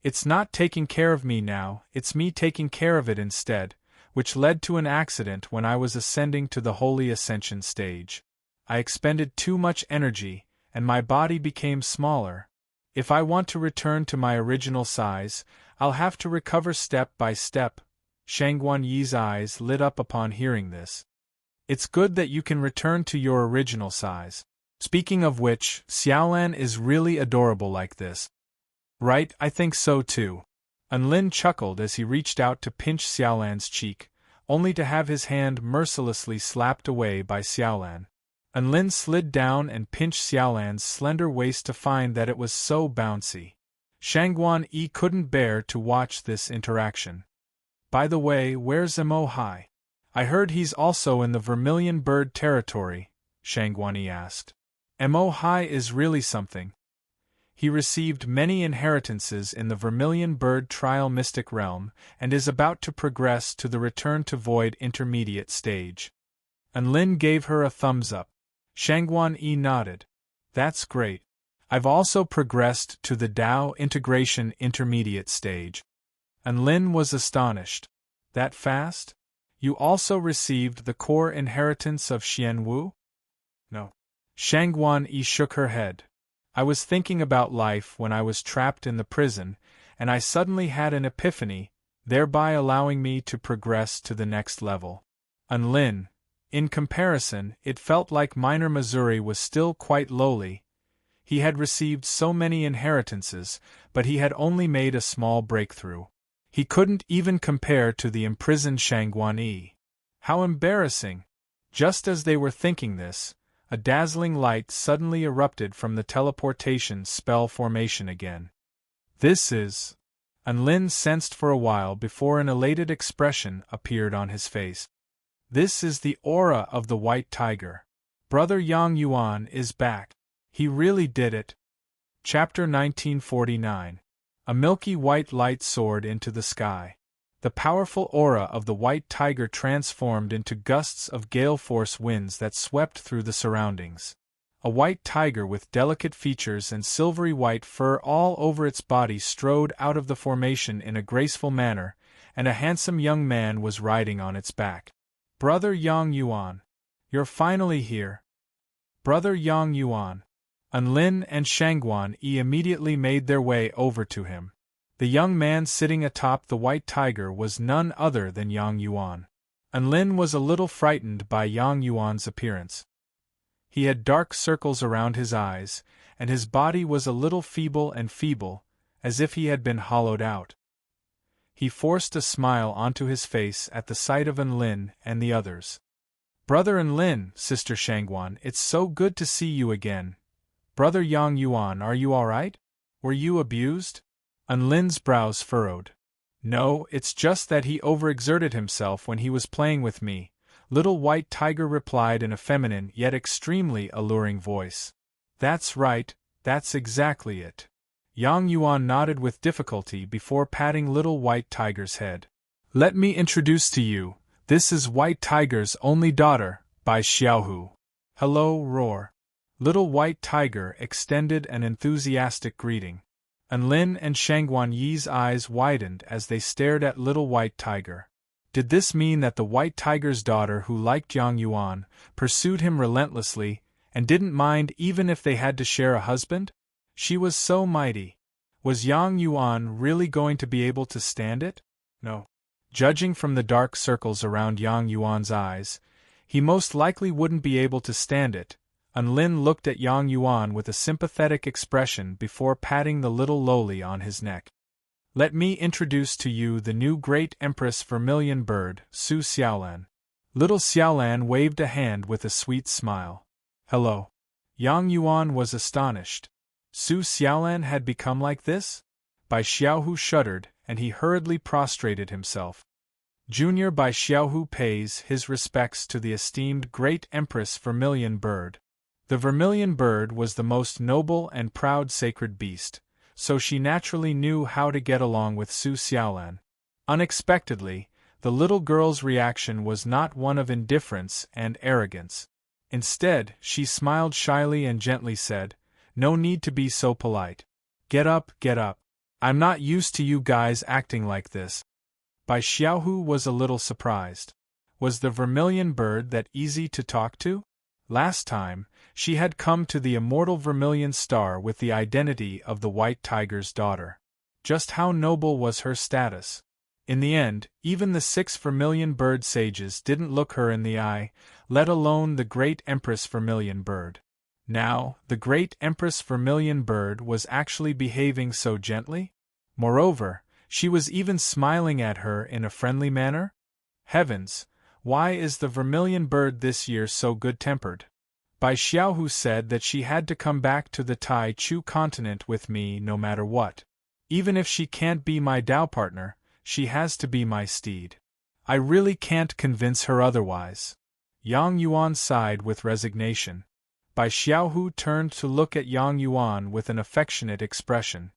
It's not taking care of me now, it's me taking care of it instead, which led to an accident when I was ascending to the holy ascension stage. I expended too much energy, and my body became smaller. If I want to return to my original size, I'll have to recover step by step." Shangguan-yi's eyes lit up upon hearing this. "It's good that you can return to your original size. Speaking of which, Xiaolan is really adorable like this." "Right, I think so too." Enlin chuckled as he reached out to pinch Xiaolan's cheek, only to have his hand mercilessly slapped away by Xiaolan. Enlin slid down and pinched Xiaolan's slender waist to find that it was so bouncy. Shangguan-yi couldn't bear to watch this interaction. "By the way, where's Mo Hai? I heard he's also in the vermilion bird territory," Shangguan-yi asked. "Mo Hai is really something. He received many inheritances in the vermilion bird trial mystic realm, and is about to progress to the return to void intermediate stage." Enlin gave her a thumbs up. Shangguan-yi nodded. "That's great. I've also progressed to the Dao integration intermediate stage." Enlin was astonished. "That fast? You also received the core inheritance of Xianwu?" "No." Shangguan-yi shook her head. "I was thinking about life when I was trapped in the prison, and I suddenly had an epiphany, thereby allowing me to progress to the next level." Enlin, in comparison, it felt like Minor Missouri was still quite lowly. He had received so many inheritances, but he had only made a small breakthrough. He couldn't even compare to the imprisoned Shangguan-yi. How embarrassing! Just as they were thinking this, a dazzling light suddenly erupted from the teleportation spell formation again. "This is..." Enlin sensed for a while before an elated expression appeared on his face. "This is the aura of the white tiger. Brother Yang Yuan is back. He really did it." Chapter 1949. A milky white light soared into the sky. The powerful aura of the white tiger transformed into gusts of gale-force winds that swept through the surroundings. A white tiger with delicate features and silvery white fur all over its body strode out of the formation in a graceful manner, and a handsome young man was riding on its back. "Brother Yang Yuan, you're finally here." "Brother Yang Yuan." Enlin and Shangguan-yi immediately made their way over to him. The young man sitting atop the white tiger was none other than Yang Yuan. Enlin was a little frightened by Yang Yuan's appearance. He had dark circles around his eyes, and his body was a little feeble, as if he had been hollowed out. He forced a smile onto his face at the sight of Enlin and the others. Brother Enlin, Sister Shangguan, it's so good to see you again. Brother Yang Yuan, are you alright? Were you abused? Enlin's brows furrowed. No, it's just that he overexerted himself when he was playing with me, Little White Tiger replied in a feminine yet extremely alluring voice. That's right, that's exactly it. Yang Yuan nodded with difficulty before patting Little White Tiger's head. Let me introduce to you, this is White Tiger's only daughter, Bai Xiaohu. Hello, Roar. Little White Tiger extended an enthusiastic greeting. Enlin and Shangguan Yi's eyes widened as they stared at Little White Tiger. Did this mean that the White Tiger's daughter who liked Yang Yuan pursued him relentlessly and didn't mind even if they had to share a husband? She was so mighty. Was Yang Yuan really going to be able to stand it? No. Judging from the dark circles around Yang Yuan's eyes, he most likely wouldn't be able to stand it. Enlin looked at Yang Yuan with a sympathetic expression before patting the little lowly on his neck. Let me introduce to you the new great Empress Vermilion Bird, Su Xiaolan. Little Xiaolan waved a hand with a sweet smile. Hello. Yang Yuan was astonished. Su Xiaolan had become like this? Bai Xiaohu shuddered, and he hurriedly prostrated himself. Junior Bai Xiaohu pays his respects to the esteemed Great Empress Vermilion Bird. The Vermilion Bird was the most noble and proud sacred beast, so she naturally knew how to get along with Su Xiaolan. Unexpectedly, the little girl's reaction was not one of indifference and arrogance. Instead, she smiled shyly and gently said, "No need to be so polite. Get up, get up. I'm not used to you guys acting like this." Bai Xiaohu was a little surprised. Was the Vermilion Bird that easy to talk to? Last time, she had come to the immortal Vermilion Star with the identity of the White Tiger's daughter. Just how noble was her status? In the end, even the 6 Vermilion Bird sages didn't look her in the eye, let alone the Great Empress Vermilion Bird. Now, the Great Empress Vermilion Bird was actually behaving so gently? Moreover, she was even smiling at her in a friendly manner? Heavens, why is the Vermilion Bird this year so good-tempered? Bai Xiaohu said that she had to come back to the Tai Chu continent with me no matter what. Even if she can't be my Dao partner, she has to be my steed. I really can't convince her otherwise. Yang Yuan sighed with resignation. Bai Xiaohu turned to look at Yang Yuan with an affectionate expression.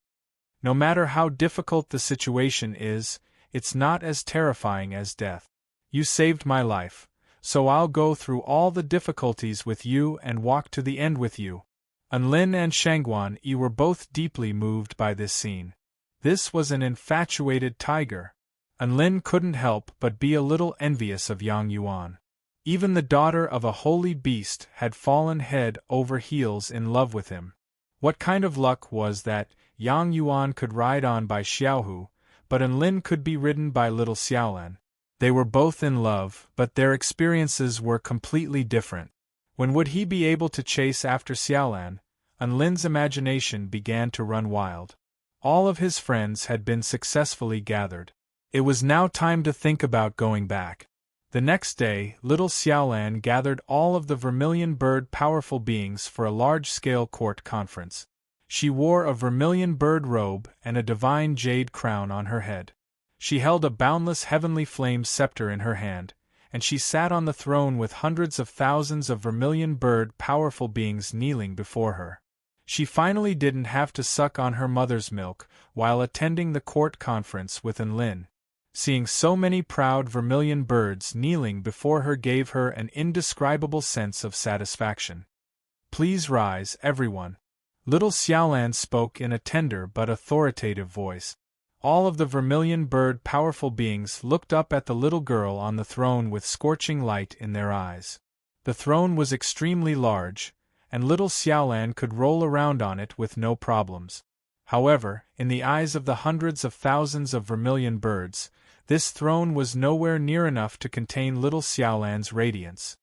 No matter how difficult the situation is, it's not as terrifying as death. You saved my life, so I'll go through all the difficulties with you and walk to the end with you. Enlin and Shangguan Yi were both deeply moved by this scene. This was an infatuated tiger. Enlin couldn't help but be a little envious of Yang Yuan. Even the daughter of a holy beast had fallen head over heels in love with him. What kind of luck was that Yang Yuan could ride on by Xiaohu, but Enlin could be ridden by little Xiaolan? They were both in love, but their experiences were completely different. When would he be able to chase after Xiaolan? Enlin's imagination began to run wild. All of his friends had been successfully gathered. It was now time to think about going back. The next day, little Xiaolan gathered all of the Vermilion Bird powerful beings for a large-scale court conference. She wore a Vermilion Bird robe and a divine jade crown on her head. She held a boundless heavenly flame scepter in her hand, and she sat on the throne with hundreds of thousands of Vermilion Bird powerful beings kneeling before her. She finally didn't have to suck on her mother's milk while attending the court conference with Enlin. Seeing so many proud Vermilion Birds kneeling before her gave her an indescribable sense of satisfaction. Please rise, everyone. Little Xiaolan spoke in a tender but authoritative voice. All of the Vermilion Bird powerful beings looked up at the little girl on the throne with scorching light in their eyes. The throne was extremely large, and little Xiaolan could roll around on it with no problems. However, in the eyes of the hundreds of thousands of Vermilion Birds, this throne was nowhere near enough to contain little Xiaolan's radiance.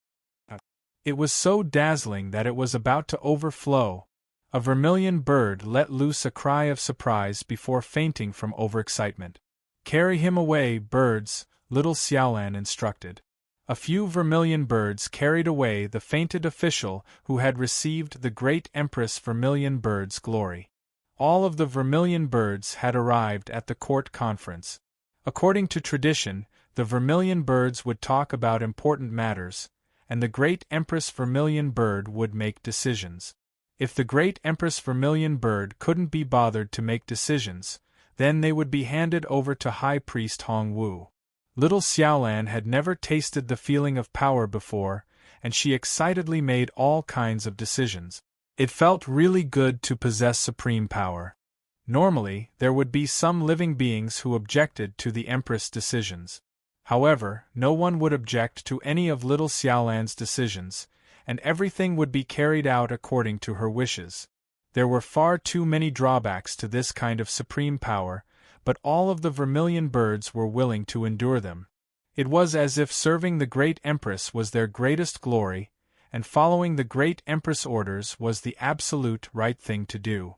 It was so dazzling that it was about to overflow. A Vermilion Bird let loose a cry of surprise before fainting from overexcitement. "Carry him away, birds," little Xiaolan instructed. A few vermilion birds carried away the fainted official who had received the great Empress Vermilion Bird's glory. All of the vermilion birds had arrived at the court conference. According to tradition, the vermilion birds would talk about important matters, and the great Empress Vermilion Bird would make decisions. If the great Empress Vermilion Bird couldn't be bothered to make decisions, then they would be handed over to High Priest Hong Wu. Little Xiaolan had never tasted the feeling of power before, and she excitedly made all kinds of decisions. It felt really good to possess supreme power. Normally, there would be some living beings who objected to the Empress' decisions. However, no one would object to any of little Xiaolan's decisions, and everything would be carried out according to her wishes. There were far too many drawbacks to this kind of supreme power, but all of the vermilion birds were willing to endure them. It was as if serving the great Empress was their greatest glory, and following the great Empress' orders was the absolute right thing to do.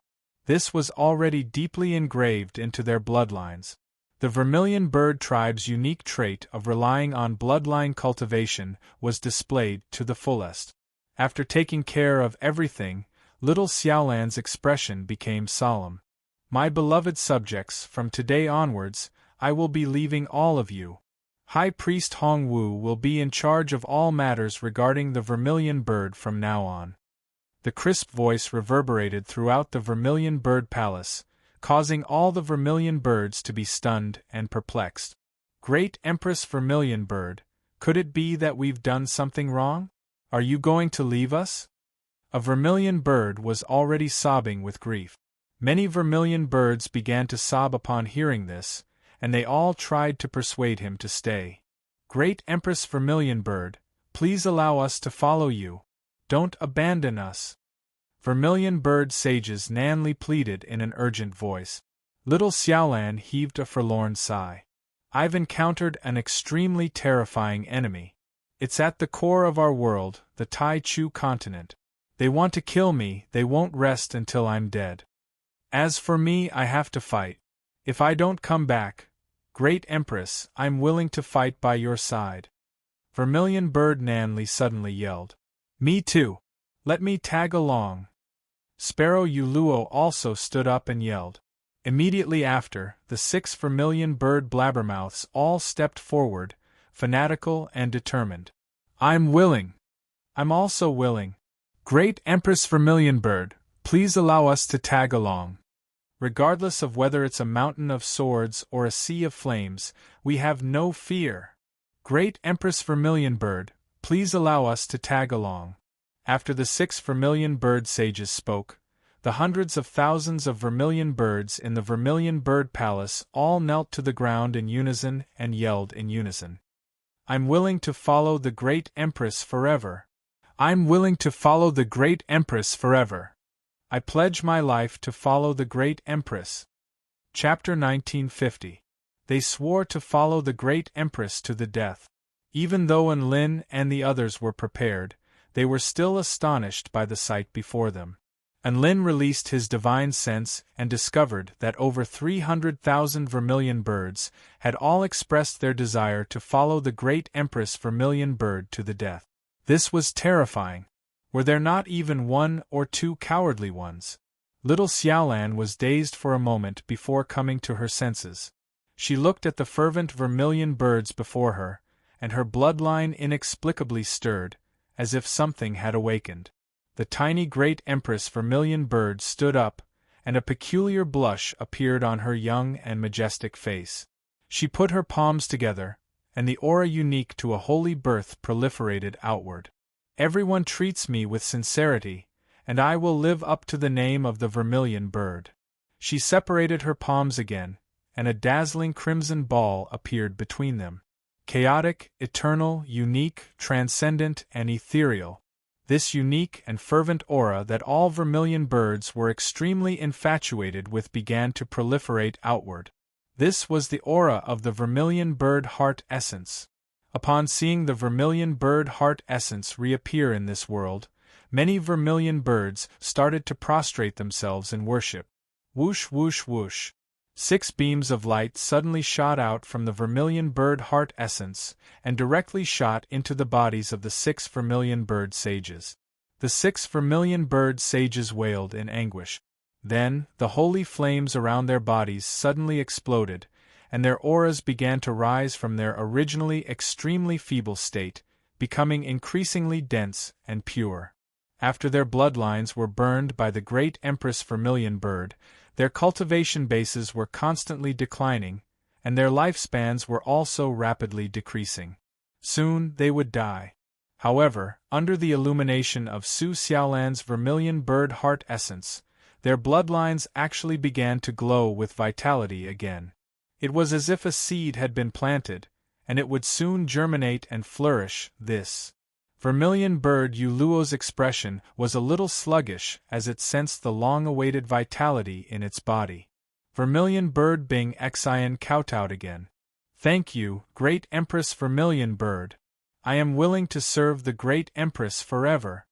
This was already deeply engraved into their bloodlines. The vermilion bird tribe's unique trait of relying on bloodline cultivation was displayed to the fullest. After taking care of everything, little Xiaolan's expression became solemn. My beloved subjects, from today onwards, I will be leaving all of you. High Priest Hong Wu will be in charge of all matters regarding the vermilion bird from now on. The crisp voice reverberated throughout the Vermilion Bird Palace, causing all the vermilion birds to be stunned and perplexed. Great Empress Vermilion Bird, could it be that we've done something wrong? Are you going to leave us? A vermilion bird was already sobbing with grief. Many vermilion birds began to sob upon hearing this, and they all tried to persuade him to stay. Great Empress Vermilion Bird, please allow us to follow you. Don't abandon us. Vermilion Bird sages Nanli pleaded in an urgent voice. Little Xiaolan heaved a forlorn sigh. I've encountered an extremely terrifying enemy. It's at the core of our world, the Tai Chu continent. They want to kill me, they won't rest until I'm dead. As for me, I have to fight. If I don't come back, Great Empress, I'm willing to fight by your side. Vermilion Bird Nanli suddenly yelled. Me too. Let me tag along. Sparrow Yuluo also stood up and yelled. Immediately after, the 6 vermilion bird blabbermouths all stepped forward, fanatical and determined. I'm willing. I'm also willing. Great Empress Vermilion Bird, please allow us to tag along. Regardless of whether it's a mountain of swords or a sea of flames, we have no fear. Great Empress Vermilion Bird, please allow us to tag along. After the 6 vermilion bird sages spoke, the hundreds of thousands of vermilion birds in the Vermilion Bird Palace all knelt to the ground in unison and yelled in unison. I'm willing to follow the Great Empress forever. I'm willing to follow the Great Empress forever. I pledge my life to follow the Great Empress. Chapter 1950. They swore to follow the Great Empress to the death. Even though Enlin and the others were prepared, they were still astonished by the sight before them. Enlin released his divine sense and discovered that over 300,000 vermilion birds had all expressed their desire to follow the Great Empress Vermilion Bird to the death. This was terrifying. Were there not even 1 or 2 cowardly ones? Little Xiaolan was dazed for a moment before coming to her senses. She looked at the fervent vermilion birds before her, and her bloodline inexplicably stirred, as if something had awakened. The tiny Great Empress Vermilion Bird stood up, and a peculiar blush appeared on her young and majestic face. She put her palms together, and the aura unique to a holy birth proliferated outward. Everyone treats me with sincerity, and I will live up to the name of the Vermilion Bird. She separated her palms again, and a dazzling crimson ball appeared between them. Chaotic, eternal, unique, transcendent, and ethereal. This unique and fervent aura that all vermilion birds were extremely infatuated with began to proliferate outward. This was the aura of the Vermilion Bird Heart Essence. Upon seeing the Vermilion Bird Heart Essence reappear in this world, many vermilion birds started to prostrate themselves in worship. Whoosh whoosh whoosh. 6 beams of light suddenly shot out from the vermilion bird heart essence, and directly shot into the bodies of the 6 vermilion bird sages. The 6 vermilion bird sages wailed in anguish. Then, the holy flames around their bodies suddenly exploded, and their auras began to rise from their originally extremely feeble state, becoming increasingly dense and pure. After their bloodlines were burned by the great Empress Vermilion Bird, their cultivation bases were constantly declining, and their lifespans were also rapidly decreasing. Soon they would die. However, under the illumination of Su Xiaolan's Vermilion Bird Heart Essence, their bloodlines actually began to glow with vitality again. It was as if a seed had been planted, and it would soon germinate and flourish. This Vermilion Bird Yuluo's expression was a little sluggish as it sensed the long-awaited vitality in its body. Vermilion Bird Bing Xian kowtowed again. "Thank you, Great Empress Vermilion Bird. I am willing to serve the Great Empress forever."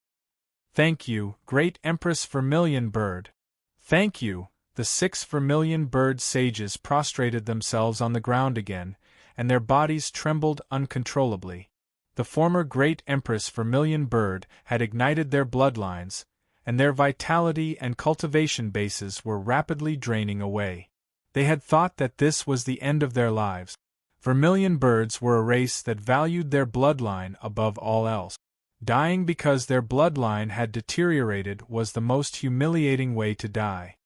"Thank you, Great Empress Vermilion Bird." "Thank you." The 6 vermilion bird sages prostrated themselves on the ground again, and their bodies trembled uncontrollably. The former Great Empress Vermilion Bird had ignited their bloodlines, and their vitality and cultivation bases were rapidly draining away. They had thought that this was the end of their lives. Vermilion birds were a race that valued their bloodline above all else. Dying because their bloodline had deteriorated was the most humiliating way to die.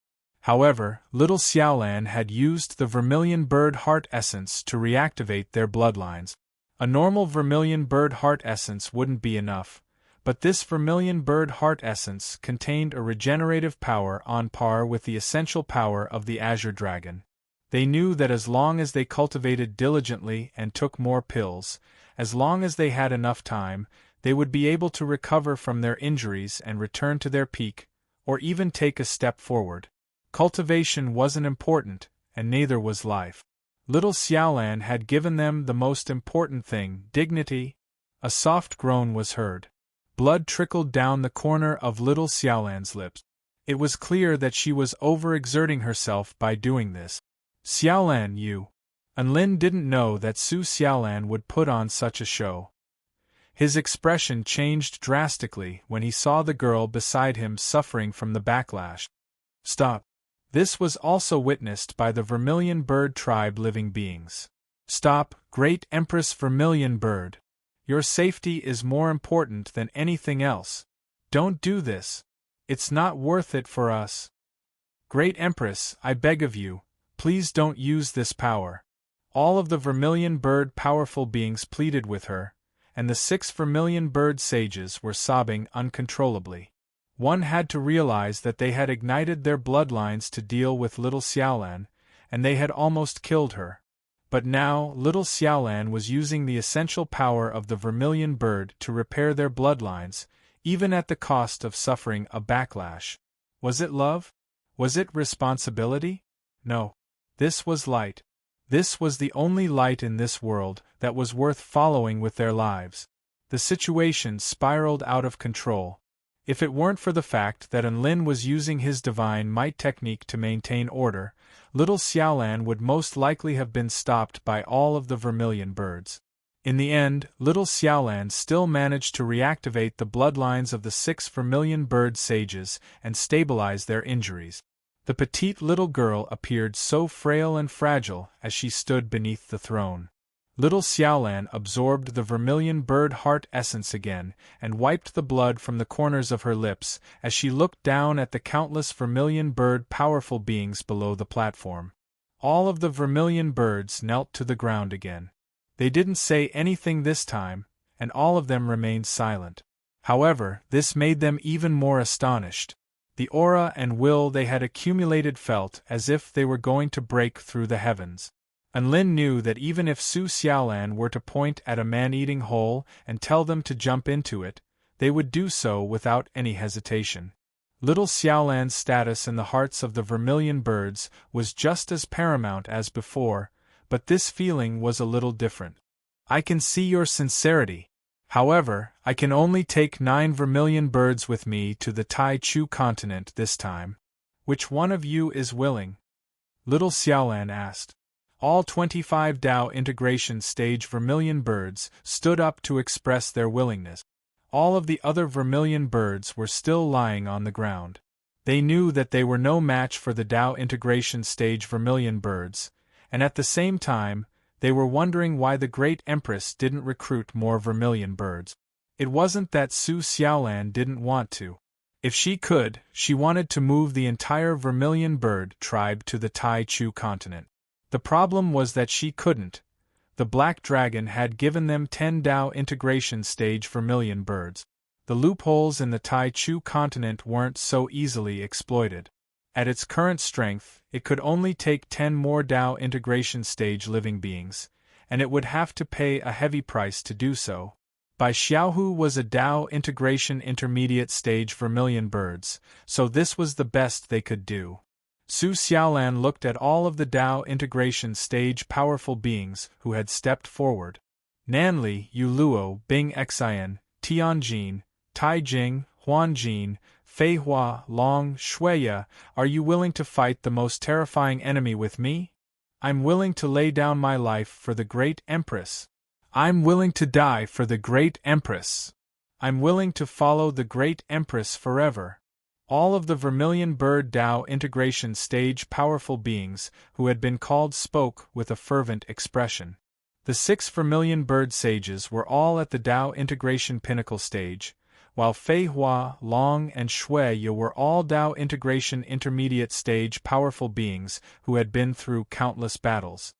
However, little Xiaolan had used the Vermilion Bird Heart Essence to reactivate their bloodlines. A normal Vermilion Bird Heart Essence wouldn't be enough, but this Vermilion Bird Heart Essence contained a regenerative power on par with the essential power of the Azure Dragon. They knew that as long as they cultivated diligently and took more pills, as long as they had enough time, they would be able to recover from their injuries and return to their peak, or even take a step forward. Cultivation wasn't important, and neither was life. Little Xiaolan had given them the most important thing, dignity. A soft groan was heard. Blood trickled down the corner of little Xiaolan's lips. It was clear that she was overexerting herself by doing this. "Xiaolan, you." Anlin didn't know that Su Xiaolan would put on such a show. His expression changed drastically when he saw the girl beside him suffering from the backlash. "Stop." This was also witnessed by the Vermilion Bird tribe living beings. "Stop, Great Empress Vermilion Bird. Your safety is more important than anything else. Don't do this. It's not worth it for us. Great Empress, I beg of you, please don't use this power." All of the Vermilion Bird powerful beings pleaded with her, and the 6 Vermilion Bird sages were sobbing uncontrollably. One had to realize that they had ignited their bloodlines to deal with little Xiaolan, and they had almost killed her. But now, little Xiaolan was using the essential power of the Vermilion Bird to repair their bloodlines, even at the cost of suffering a backlash. Was it love? Was it responsibility? No. This was light. This was the only light in this world that was worth following with their lives. The situation spiraled out of control. If it weren't for the fact that Anlin was using his divine might technique to maintain order, little Xiaolan would most likely have been stopped by all of the vermilion birds. In the end, little Xiaolan still managed to reactivate the bloodlines of the 6 vermilion bird sages and stabilize their injuries. The petite little girl appeared so frail and fragile as she stood beneath the throne. Little Xiaolan absorbed the Vermilion Bird Heart Essence again and wiped the blood from the corners of her lips as she looked down at the countless Vermilion Bird powerful beings below the platform. All of the Vermilion Birds knelt to the ground again. They didn't say anything this time, and all of them remained silent. However, this made them even more astonished. The aura and will they had accumulated felt as if they were going to break through the heavens. Anlin knew that even if Su Xiaolan were to point at a man-eating hole and tell them to jump into it, they would do so without any hesitation. Little Xiaolan's status in the hearts of the vermilion birds was just as paramount as before, but this feeling was a little different. "I can see your sincerity. However, I can only take 9 vermilion birds with me to the Tai Chu continent this time. Which one of you is willing?" Little Xiaolan asked. All 25 Dao integration stage vermilion birds stood up to express their willingness. All of the other vermilion birds were still lying on the ground. They knew that they were no match for the Dao integration stage vermilion birds, and at the same time, they were wondering why the Great Empress didn't recruit more vermilion birds. It wasn't that Su Xiaolan didn't want to. If she could, she wanted to move the entire vermilion bird tribe to the Tai Chu continent. The problem was that she couldn't. The Black Dragon had given them 10 Dao integration stage vermilion birds. The loopholes in the Tai Chu continent weren't so easily exploited. At its current strength, it could only take 10 more Dao integration stage living beings, and it would have to pay a heavy price to do so. Bai Xiaohu was a Dao integration intermediate stage vermilion birds, so this was the best they could do. Su Xiaolan looked at all of the Dao integration stage powerful beings who had stepped forward. Nanli, Yu Luo, Bing Xian, Tianjin, Tai Jing, Huanjin, Fei Hua, Long, Shuiya, are you willing to fight the most terrifying enemy with me? I'm willing to lay down my life for the Great Empress. I'm willing to die for the Great Empress. I'm willing to follow the Great Empress forever. All of the vermilion bird Dao integration stage powerful beings who had been called spoke with a fervent expression. The 6 vermilion bird sages were all at the Dao integration pinnacle stage, while Fei Hua, Long, and Shuiya were all Dao integration intermediate stage powerful beings who had been through countless battles.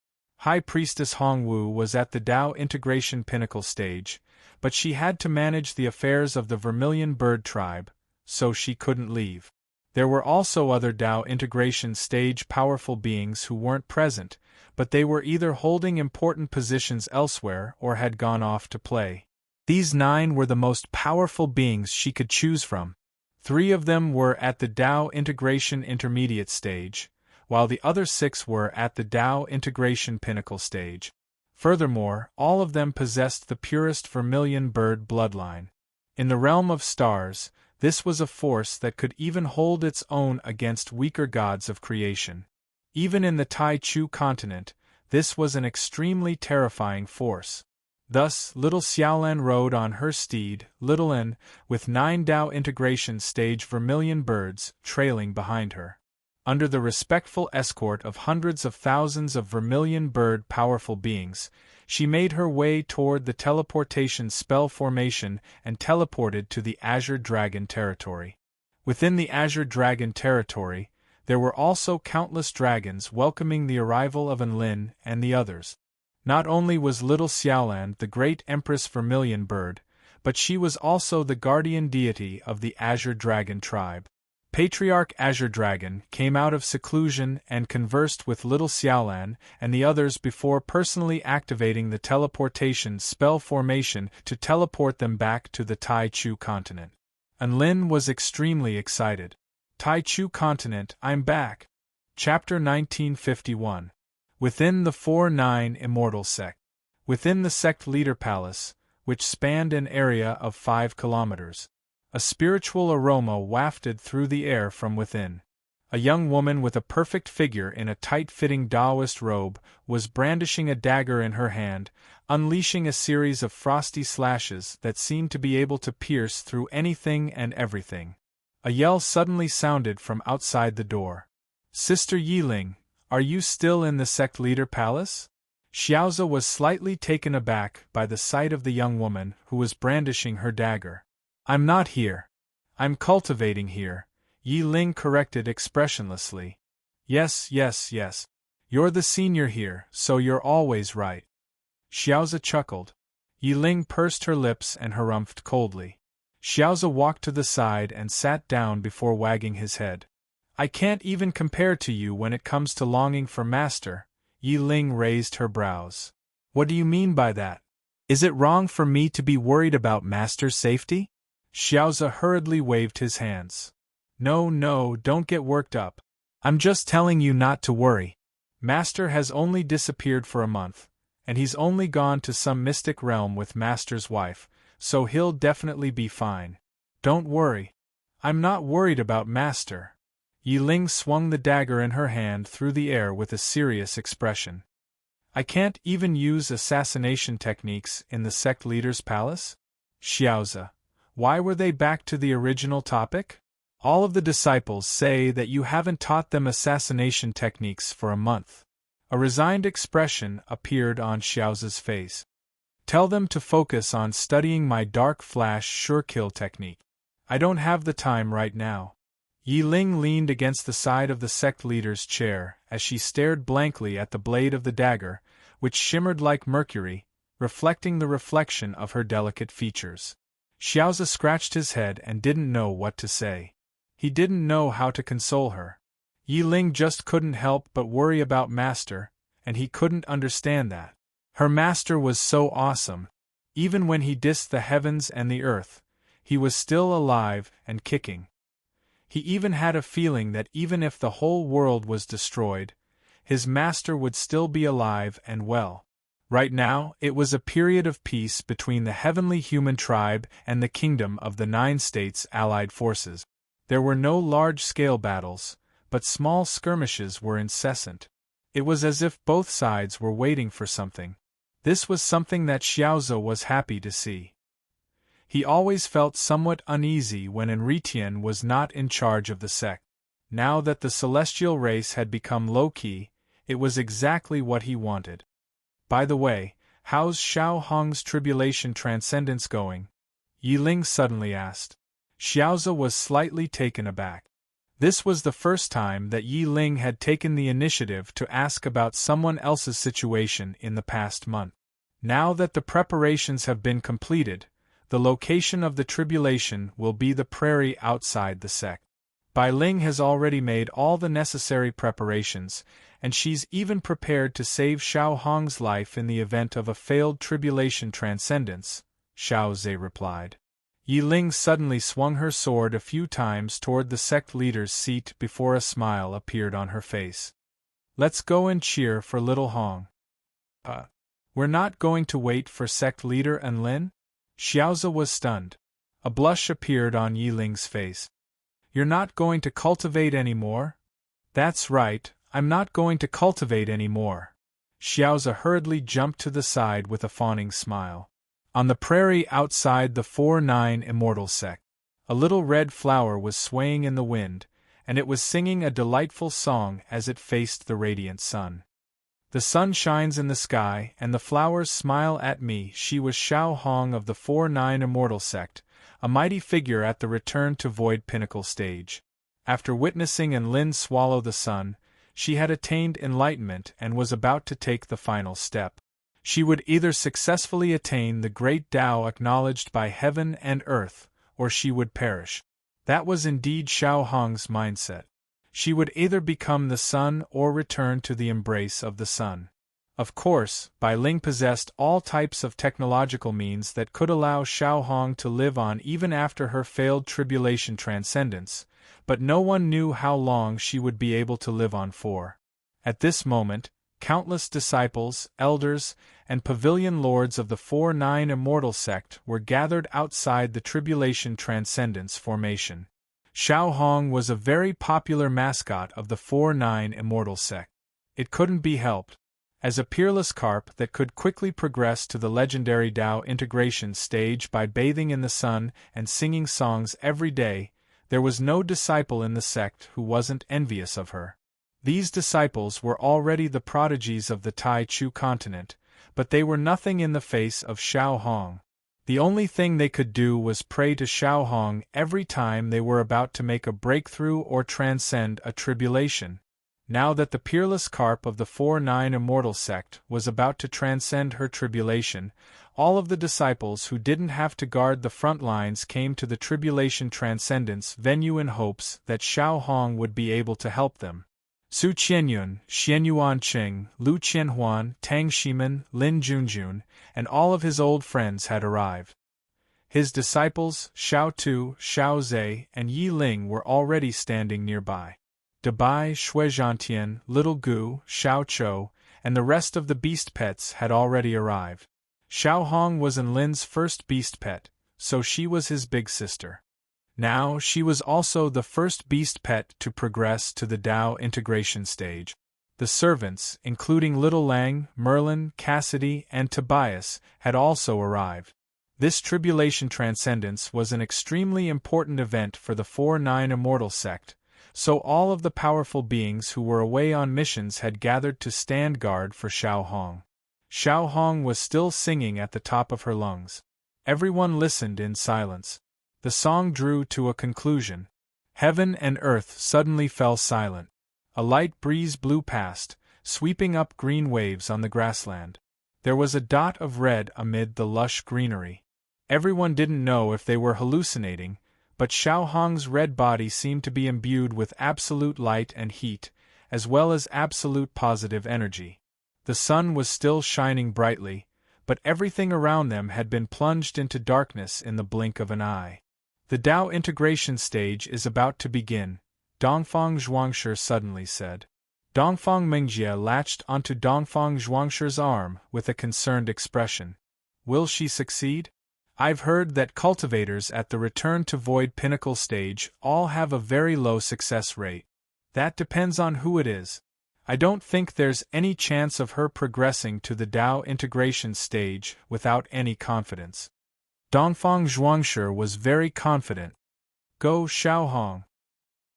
High Priestess Hongwu was at the Dao integration pinnacle stage, but she had to manage the affairs of the vermilion bird tribe, so she couldn't leave. There were also other Dao integration stage powerful beings who weren't present, but they were either holding important positions elsewhere or had gone off to play. These 9 were the most powerful beings she could choose from. 3 of them were at the Dao integration intermediate stage, while the other 6 were at the Dao integration pinnacle stage. Furthermore, all of them possessed the purest vermilion bird bloodline. In the realm of stars, this was a force that could even hold its own against weaker gods of creation. Even in the Tai Chu continent, this was an extremely terrifying force. Thus, little Xiaolan rode on her steed, Little N, with 9 Dao integration stage vermilion birds trailing behind her. Under the respectful escort of hundreds of thousands of vermilion bird powerful beings, she made her way toward the teleportation spell formation and teleported to the Azure Dragon territory. Within the Azure Dragon territory, there were also countless dragons welcoming the arrival of Enlin and the others. Not only was little Xiaolan the great Empress Vermilion Bird, but she was also the guardian deity of the Azure Dragon tribe. Patriarch Azure Dragon came out of seclusion and conversed with little Xiaolan and the others before personally activating the teleportation spell formation to teleport them back to the Tai Chu continent. Enlin was extremely excited. Tai Chu continent, I'm back. Chapter 1951. Within the 4-9 Immortal Sect. Within the sect leader palace, which spanned an area of 5 kilometers. A spiritual aroma wafted through the air from within. A young woman with a perfect figure in a tight-fitting Taoist robe was brandishing a dagger in her hand, unleashing a series of frosty slashes that seemed to be able to pierce through anything and everything. A yell suddenly sounded from outside the door. "Sister Yiling, are you still in the sect leader palace?" Xiaoza was slightly taken aback by the sight of the young woman who was brandishing her dagger. "I'm not here. I'm cultivating here," Yi Ling corrected expressionlessly. Yes. You're the senior here, so you're always right." Xiaoza chuckled. Yi Ling pursed her lips and harumphed coldly. Xiaoza walked to the side and sat down before wagging his head. "I can't even compare to you when it comes to longing for Master." Yi Ling raised her brows. "What do you mean by that? Is it wrong for me to be worried about Master's safety?" Xiaoza hurriedly waved his hands. No, don't get worked up. I'm just telling you not to worry. Master has only disappeared for a month, and he's only gone to some mystic realm with Master's wife, so he'll definitely be fine. Don't worry. I'm not worried about Master. Yi Ling swung the dagger in her hand through the air with a serious expression. I can't even use assassination techniques in the sect leader's palace? Xiaozi, why were they back to the original topic? All of the disciples say that you haven't taught them assassination techniques for a month. A resigned expression appeared on Xiaozi's face. Tell them to focus on studying my dark flash sure kill technique. I don't have the time right now. Yi Ling leaned against the side of the sect leader's chair as she stared blankly at the blade of the dagger, which shimmered like mercury, reflecting the reflection of her delicate features. Xiaozi scratched his head and didn't know what to say. He didn't know how to console her. Yi Ling just couldn't help but worry about Master, and he couldn't understand that. Her master was so awesome. Even when he dissed the heavens and the earth, he was still alive and kicking. He even had a feeling that even if the whole world was destroyed, his master would still be alive and well. Right now, it was a period of peace between the heavenly human tribe and the kingdom of the 9 states' allied forces. There were no large-scale battles, but small skirmishes were incessant. It was as if both sides were waiting for something. This was something that Xiaozi was happy to see. He always felt somewhat uneasy when Enritian was not in charge of the sect. Now that the celestial race had become low-key, it was exactly what he wanted. By the way, how's Xiao Hong's tribulation transcendence going? Yi Ling suddenly asked. Xiaozi was slightly taken aback. This was the first time that Yi Ling had taken the initiative to ask about someone else's situation in the past month. Now that the preparations have been completed, the location of the tribulation will be the prairie outside the sect. Bai Ling has already made all the necessary preparations, and she's even prepared to save Xiao Hong's life in the event of a failed tribulation transcendence, Xiaozi replied. Yi Ling suddenly swung her sword a few times toward the sect leader's seat before a smile appeared on her face. Let's go and cheer for little Hong. We're not going to wait for sect leader Enlin? Xiaozi was stunned. A blush appeared on Yi Ling's face. You're not going to cultivate anymore? That's right, I'm not going to cultivate anymore. Xiaozi hurriedly jumped to the side with a fawning smile. On the prairie outside the 4-9 immortal sect, a little red flower was swaying in the wind, and it was singing a delightful song as it faced the radiant sun. The sun shines in the sky, and the flowers smile at me. She was Xiao Hong of the 4-9 immortal sect, a mighty figure at the return to Void Pinnacle stage. After witnessing Enlin swallow the sun, she had attained enlightenment and was about to take the final step. She would either successfully attain the great Tao acknowledged by heaven and earth, or she would perish. That was indeed Xiao Hong's mindset. She would either become the sun or return to the embrace of the sun. Of course, Bai Ling possessed all types of technological means that could allow Xiao Hong to live on even after her failed tribulation transcendence, but no one knew how long she would be able to live on for. At this moment, countless disciples, elders, and pavilion lords of the 4-9 immortal sect were gathered outside the tribulation transcendence formation. Xiao Hong was a very popular mascot of the 4-9 immortal sect. It couldn't be helped. As a peerless carp that could quickly progress to the legendary Tao integration stage by bathing in the sun and singing songs every day, there was no disciple in the sect who wasn't envious of her. These disciples were already the prodigies of the Tai Chu continent, but they were nothing in the face of Xiao Hong. The only thing they could do was pray to Xiao Hong every time they were about to make a breakthrough or transcend a tribulation. Now that the peerless carp of the 4-9 immortal sect was about to transcend her tribulation, all of the disciples who didn't have to guard the front lines came to the tribulation transcendence venue in hopes that Xiao Hong would be able to help them. Su Qianyun, Xianyuan Qing, Lu Qianhuan, Tang Shimen, Lin Junjun, and all of his old friends had arrived. His disciples, Xiao Tu, Xiao Zhe, and Yi Ling were already standing nearby. Dabai, Shuizhantian, Little Gu, Xiao Chou, and the rest of the beast pets had already arrived. Xiao Hong was Enlin's first beast pet, so she was his big sister. Now, she was also the first beast pet to progress to the Tao integration stage. The servants, including Little Lang, Merlin, Cassidy, and Tobias, had also arrived. This tribulation transcendence was an extremely important event for the 4-9 Immortal sect, so all of the powerful beings who were away on missions had gathered to stand guard for Xiao Hong. Xiao Hong was still singing at the top of her lungs. Everyone listened in silence. The song drew to a conclusion. Heaven and earth suddenly fell silent. A light breeze blew past, sweeping up green waves on the grassland. There was a dot of red amid the lush greenery. Everyone didn't know if they were hallucinating, but Xiao Hong's red body seemed to be imbued with absolute light and heat, as well as absolute positive energy. The sun was still shining brightly, but everything around them had been plunged into darkness in the blink of an eye. The Tao integration stage is about to begin, Dongfang Zhuangshi suddenly said. Dongfang Mingjie latched onto Dongfang Zhuangshi's arm with a concerned expression. Will she succeed? I've heard that cultivators at the Return to Void Pinnacle stage all have a very low success rate. That depends on who it is. I don't think there's any chance of her progressing to the Tao integration stage without any confidence. Dongfang Zhuangshi was very confident. Go Xiao Hong.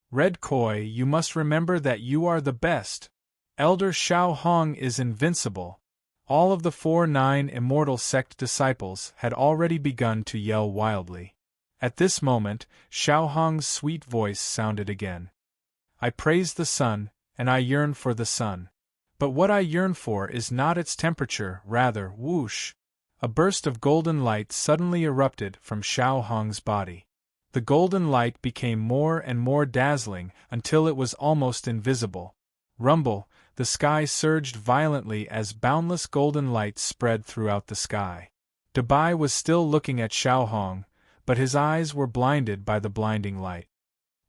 Red Koi, you must remember that you are the best. Elder Xiao Hong is invincible. All of the 4-9 Immortal sect disciples had already begun to yell wildly. At this moment, Xiao Hong's sweet voice sounded again. I praise the sun, and I yearn for the sun. But what I yearn for is not its temperature, rather, whoosh. A burst of golden light suddenly erupted from Xiao Hong's body. The golden light became more and more dazzling until it was almost invisible. Rumble, the sky surged violently as boundless golden light spread throughout the sky. Dabai was still looking at Xiao Hong, but his eyes were blinded by the blinding light.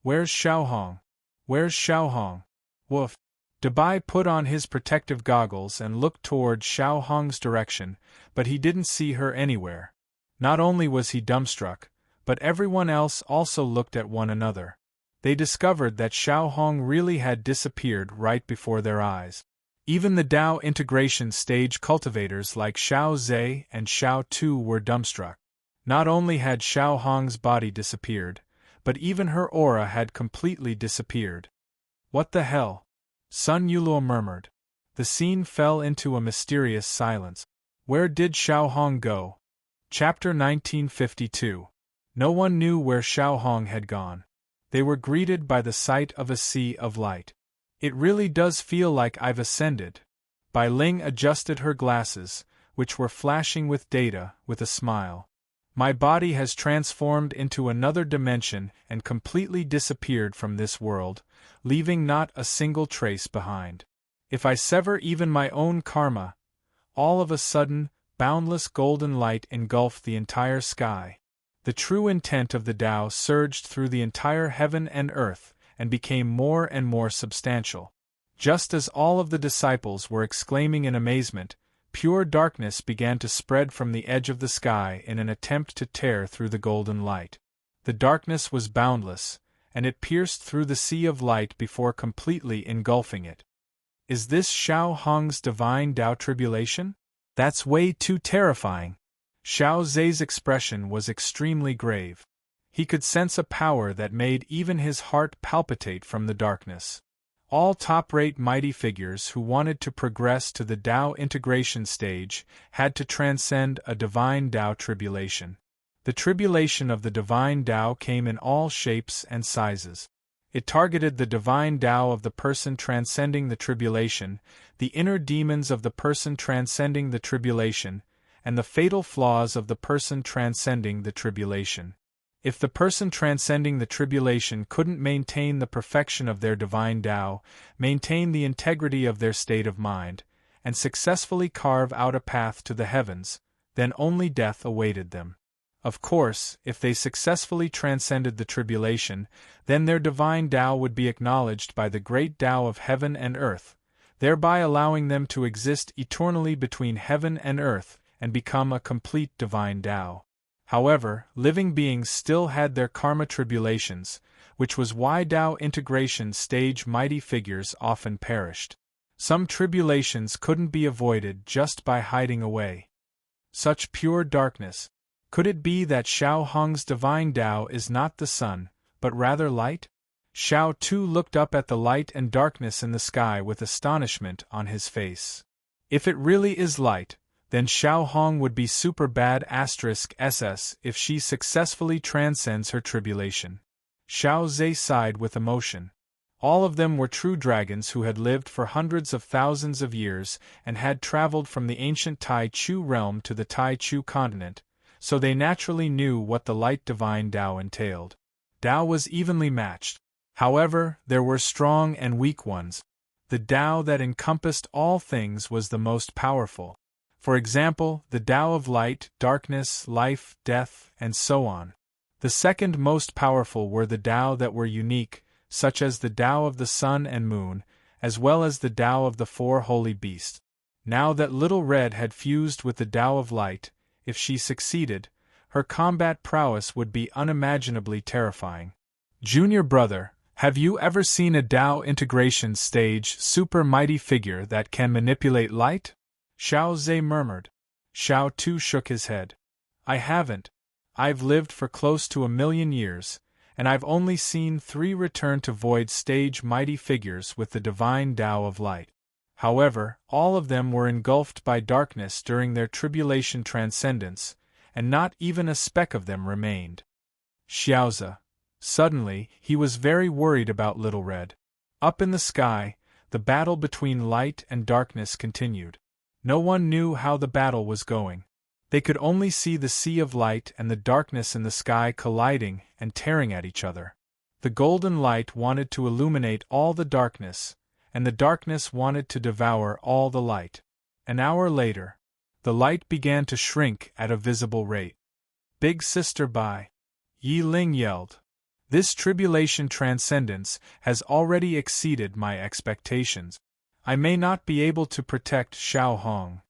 Where's Xiao Hong? Where's Xiao Hong? Woof. Dabai put on his protective goggles and looked toward Xiao Hong's direction, but he didn't see her anywhere. Not only was he dumbstruck, but everyone else also looked at one another. They discovered that Xiao Hong really had disappeared right before their eyes. Even the Tao integration stage cultivators like Xiao Zhe and Xiao Tu were dumbstruck. Not only had Xiao Hong's body disappeared, but even her aura had completely disappeared. What the hell? Sun Yuluo murmured. The scene fell into a mysterious silence. Where did Xiao Hong go? Chapter 1952. No one knew where Xiao Hong had gone. They were greeted by the sight of a sea of light. It really does feel like I've ascended. Bai Ling adjusted her glasses, which were flashing with data, with a smile. My body has transformed into another dimension and completely disappeared from this world, leaving not a single trace behind. If I sever even my own karma, all of a sudden, boundless golden light engulfed the entire sky. The true intent of the Tao surged through the entire heaven and earth, and became more and more substantial. Just as all of the disciples were exclaiming in amazement, pure darkness began to spread from the edge of the sky in an attempt to tear through the golden light. The darkness was boundless, and it pierced through the sea of light before completely engulfing it. Is this Xiao Hong's divine Tao tribulation? That's way too terrifying. Xiao Zhe's expression was extremely grave. He could sense a power that made even his heart palpitate from the darkness. All top-rate mighty figures who wanted to progress to the Tao integration stage had to transcend a divine Tao tribulation. The tribulation of the divine Tao came in all shapes and sizes. It targeted the divine Tao of the person transcending the tribulation, the inner demons of the person transcending the tribulation, and the fatal flaws of the person transcending the tribulation. If the person transcending the tribulation couldn't maintain the perfection of their divine Tao, maintain the integrity of their state of mind, and successfully carve out a path to the heavens, then only death awaited them. Of course, if they successfully transcended the tribulation, then their divine Tao would be acknowledged by the great Tao of heaven and earth, thereby allowing them to exist eternally between heaven and earth and become a complete divine Tao. However, living beings still had their karma tribulations, which was why Tao integration stage mighty figures often perished. Some tribulations couldn't be avoided just by hiding away. Such pure darkness. Could it be that Xiao Hong's divine Tao is not the sun, but rather light? Xiao Tu looked up at the light and darkness in the sky with astonishment on his face. If it really is light, then Xiao Hong would be super bad *SS if she successfully transcends her tribulation. Xiao Zhe sighed with emotion. All of them were true dragons who had lived for hundreds of thousands of years and had traveled from the ancient Tai Chu realm to the Tai Chu continent, so they naturally knew what the light divine Tao entailed. Tao was evenly matched. However, there were strong and weak ones. The Tao that encompassed all things was the most powerful. For example, the Tao of light, darkness, life, death, and so on. The second most powerful were the Tao that were unique, such as the Tao of the sun and moon, as well as the Tao of the four holy beasts. Now that Little Red had fused with the Tao of light, if she succeeded, her combat prowess would be unimaginably terrifying. Junior brother, have you ever seen a Tao integration stage super mighty figure that can manipulate light? Xiao Zhe murmured. Xiao Tu shook his head. I haven't. I've lived for close to 1,000,000 years, and I've only seen 3 return to void stage mighty figures with the divine Tao of light. However, all of them were engulfed by darkness during their tribulation transcendence, and not even a speck of them remained. Xiaozi. Suddenly, he was very worried about Little Red. Up in the sky, the battle between light and darkness continued. No one knew how the battle was going. They could only see the sea of light and the darkness in the sky colliding and tearing at each other. The golden light wanted to illuminate all the darkness, and the darkness wanted to devour all the light. An hour later, the light began to shrink at a visible rate. Big Sister Bai. Yi Ling yelled. This tribulation transcendence has already exceeded my expectations. I may not be able to protect Xiao Hong.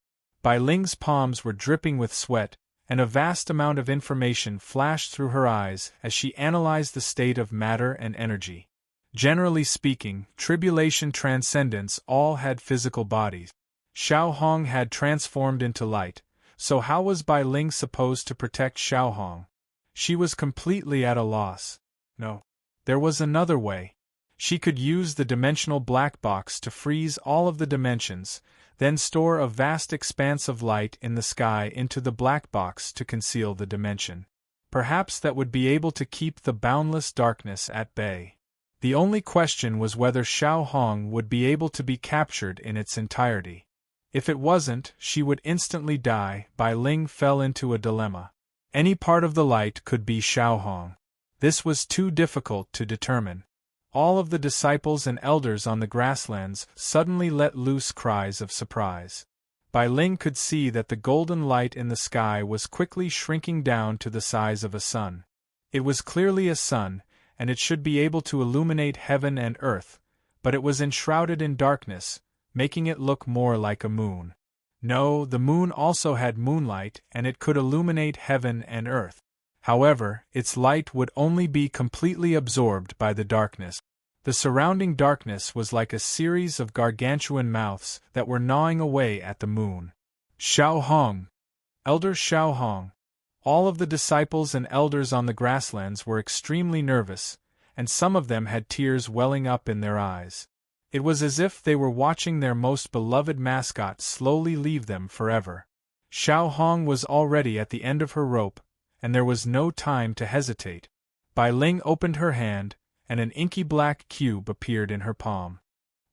Bai Ling's palms were dripping with sweat, and a vast amount of information flashed through her eyes as she analyzed the state of matter and energy. Generally speaking, tribulation transcendents all had physical bodies. Xiao Hong had transformed into light, so how was Bai Ling supposed to protect Xiao Hong? She was completely at a loss. No. There was another way. She could use the dimensional black box to freeze all of the dimensions, then store a vast expanse of light in the sky into the black box to conceal the dimension. Perhaps that would be able to keep the boundless darkness at bay. The only question was whether Xiao Hong would be able to be captured in its entirety. If it wasn't, she would instantly die. Bai Ling fell into a dilemma. Any part of the light could be Xiao Hong. This was too difficult to determine. All of the disciples and elders on the grasslands suddenly let loose cries of surprise. Bai Ling could see that the golden light in the sky was quickly shrinking down to the size of a sun. It was clearly a sun, and it should be able to illuminate heaven and earth, but it was enshrouded in darkness, making it look more like a moon. No, the moon also had moonlight, and it could illuminate heaven and earth. However, its light would only be completely absorbed by the darkness. The surrounding darkness was like a series of gargantuan mouths that were gnawing away at the moon. Xiao Hong. Elder Xiao Hong. All of the disciples and elders on the grasslands were extremely nervous, and some of them had tears welling up in their eyes. It was as if they were watching their most beloved mascot slowly leave them forever. Xiao Hong was already at the end of her rope, and there was no time to hesitate. Bai Ling opened her hand, and an inky black cube appeared in her palm.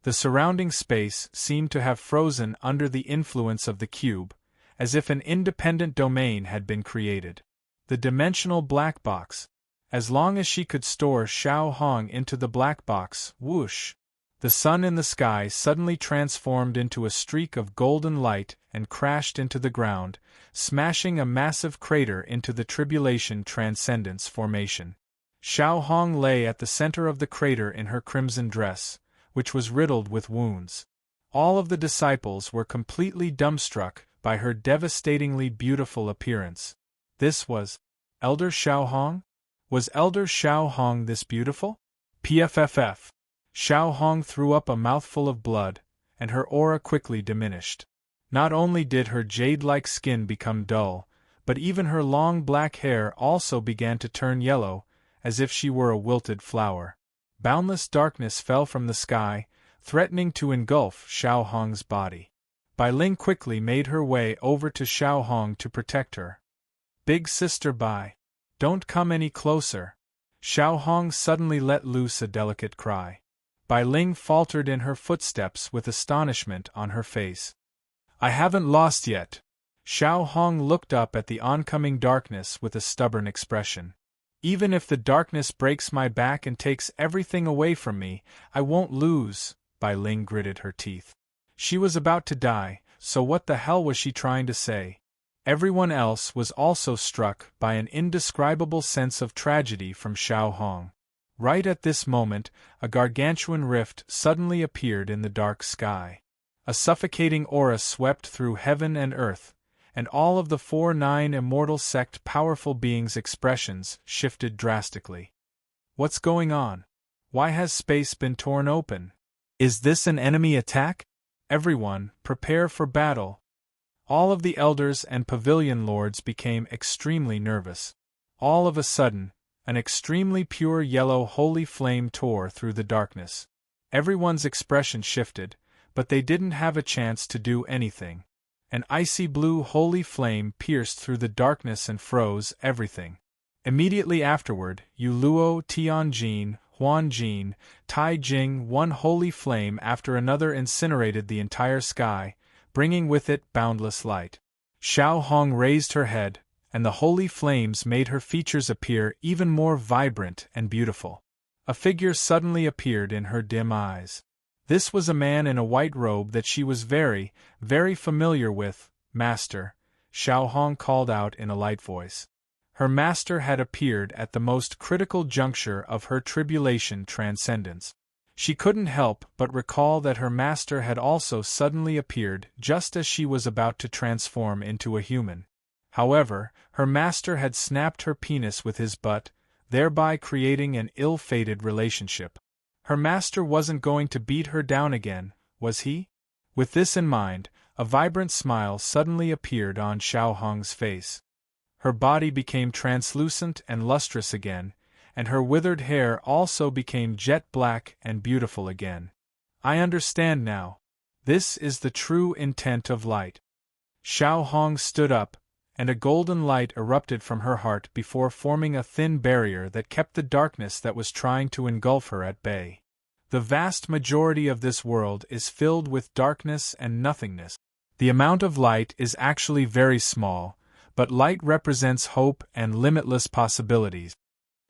The surrounding space seemed to have frozen under the influence of the cube, as if an independent domain had been created. The dimensional black box. As long as she could store Xiao Hong into the black box, whoosh! The sun in the sky suddenly transformed into a streak of golden light and crashed into the ground, smashing a massive crater into the tribulation transcendence formation. Xiao Hong lay at the center of the crater in her crimson dress, which was riddled with wounds. All of the disciples were completely dumbstruck by her devastatingly beautiful appearance. This was Elder Xiao Hong? Was Elder Xiao Hong this beautiful? PFFF. Xiao Hong threw up a mouthful of blood, and her aura quickly diminished. Not only did her jade-like skin become dull, but even her long black hair also began to turn yellow, as if she were a wilted flower. Boundless darkness fell from the sky, threatening to engulf Xiao Hong's body. Bai Ling quickly made her way over to Xiao Hong to protect her. Big sister Bai, don't come any closer. Xiao Hong suddenly let loose a delicate cry. Bai Ling faltered in her footsteps with astonishment on her face. I haven't lost yet. Xiao Hong looked up at the oncoming darkness with a stubborn expression. Even if the darkness breaks my back and takes everything away from me, I won't lose, Bai Ling gritted her teeth. She was about to die, so what the hell was she trying to say? Everyone else was also struck by an indescribable sense of tragedy from Xiao Hong. Right at this moment, a gargantuan rift suddenly appeared in the dark sky. A suffocating aura swept through heaven and earth, and all of the 4-9 immortal sect powerful beings' expressions shifted drastically. What's going on? Why has space been torn open? Is this an enemy attack? Everyone, prepare for battle. All of the elders and pavilion lords became extremely nervous. All of a sudden, an extremely pure yellow holy flame tore through the darkness. Everyone's expression shifted, but they didn't have a chance to do anything. An icy blue holy flame pierced through the darkness and froze everything. Immediately afterward, Yu Luo, Tianjin, Huanjin, Tai Jing, one holy flame after another incinerated the entire sky, bringing with it boundless light. Xiao Hong raised her head, and the holy flames made her features appear even more vibrant and beautiful. A figure suddenly appeared in her dim eyes. This was a man in a white robe that she was very, very familiar with. Master, Xiao Hong called out in a light voice. Her master had appeared at the most critical juncture of her tribulation transcendence. She couldn't help but recall that her master had also suddenly appeared just as she was about to transform into a human. However, her master had snapped her penis with his butt, thereby creating an ill-fated relationship. Her master wasn't going to beat her down again, was he? With this in mind, a vibrant smile suddenly appeared on Xiao Hong's face. Her body became translucent and lustrous again, and her withered hair also became jet black and beautiful again. I understand now. This is the true intent of light. Xiao Hong stood up, and a golden light erupted from her heart before forming a thin barrier that kept the darkness that was trying to engulf her at bay. The vast majority of this world is filled with darkness and nothingness. The amount of light is actually very small, but light represents hope and limitless possibilities.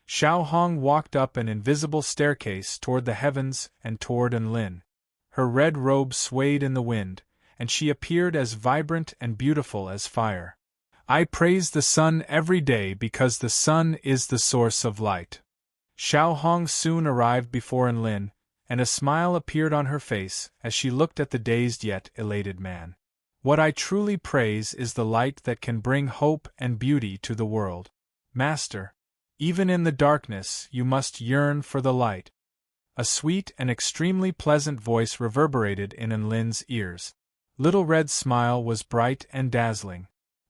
Xiao Hong walked up an invisible staircase toward the heavens and toward Enlin. Her red robe swayed in the wind, and she appeared as vibrant and beautiful as fire. I praise the sun every day because the sun is the source of light. Xiao Hong soon arrived before Enlin, and a smile appeared on her face as she looked at the dazed yet elated man. What I truly praise is the light that can bring hope and beauty to the world. Master, even in the darkness you must yearn for the light. A sweet and extremely pleasant voice reverberated in Enlin's ears. Little Red's smile was bright and dazzling.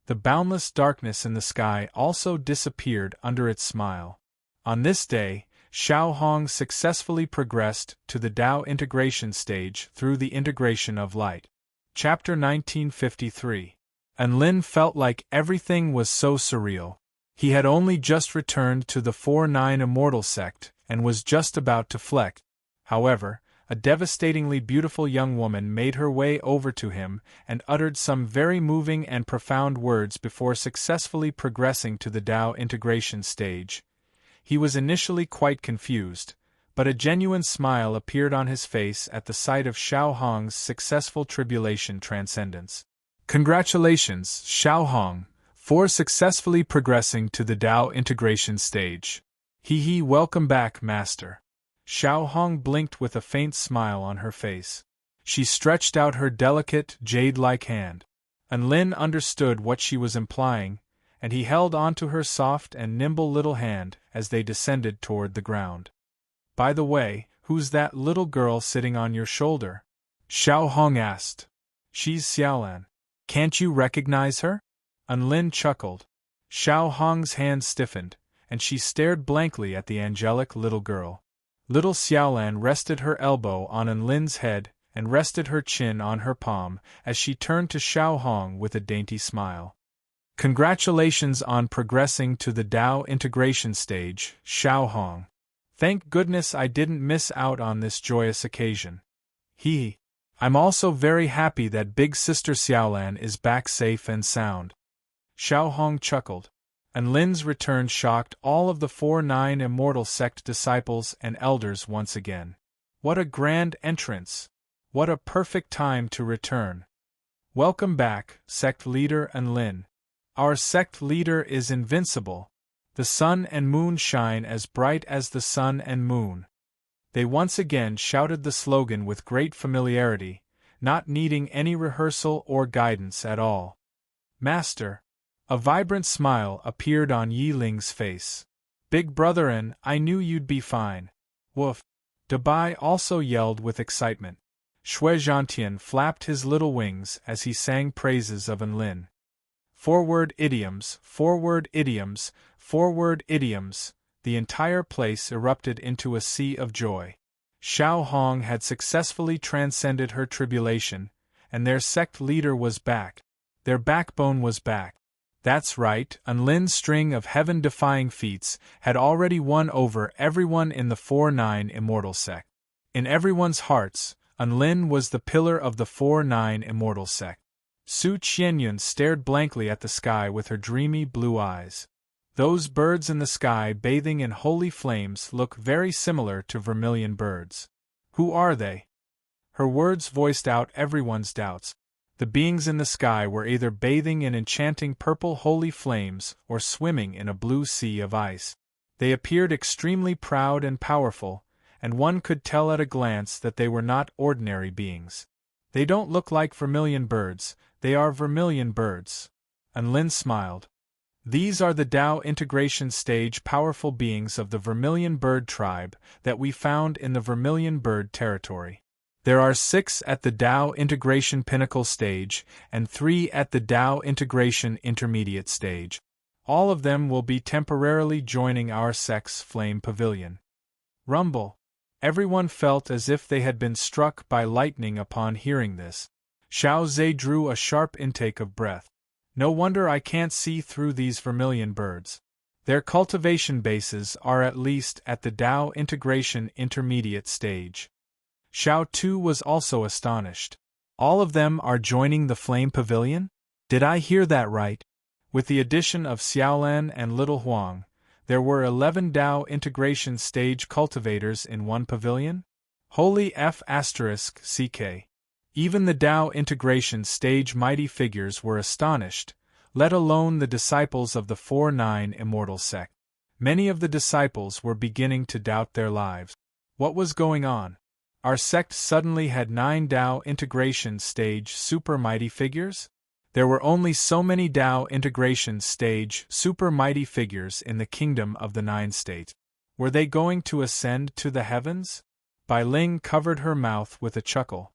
The boundless darkness in the sky also disappeared under its smile. On this day, Xiao Hong successfully progressed to the Tao integration stage through the integration of light. Chapter 1953. Enlin felt like everything was so surreal. He had only just returned to the 4-9 immortal sect and was just about to flex. However, a devastatingly beautiful young woman made her way over to him and uttered some very moving and profound words before successfully progressing to the Tao integration stage. He was initially quite confused, but a genuine smile appeared on his face at the sight of Xiao Hong's successful tribulation transcendence. Congratulations, Xiao Hong, for successfully progressing to the Tao integration stage. Welcome back, Master. Xiao Hong blinked with a faint smile on her face. She stretched out her delicate, jade-like hand. Enlin understood what she was implying, and he held onto her soft and nimble little hand as they descended toward the ground. By the way, who's that little girl sitting on your shoulder? Xiao Hong asked. She's Xiaolan. Can't you recognize her? Unlin chuckled. Xiao Hong's hand stiffened, and she stared blankly at the angelic little girl. Little Xiaolan rested her elbow on Unlin's head and rested her chin on her palm as she turned to Xiao Hong with a dainty smile. Congratulations on progressing to the Dao integration stage, Xiao Hong. Thank goodness I didn't miss out on this joyous occasion. I'm also very happy that big sister Xiaolan is back safe and sound. Xiao Hong chuckled. Unlin's return shocked all of the 4-9 Immortal Sect disciples and elders once again. What a grand entrance! What a perfect time to return! Welcome back, Sect Leader Unlin. Our sect leader is invincible. The sun and moon shine as bright as the sun and moon. They once again shouted the slogan with great familiarity, not needing any rehearsal or guidance at all. Master. A vibrant smile appeared on Yi Ling's face. Big brotherin, I knew you'd be fine. Woof. Dabai also yelled with excitement. Shui Zhantian flapped his little wings as he sang praises of Unlin. Forward idioms, forward idioms, forward idioms. The entire place erupted into a sea of joy. Xiao Hong had successfully transcended her tribulation, and their sect leader was back. Their backbone was back. That's right, Unlin's string of heaven-defying feats had already won over everyone in the 4-9 Immortal Sect. In everyone's hearts, Unlin was the pillar of the 4-9 Immortal Sect. Su Qianyun stared blankly at the sky with her dreamy blue eyes. Those birds in the sky bathing in holy flames look very similar to vermilion birds. Who are they? Her words voiced out everyone's doubts. The beings in the sky were either bathing in enchanting purple holy flames or swimming in a blue sea of ice. They appeared extremely proud and powerful, and one could tell at a glance that they were not ordinary beings. They don't look like vermilion birds, they are vermilion birds. Unlin smiled. These are the Dao integration stage powerful beings of the vermilion bird tribe that we found in the vermilion bird territory. There are 6 at the Dao integration pinnacle stage and 3 at the Dao integration intermediate stage. All of them will be temporarily joining our sect's flame pavilion. Rumble. Everyone felt as if they had been struck by lightning upon hearing this. Xiao Zhe drew a sharp intake of breath. No wonder I can't see through these vermilion birds. Their cultivation bases are at least at the Dao integration intermediate stage. Xiao Tu was also astonished. All of them are joining the Flame Pavilion? Did I hear that right? With the addition of Xiaolan and Little Huang, there were 11 Dao integration stage cultivators in one pavilion? Holy F***CK. Even the Dao integration stage mighty figures were astonished, let alone the disciples of the 4-9 Immortal Sect. Many of the disciples were beginning to doubt their lives. What was going on? Our sect suddenly had 9 Dao integration stage super mighty figures? There were only so many Dao integration stage super mighty figures in the kingdom of the 9 states. Were they going to ascend to the heavens? Bai Ling covered her mouth with a chuckle.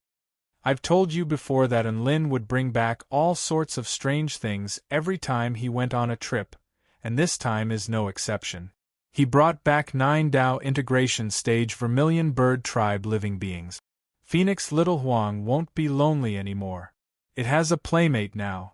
I've told you before that Unlin would bring back all sorts of strange things every time he went on a trip, and this time is no exception. He brought back 9 Dao integration stage vermilion bird tribe living beings. Phoenix Little Huang won't be lonely anymore. It has a playmate now.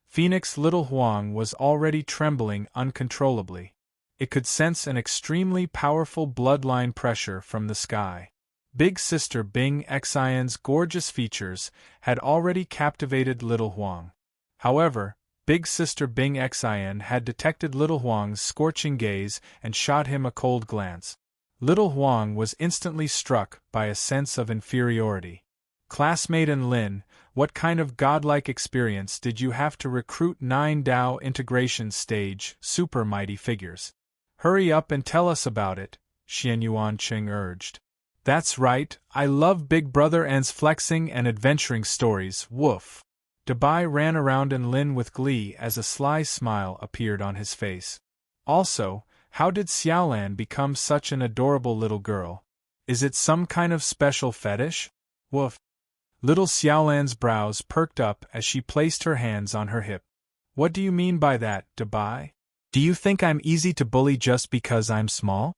Phoenix Little Huang was already trembling uncontrollably. It could sense an extremely powerful bloodline pressure from the sky. Big Sister Bing Xian's gorgeous features had already captivated Little Huang. However, Big Sister Bing Xian had detected Little Huang's scorching gaze and shot him a cold glance. Little Huang was instantly struck by a sense of inferiority. Classmate Unlin, what kind of godlike experience did you have to recruit 9 Dao integration stage super mighty figures? Hurry up and tell us about it, Xian Yuanqing urged. That's right, I love Big Brother N's flexing and adventuring stories, woof. Dabai ran around Enlin with glee as a sly smile appeared on his face. Also, how did Xiaolan become such an adorable little girl? Is it some kind of special fetish? Woof. Little Xiaolan's brows perked up as she placed her hands on her hip. What do you mean by that, Dabai? Do you think I'm easy to bully just because I'm small?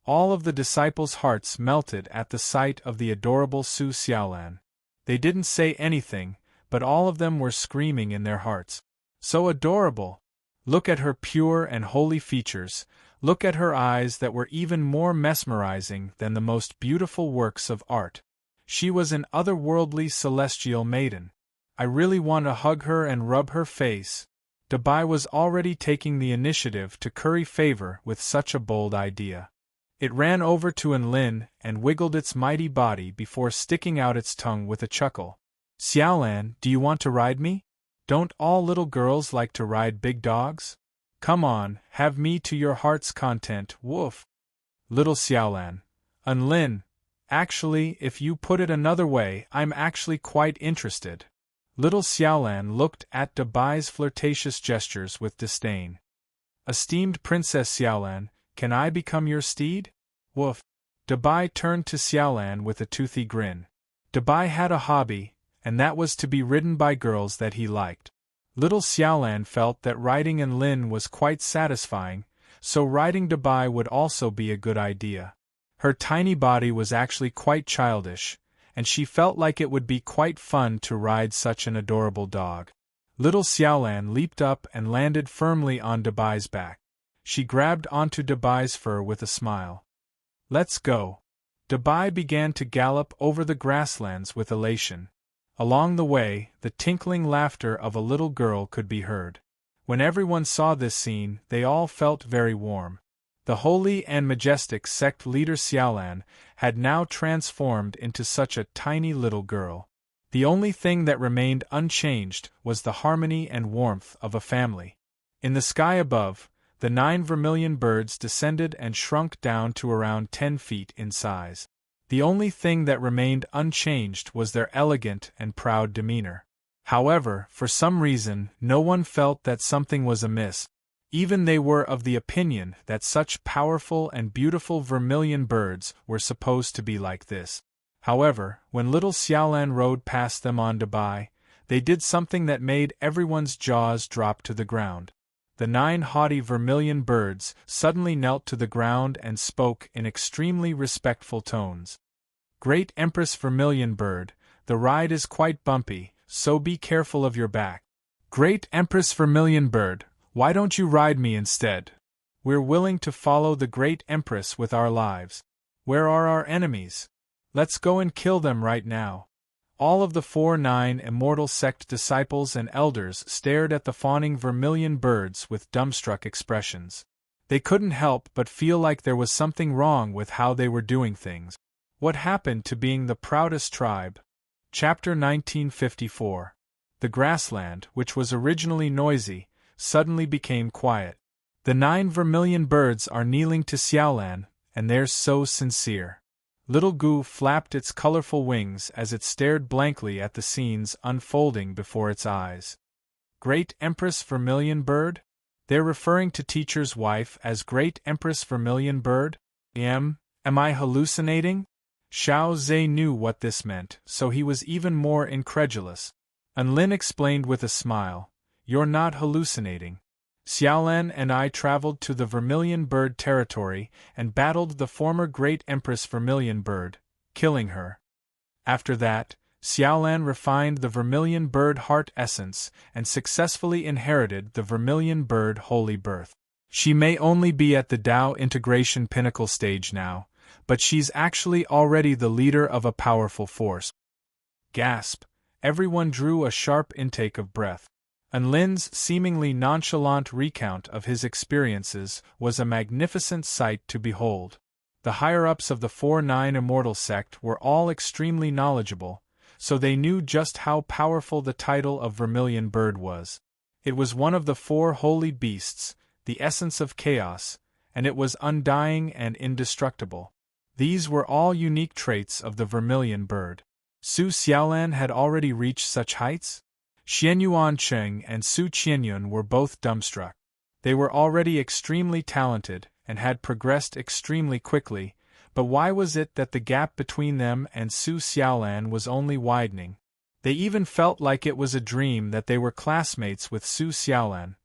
All of the disciples' hearts melted at the sight of the adorable Su Xiaolan. They didn't say anything, but all of them were screaming in their hearts. So adorable! Look at her pure and holy features, look at her eyes that were even more mesmerizing than the most beautiful works of art. She was an otherworldly celestial maiden. I really want to hug her and rub her face. Dabai was already taking the initiative to curry favor with such a bold idea. It ran over to Enlin and wiggled its mighty body before sticking out its tongue with a chuckle. Xiaolan, do you want to ride me? Don't all little girls like to ride big dogs? Come on, have me to your heart's content, woof. Little Xiaolan. Enlin. Actually, if you put it another way, I'm actually quite interested. Little Xiaolan looked at Dabai's flirtatious gestures with disdain. Esteemed Princess Xiaolan, can I become your steed? Woof. Dabai turned to Xiaolan with a toothy grin. Dabai had a hobby, and that was to be ridden by girls that he liked. Little Xiaolan felt that riding Enlin was quite satisfying, so riding Dabai would also be a good idea. Her tiny body was actually quite childish, and she felt like it would be quite fun to ride such an adorable dog. Little Xiaolan leaped up and landed firmly on Dabai's back. She grabbed onto Dabai's fur with a smile. Let's go. Dabai began to gallop over the grasslands with elation. Along the way, the tinkling laughter of a little girl could be heard. When everyone saw this scene, they all felt very warm. The holy and majestic sect leader Xiaolan had now transformed into such a tiny little girl. The only thing that remained unchanged was the harmony and warmth of a family. In the sky above, the 9 vermilion birds descended and shrunk down to around 10 feet in size. The only thing that remained unchanged was their elegant and proud demeanor. However, for some reason, no one felt that something was amiss. Even they were of the opinion that such powerful and beautiful vermilion birds were supposed to be like this. However, when little Xiaolan rode past them on Dabai, they did something that made everyone's jaws drop to the ground. The 9 haughty vermilion birds suddenly knelt to the ground and spoke in extremely respectful tones. Great Empress Vermilion Bird, the ride is quite bumpy, so be careful of your back. Great Empress Vermilion Bird, why don't you ride me instead? We're willing to follow the Great Empress with our lives. Where are our enemies? Let's go and kill them right now. All of the 4-9 immortal sect disciples and elders stared at the fawning vermilion birds with dumbstruck expressions. They couldn't help but feel like there was something wrong with how they were doing things. What happened to being the proudest tribe? Chapter 1954. The grassland, which was originally noisy, suddenly became quiet. The 9 vermilion birds are kneeling to Xiaolan, and they're so sincere. Little Gu flapped its colorful wings as it stared blankly at the scenes unfolding before its eyes. Great Empress Vermilion Bird? They're referring to teacher's wife as Great Empress Vermilion Bird? Am I hallucinating? Xiao Zhe knew what this meant, so he was even more incredulous. Enlin explained with a smile, "You're not hallucinating. Xiaolan and I traveled to the Vermilion Bird territory and battled the former Great Empress Vermilion Bird, killing her. After that, Xiaolan refined the Vermilion Bird heart essence and successfully inherited the Vermilion Bird holy birth. She may only be at the Dao integration pinnacle stage now, but she's actually already the leader of a powerful force." Gasp! Everyone drew a sharp intake of breath. Enlin's seemingly nonchalant recount of his experiences was a magnificent sight to behold. The higher-ups of the 4-9 Immortal sect were all extremely knowledgeable, so they knew just how powerful the title of Vermilion Bird was. It was one of the 4 holy beasts, the essence of chaos, and it was undying and indestructible. These were all unique traits of the Vermilion Bird. Su Xiaolan had already reached such heights? Xianyuan Cheng and Su Qianyun were both dumbstruck. They were already extremely talented and had progressed extremely quickly, but why was it that the gap between them and Su Xiaolan was only widening? They even felt like it was a dream that they were classmates with Su Xiaolan.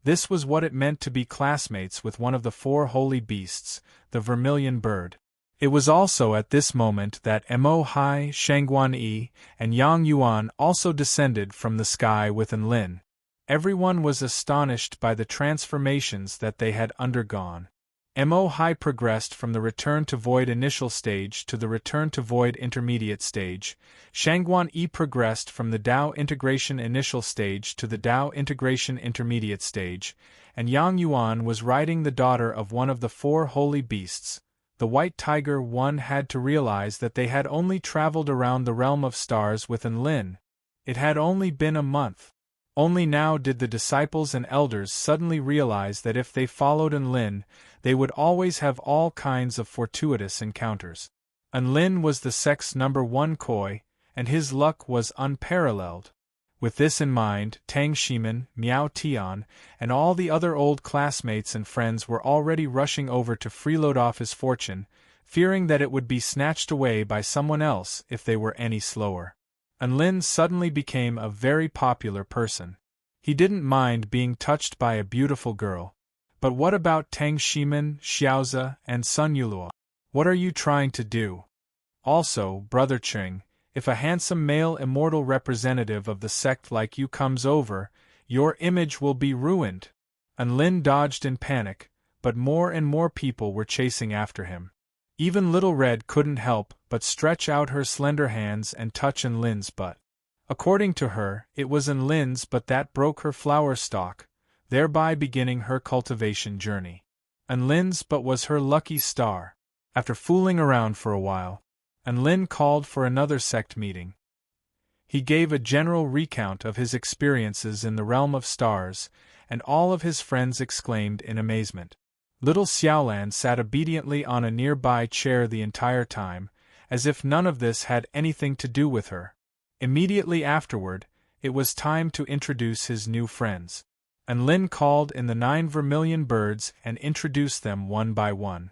This was what it meant to be classmates with one of the four holy beasts, the vermilion bird. It was also at this moment that Mo Hai, Shangguan Yi, and Yang Yuan also descended from the sky with Enlin. Everyone was astonished by the transformations that they had undergone. Mo Hai progressed from the return to void initial stage to the return to void intermediate stage. Shangguan Yi progressed from the Dao integration initial stage to the Dao integration intermediate stage, and Yang Yuan was riding the daughter of one of the four holy beasts, the white tiger. One had to realize that they had only traveled around the realm of stars with Enlin. It had only been a month. Only now did the disciples and elders suddenly realize that if they followed Enlin, they would always have all kinds of fortuitous encounters. Enlin was the sect's number one koi, and his luck was unparalleled. With this in mind, Tang Shimin, Miao Tian, and all the other old classmates and friends were already rushing over to freeload off his fortune, fearing that it would be snatched away by someone else if they were any slower. Enlin suddenly became a very popular person. He didn't mind being touched by a beautiful girl. But what about Tang Shimin, Xiaoze, and Sun Yuluo? What are you trying to do? Also, Brother Cheng, if a handsome male immortal representative of the sect like you comes over, your image will be ruined. Enlin dodged in panic, but more and more people were chasing after him. Even Little Red couldn't help but stretch out her slender hands and touch Enlin's butt. According to her, it was Enlin's butt that broke her flower stalk, thereby beginning her cultivation journey. Enlin's butt was her lucky star. After fooling around for a while, Enlin called for another sect meeting. He gave a general recount of his experiences in the realm of stars, and all of his friends exclaimed in amazement. Little Xiaolan sat obediently on a nearby chair the entire time, as if none of this had anything to do with her. Immediately afterward, it was time to introduce his new friends. Enlin called in the 9 vermilion birds and introduced them one by one.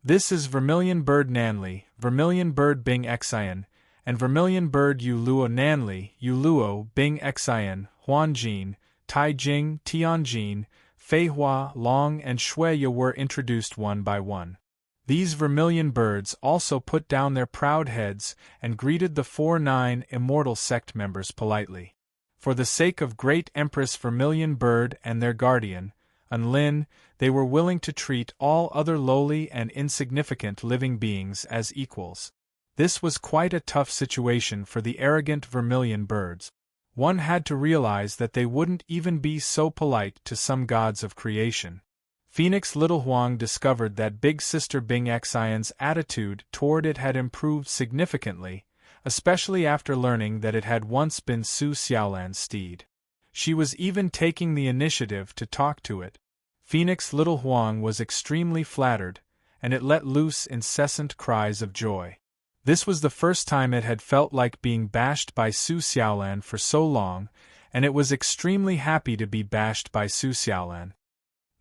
This is Vermilion Bird Nanli, Vermilion Bird Bing Xian, and Vermilion Bird Yuluo Nanli, Yuluo Bing Xian, Huanjin, Taijing, Tianjin, Feihua, Long, and Shuiya were introduced one by one. These vermilion birds also put down their proud heads and greeted the 4-9 immortal sect members politely. For the sake of Great Empress Vermilion Bird and their guardian, Enlin, they were willing to treat all other lowly and insignificant living beings as equals. This was quite a tough situation for the arrogant vermilion birds. One had to realize that they wouldn't even be so polite to some gods of creation. Phoenix Little Huang discovered that Big Sister Bing Xian's attitude toward it had improved significantly, especially after learning that it had once been Su Xiaolan's steed. She was even taking the initiative to talk to it. Phoenix Little Huang was extremely flattered, and it let loose incessant cries of joy. This was the first time it had felt like being bashed by Su Xiaolan for so long, and it was extremely happy to be bashed by Su Xiaolan.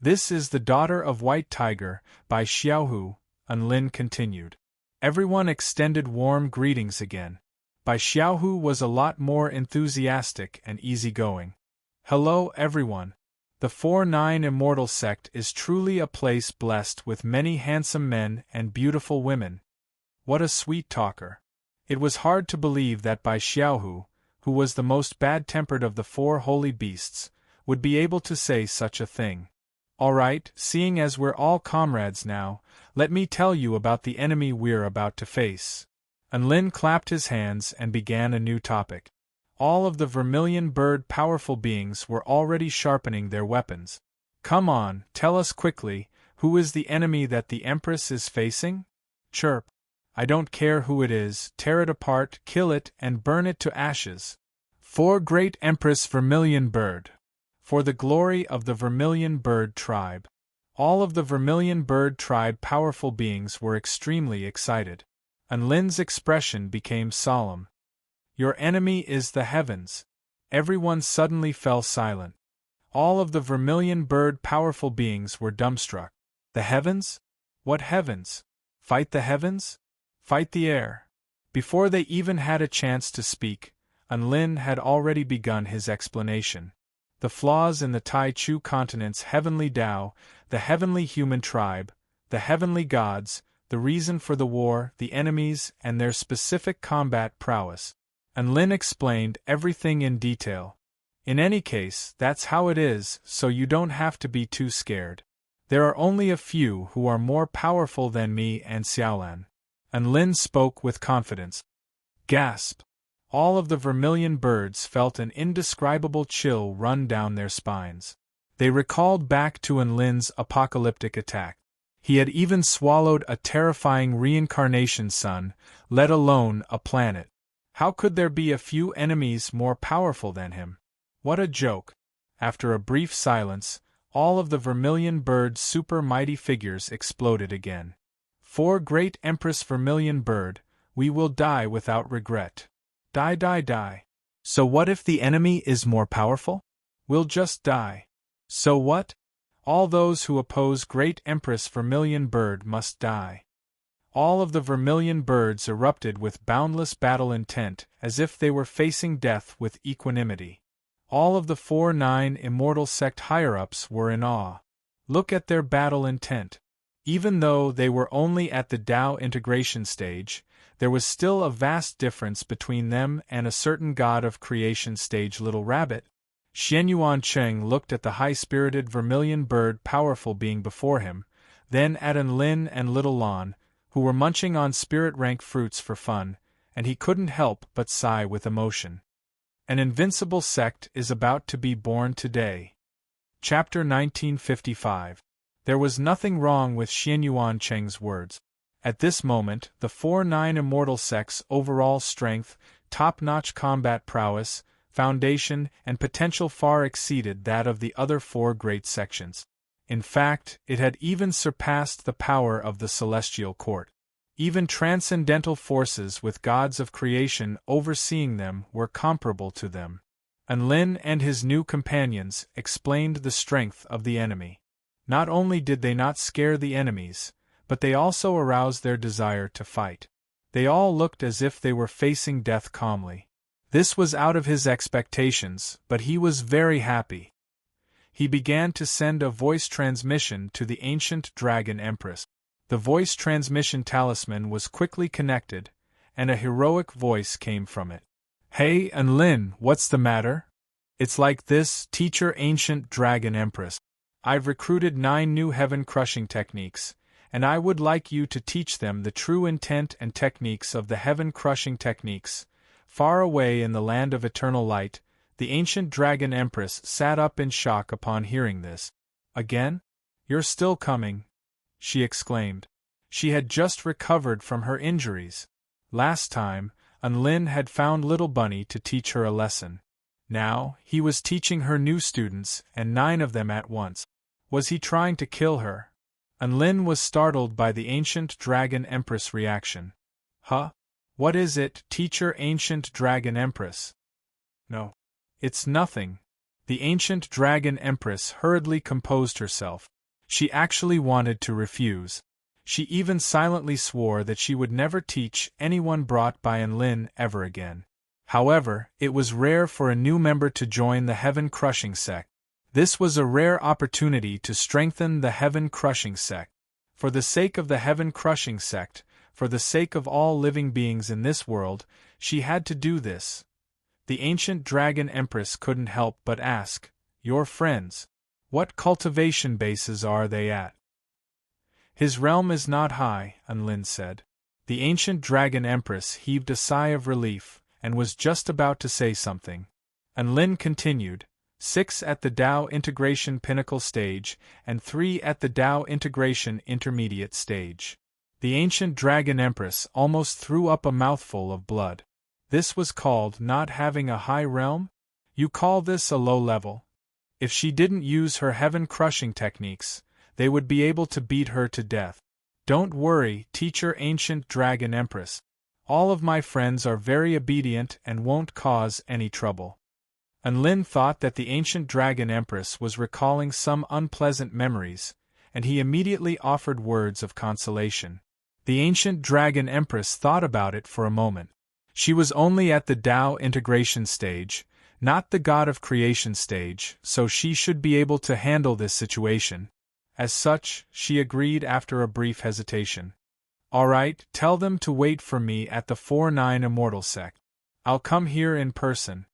This is the daughter of White Tiger, by Xiaohu, Enlin continued. Everyone extended warm greetings again. Bai Xiaohu was a lot more enthusiastic and easygoing. Hello everyone. The 4-9 Immortal Sect is truly a place blessed with many handsome men and beautiful women. What a sweet talker. It was hard to believe that Bai Xiaohu, who was the most bad-tempered of the 4 holy beasts, would be able to say such a thing. Alright, seeing as we're all comrades now, let me tell you about the enemy we're about to face. Enlin clapped his hands and began a new topic. All of the vermilion bird powerful beings were already sharpening their weapons. Come on, tell us quickly, who is the enemy that the Empress is facing? Chirp. I don't care who it is, tear it apart, kill it, and burn it to ashes. For Great Empress Vermilion Bird. For the glory of the Vermilion Bird tribe. All of the Vermilion Bird tribe powerful beings were extremely excited. Enlin's expression became solemn. Your enemy is the heavens. Everyone suddenly fell silent. All of the vermilion bird powerful beings were dumbstruck. The heavens? What heavens? Fight the heavens? Fight the air. Before they even had a chance to speak, Unlin had already begun his explanation. The flaws in the Tai Chu continent's heavenly Tao, the heavenly human tribe, the heavenly gods, the reason for the war, the enemies, and their specific combat prowess. Unlin explained everything in detail. In any case, that's how it is, so you don't have to be too scared. There are only a few who are more powerful than me and Xiaolan. Unlin spoke with confidence. Gasp! All of the vermilion birds felt an indescribable chill run down their spines. They recalled back to Unlin's apocalyptic attack. He had even swallowed a terrifying reincarnation sun, let alone a planet. How could there be a few enemies more powerful than him? What a joke! After a brief silence, all of the vermilion bird's super mighty figures exploded again. For great Empress Vermilion Bird, we will die without regret. Die, die, die. So what if the enemy is more powerful? We'll just die. So what? All those who oppose great Empress Vermilion Bird must die. All of the vermilion birds erupted with boundless battle intent, as if they were facing death with equanimity. All of the 4-9 immortal sect higher-ups were in awe. Look at their battle intent. Even though they were only at the Tao integration stage, there was still a vast difference between them and a certain god of creation stage Little Rabbit. Xianyuan Cheng looked at the high-spirited vermilion bird powerful being before him, then at Unlin and Little Lon, who were munching on spirit-rank fruits for fun, and he couldn't help but sigh with emotion. An invincible sect is about to be born today. Chapter 1955. There was nothing wrong with Xianyuan Cheng's words. At this moment, the 4-9 immortal sect's overall strength, top-notch combat prowess, foundation, and potential far exceeded that of the other 4 great sections. In fact, it had even surpassed the power of the celestial court. Even transcendental forces with gods of creation overseeing them were comparable to them. Unlin and his new companions explained the strength of the enemy. Not only did they not scare the enemies, but they also aroused their desire to fight. They all looked as if they were facing death calmly. This was out of his expectations, but he was very happy. He began to send a voice transmission to the ancient Dragon Empress. The voice transmission talisman was quickly connected, and a heroic voice came from it. Hey, Unlin, what's the matter? It's like this, Teacher Ancient Dragon Empress. I've recruited 9 new heaven-crushing techniques, and I would like you to teach them the true intent and techniques of the heaven-crushing techniques. Far away in the land of eternal light, the ancient Dragon Empress sat up in shock upon hearing this. Again? You're still coming, she exclaimed. She had just recovered from her injuries. Last time, Unlin had found Little Bunny to teach her a lesson. Now, he was teaching her new students, and 9 of them at once. Was he trying to kill her? Unlin was startled by the ancient Dragon Empress' reaction. Huh? What is it, Teacher Ancient Dragon Empress? No. It's nothing. The ancient Dragon Empress hurriedly composed herself. She actually wanted to refuse. She even silently swore that she would never teach anyone brought by Unlin ever again. However, it was rare for a new member to join the Heaven-Crushing sect. This was a rare opportunity to strengthen the Heaven-Crushing sect. For the sake of the Heaven-Crushing sect, for the sake of all living beings in this world, she had to do this. The ancient Dragon Empress couldn't help but ask, "Your friends, what cultivation bases are they at?" His realm is not high, Unlin said. The ancient Dragon Empress heaved a sigh of relief, and was just about to say something. Unlin continued, 6 at the Tao Integration Pinnacle stage, and 3 at the Tao Integration Intermediate stage. The ancient Dragon Empress almost threw up a mouthful of blood. This was called not having a high realm? You call this a low level? If she didn't use her heaven-crushing techniques, they would be able to beat her to death. Don't worry, Teacher Ancient Dragon Empress. All of my friends are very obedient and won't cause any trouble. Unlin thought that the ancient dragon empress was recalling some unpleasant memories, and he immediately offered words of consolation. The ancient dragon empress thought about it for a moment. She was only at the Tao integration stage, not the God of creation stage, so she should be able to handle this situation. As such, she agreed after a brief hesitation. All right, tell them to wait for me at the 4-9 Immortal Sect. I'll come here in person.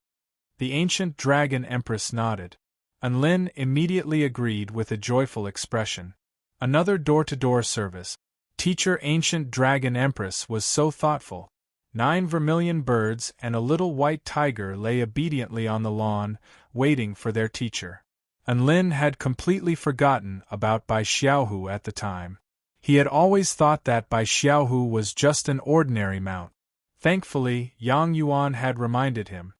The ancient dragon empress nodded. Unlin immediately agreed with a joyful expression. Another door-to-door service. Teacher Ancient Dragon Empress was so thoughtful. 9 vermilion birds and a little white tiger lay obediently on the lawn, waiting for their teacher. Unlin had completely forgotten about Bai Xiaohu at the time. He had always thought that Bai Xiaohu was just an ordinary mount. Thankfully, Yang Yuan had reminded him.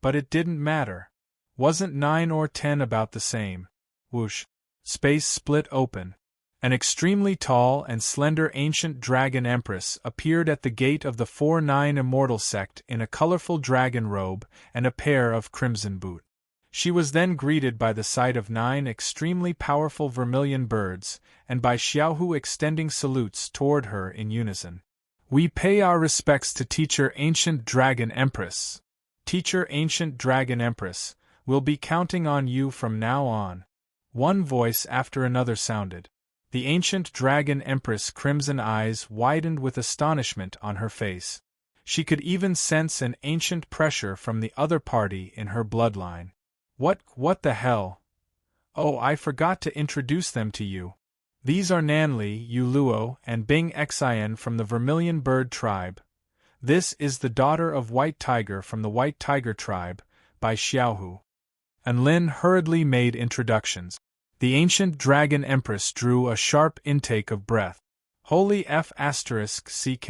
But it didn't matter. Wasn't 9 or 10 about the same? Whoosh! Space split open. An extremely tall and slender ancient dragon empress appeared at the gate of the 4-9 Immortal Sect in a colorful dragon robe and a pair of crimson boots. She was then greeted by the sight of 9 extremely powerful vermilion birds, and by Xiaohu extending salutes toward her in unison. We pay our respects to Teacher Ancient Dragon Empress. Teacher Ancient Dragon Empress, we'll be counting on you from now on. One voice after another sounded. The ancient dragon empress' crimson eyes widened with astonishment on her face. She could even sense an ancient pressure from the other party in her bloodline. What the hell? Oh, I forgot to introduce them to you. These are Nanli, Yuluo, and Bing Xian from the Vermilion Bird tribe. This is the daughter of White Tiger from the White Tiger tribe, by Xiaohu. Unlin hurriedly made introductions. The ancient dragon empress drew a sharp intake of breath. Holy F***ck.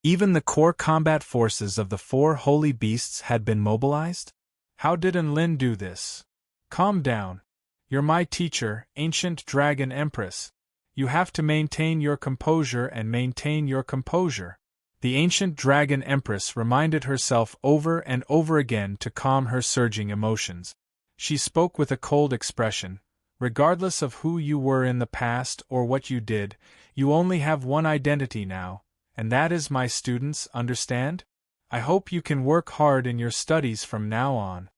Even the core combat forces of the 4 holy beasts had been mobilized? How did Unlin do this? Calm down. You're my teacher, ancient dragon empress. You have to maintain your composure and maintain your composure. The ancient dragon empress reminded herself over and over again to calm her surging emotions. She spoke with a cold expression. Regardless of who you were in the past or what you did, you only have one identity now, and that is my students, understand? I hope you can work hard in your studies from now on.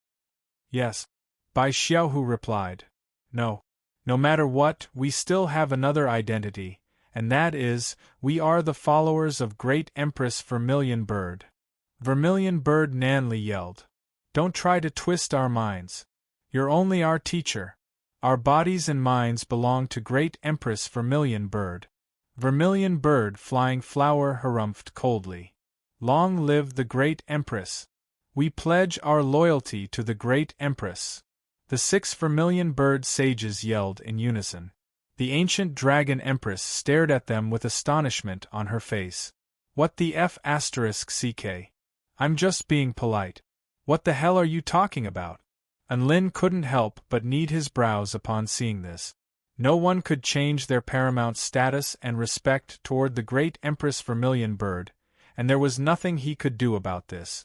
Yes. Bai Xiaohu replied. No. No matter what, we still have another identity, and that is, we are the followers of Great Empress Vermilion Bird. Vermilion Bird Nanli yelled. Don't try to twist our minds. You're only our teacher. Our bodies and minds belong to Great Empress Vermilion Bird. Vermilion Bird Flying Flower harumphed coldly. Long live the Great Empress! We pledge our loyalty to the Great Empress! The 6 Vermilion Bird sages yelled in unison. The ancient dragon empress stared at them with astonishment on her face. What the F***ck? I'm just being polite. What the hell are you talking about? Unlin couldn't help but knit his brows upon seeing this. No one could change their paramount status and respect toward the Great Empress Vermilion Bird, and there was nothing he could do about this.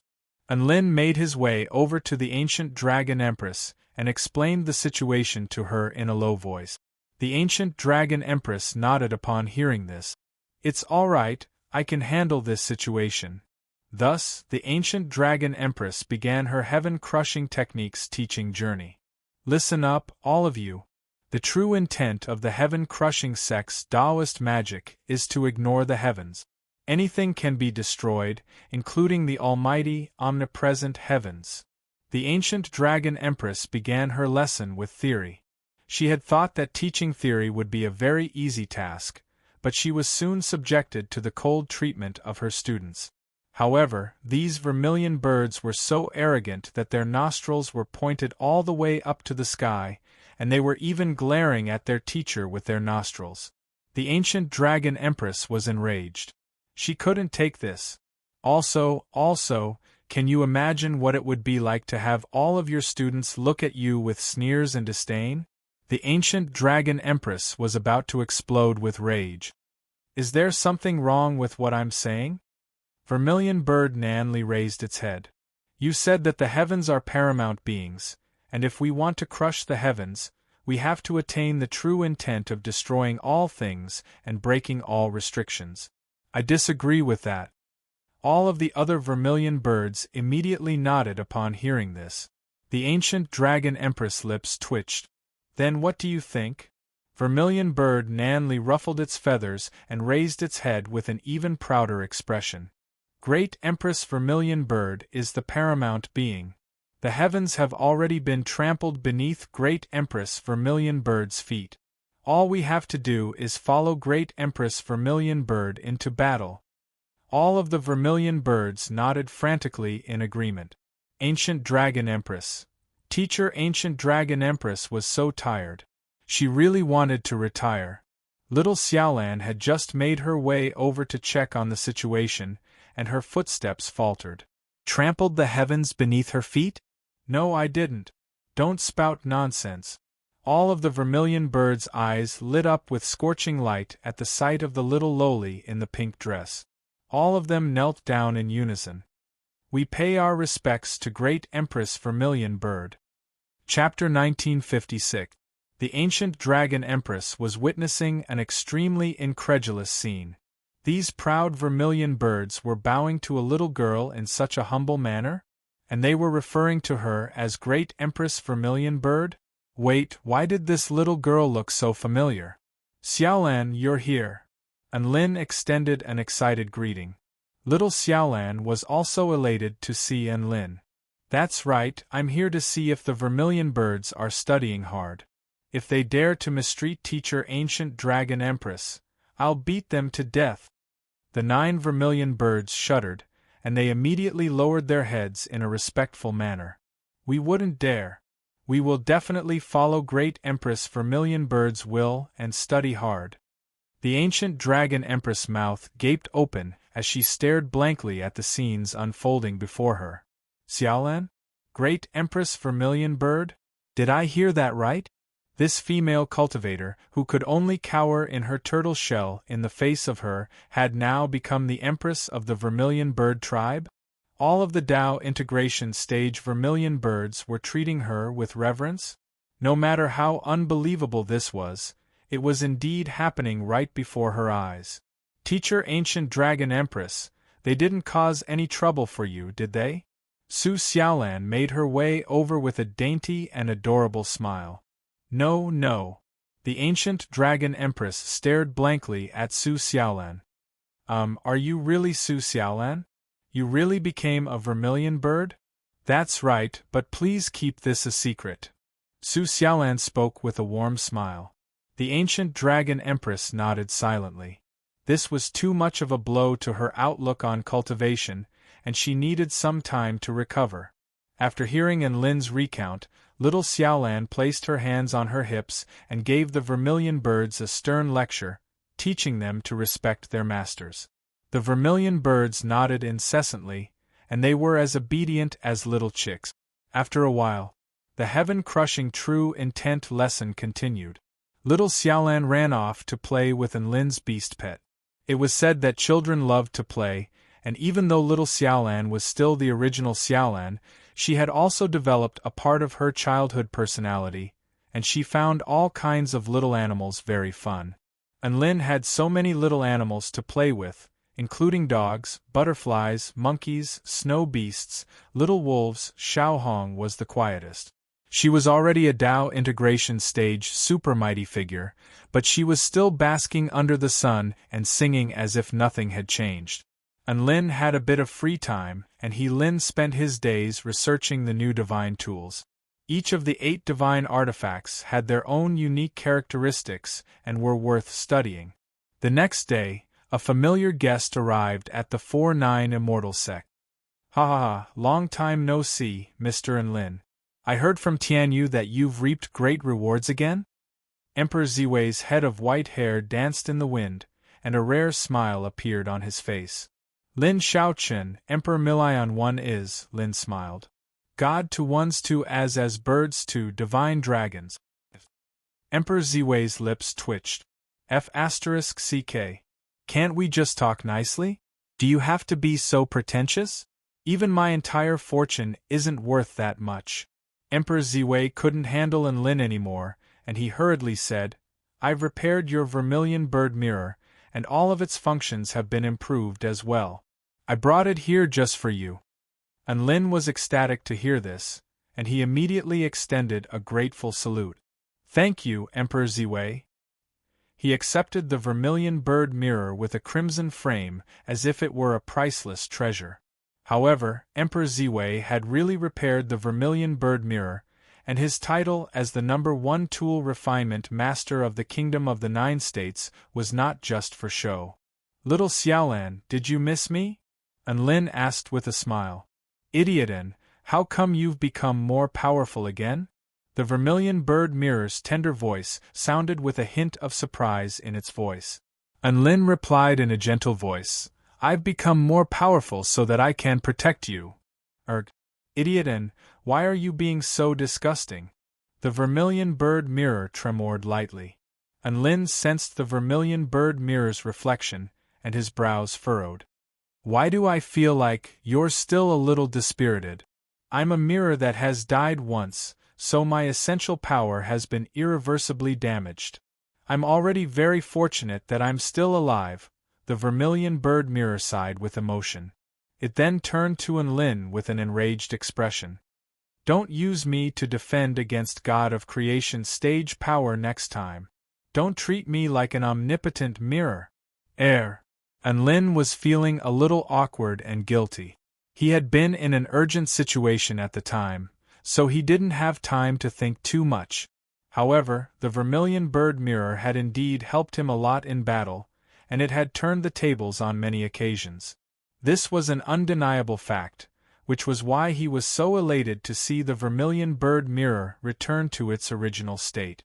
Unlin made his way over to the ancient dragon empress and explained the situation to her in a low voice. The ancient dragon empress nodded upon hearing this. It's all right, I can handle this situation. Thus, the ancient dragon empress began her heaven-crushing techniques teaching journey. Listen up, all of you. The true intent of the heaven-crushing sect's Taoist magic is to ignore the heavens. Anything can be destroyed, including the almighty, omnipresent heavens. The ancient dragon empress began her lesson with theory. She had thought that teaching theory would be a very easy task, but she was soon subjected to the cold treatment of her students. However, these vermilion birds were so arrogant that their nostrils were pointed all the way up to the sky, and they were even glaring at their teacher with their nostrils. The ancient dragon empress was enraged. She couldn't take this. Also, can you imagine what it would be like to have all of your students look at you with sneers and disdain? The ancient dragon empress was about to explode with rage. Is there something wrong with what I'm saying? Vermilion bird Nanly raised its head. You said that the heavens are paramount beings, and if we want to crush the heavens, we have to attain the true intent of destroying all things and breaking all restrictions. I disagree with that. All of the other vermilion birds immediately nodded upon hearing this. The ancient dragon empress lips twitched. Then what do you think? Vermilion bird Nanly ruffled its feathers and raised its head with an even prouder expression. Great Empress Vermilion bird is the paramount being. The heavens have already been trampled beneath Great Empress Vermilion bird's feet. All we have to do is follow Great Empress Vermilion bird into battle. All of the vermilion birds nodded frantically in agreement. Ancient Dragon Empress. Teacher Ancient Dragon Empress was so tired. She really wanted to retire. Little Xiaolan had just made her way over to check on the situation, and her footsteps faltered. Trampled the heavens beneath her feet? No, I didn't. Don't spout nonsense. All of the vermilion bird's eyes lit up with scorching light at the sight of the little lowly in the pink dress. All of them knelt down in unison. We pay our respects to Great Empress Vermilion bird. Chapter 1956. The ancient dragon empress was witnessing an extremely incredulous scene. These proud vermilion birds were bowing to a little girl in such a humble manner? And they were referring to her as Great Empress Vermilion bird? Wait, why did this little girl look so familiar? Xiaolan, you're here. And Lin extended an excited greeting. Little Xiaolan was also elated to see Lin. That's right, I'm here to see if the vermilion birds are studying hard. If they dare to mistreat teacher Ancient Dragon Empress, I'll beat them to death. The 9 vermilion birds shuddered, and they immediately lowered their heads in a respectful manner. We wouldn't dare. We will definitely follow Great Empress Vermilion bird's will and study hard. The ancient dragon empress' mouth gaped open as she stared blankly at the scenes unfolding before her. Xiaolan? Great Empress Vermilion bird? Did I hear that right? This female cultivator, who could only cower in her turtle shell in the face of her, had now become the empress of the vermilion bird tribe? All of the Tao integration stage vermilion birds were treating her with reverence? No matter how unbelievable this was, it was indeed happening right before her eyes. Teacher Ancient Dragon Empress, they didn't cause any trouble for you, did they? Su Xiaolan made her way over with a dainty and adorable smile. No, no. The ancient dragon empress stared blankly at Su Xiaolan. Are you really Su Xiaolan? You really became a vermilion bird? That's right, but please keep this a secret. Su Xiaolan spoke with a warm smile. The ancient dragon empress nodded silently. This was too much of a blow to her outlook on cultivation, and she needed some time to recover. After hearing Lin's recount, little Xiaolan placed her hands on her hips and gave the vermilion birds a stern lecture, teaching them to respect their masters. The vermilion birds nodded incessantly, and they were as obedient as little chicks. After a while, the heaven-crushing true intent lesson continued. Little Xiaolan ran off to play with Lin's beast pet. It was said that children loved to play, and even though little Xiaolan was still the original Xiaolan, she had also developed a part of her childhood personality, and she found all kinds of little animals very fun. Lin had so many little animals to play with, including dogs, butterflies, monkeys, snow beasts, little wolves. Xiaohong was the quietest. She was already a Tao integration stage super mighty figure, but she was still basking under the sun and singing as if nothing had changed. Lin had a bit of free time, and Lin spent his days researching the new divine tools. Each of the 8 divine artifacts had their own unique characteristics and were worth studying. The next day, a familiar guest arrived at the 4-9 Immortal sect. Ha ha ha, long time no see, Mr. Lin. I heard from Tianyu that you've reaped great rewards again? Emperor Ziwei's head of white hair danced in the wind, and a rare smile appeared on his face. Lin Shaochen, Emperor Milion one is, Lin smiled. God to ones to as birds to divine dragons. Emperor Ziwei's lips twitched. F*ck. Can't we just talk nicely? Do you have to be so pretentious? Even my entire fortune isn't worth that much. Emperor Ziwei couldn't handle Enlin anymore, and he hurriedly said, I've repaired your vermilion bird mirror, and all of its functions have been improved as well. I brought it here just for you. Enlin was ecstatic to hear this, and he immediately extended a grateful salute. Thank you, Emperor Ziwei. He accepted the vermilion bird mirror with a crimson frame as if it were a priceless treasure. However, Emperor Ziwei had really repaired the vermilion bird mirror, and his title as the #1 tool refinement master of the Kingdom of the Nine States was not just for show. Little Xiaolan, did you miss me? Enlin asked with a smile. Idiotin, how come you've become more powerful again? The vermilion bird mirror's tender voice sounded with a hint of surprise in its voice. Enlin replied in a gentle voice, I've become more powerful so that I can protect you. Idiotin, why are you being so disgusting? The vermilion bird mirror tremored lightly. Enlin sensed the vermilion bird mirror's reflection, and his brows furrowed. Why do I feel like you're still a little dispirited? I'm a mirror that has died once, so my essential power has been irreversibly damaged. I'm already very fortunate that I'm still alive, the vermilion bird mirror sighed with emotion. It then turned to Enlin with an enraged expression. Don't use me to defend against God of Creation's stage power next time. Don't treat me like an omnipotent mirror. Enlin was feeling a little awkward and guilty. He had been in an urgent situation at the time, so he didn't have time to think too much. However, the vermilion bird mirror had indeed helped him a lot in battle, and it had turned the tables on many occasions. This was an undeniable fact, which was why he was so elated to see the vermilion bird mirror return to its original state.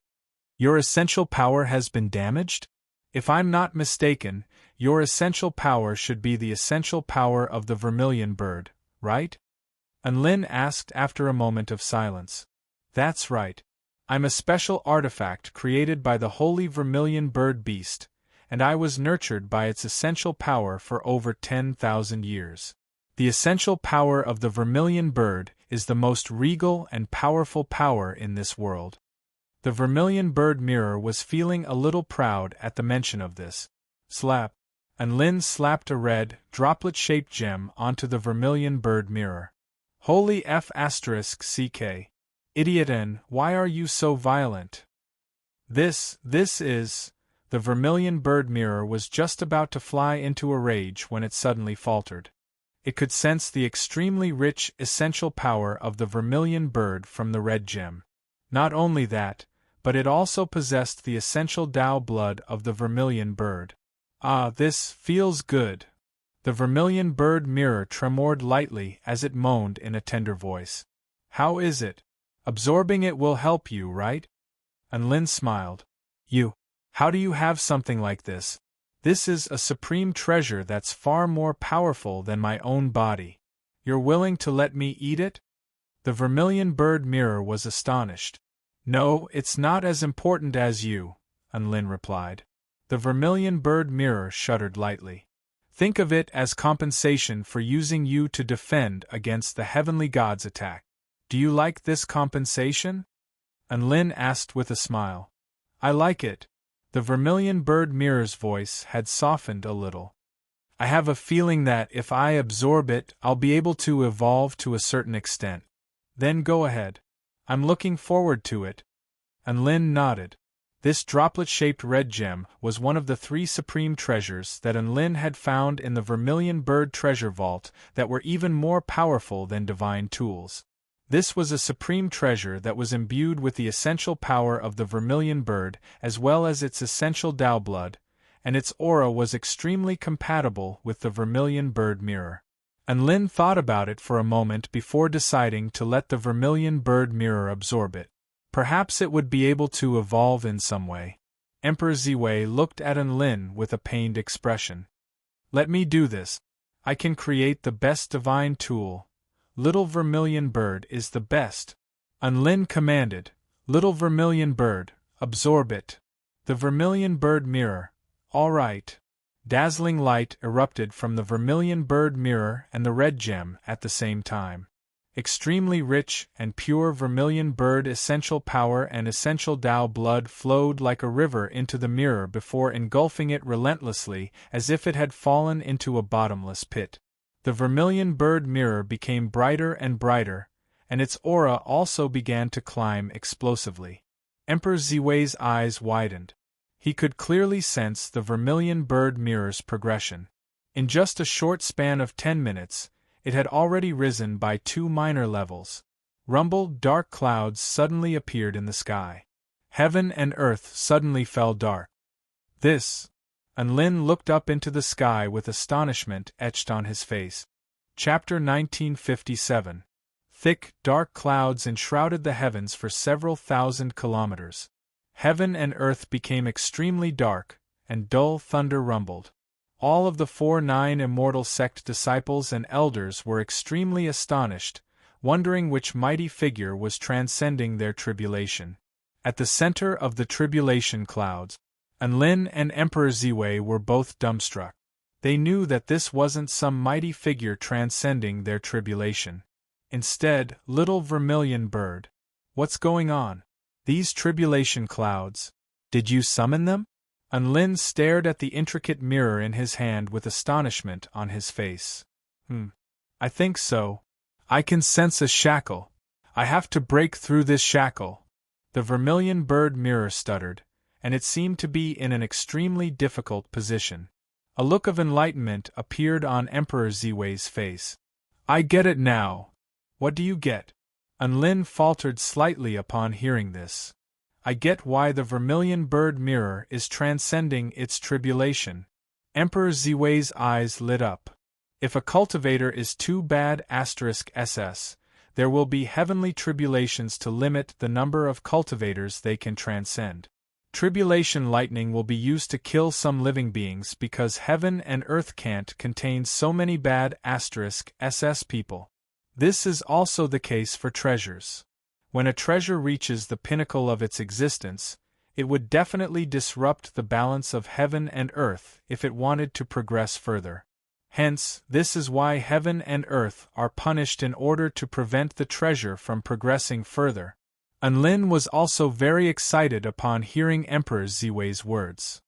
Your essential power has been damaged? If I'm not mistaken, your essential power should be the essential power of the vermilion bird, right? Enlin asked after a moment of silence. That's right. I'm a special artifact created by the holy vermilion bird beast, and I was nurtured by its essential power for over 10,000 years. The essential power of the vermilion bird is the most regal and powerful power in this world. The vermilion bird mirror was feeling a little proud at the mention of this. Slap. Enlin slapped a red, droplet-shaped gem onto the vermilion bird mirror. Holy F***ck. Idiotin, why are you so violent? This is... The vermilion bird mirror was just about to fly into a rage when it suddenly faltered. It could sense the extremely rich, essential power of the vermilion bird from the red gem. Not only that, but it also possessed the essential Tao blood of the vermilion bird. Ah, this feels good. The vermilion bird mirror tremored lightly as it moaned in a tender voice. How is it? Absorbing it will help you, right? Enlin smiled. How do you have something like this? This is a supreme treasure that's far more powerful than my own body. You're willing to let me eat it? The vermilion bird mirror was astonished. No, it's not as important as you, Enlin replied. The vermilion bird mirror shuddered lightly. Think of it as compensation for using you to defend against the heavenly god's attack. Do you like this compensation? Enlin asked with a smile. I like it. The vermilion bird mirror's voice had softened a little. I have a feeling that if I absorb it, I'll be able to evolve to a certain extent. Then go ahead. I'm looking forward to it. Enlin nodded. This droplet-shaped red gem was one of the 3 supreme treasures that Enlin had found in the vermilion bird treasure vault that were even more powerful than divine tools. This was a supreme treasure that was imbued with the essential power of the vermilion bird as well as its essential Tao blood, and its aura was extremely compatible with the vermilion bird mirror. Enlin thought about it for a moment before deciding to let the vermilion bird mirror absorb it. Perhaps it would be able to evolve in some way. Emperor Ziwei looked at Enlin with a pained expression. Let me do this. I can create the best divine tool. Little vermilion bird is the best. Enlin commanded, Little vermilion bird, absorb it. The vermilion bird mirror, all right. Dazzling light erupted from the vermilion bird mirror and the red gem at the same time. Extremely rich and pure vermilion bird essential power and essential Tao blood flowed like a river into the mirror before engulfing it relentlessly as if it had fallen into a bottomless pit. The vermilion bird mirror became brighter and brighter, and its aura also began to climb explosively. Emperor Ziwei's eyes widened. He could clearly sense the vermilion bird mirror's progression. In just a short span of 10 minutes, it had already risen by 2 minor levels. Rumbled dark clouds suddenly appeared in the sky. Heaven and earth suddenly fell dark. This. Anlin looked up into the sky with astonishment etched on his face. Chapter 1957. Thick, dark clouds enshrouded the heavens for several thousand kilometers. Heaven and earth became extremely dark, and dull thunder rumbled. All of the 4-9 immortal sect disciples and elders were extremely astonished, wondering which mighty figure was transcending their tribulation. At the center of the tribulation clouds, Anlin and Emperor Ziwei were both dumbstruck. They knew that this wasn't some mighty figure transcending their tribulation. Instead, little vermilion bird. What's going on? These tribulation clouds. Did you summon them? Anlin stared at the intricate mirror in his hand with astonishment on his face. I think so. I can sense a shackle. I have to break through this shackle. The vermilion bird mirror stuttered, and it seemed to be in an extremely difficult position. A look of enlightenment appeared on Emperor Ziwei's face. I get it now. What do you get? Anlin faltered slightly upon hearing this. I get why the vermilion bird mirror is transcending its tribulation. Emperor Ziwei's eyes lit up. If a cultivator is too bad *SS, there will be heavenly tribulations to limit the number of cultivators they can transcend. Tribulation lightning will be used to kill some living beings because heaven and earth can't contain so many bad *SS people. This is also the case for treasures. When a treasure reaches the pinnacle of its existence, it would definitely disrupt the balance of heaven and earth if it wanted to progress further. Hence, this is why heaven and earth are punished in order to prevent the treasure from progressing further. Anlin was also very excited upon hearing Emperor Ziwei's words.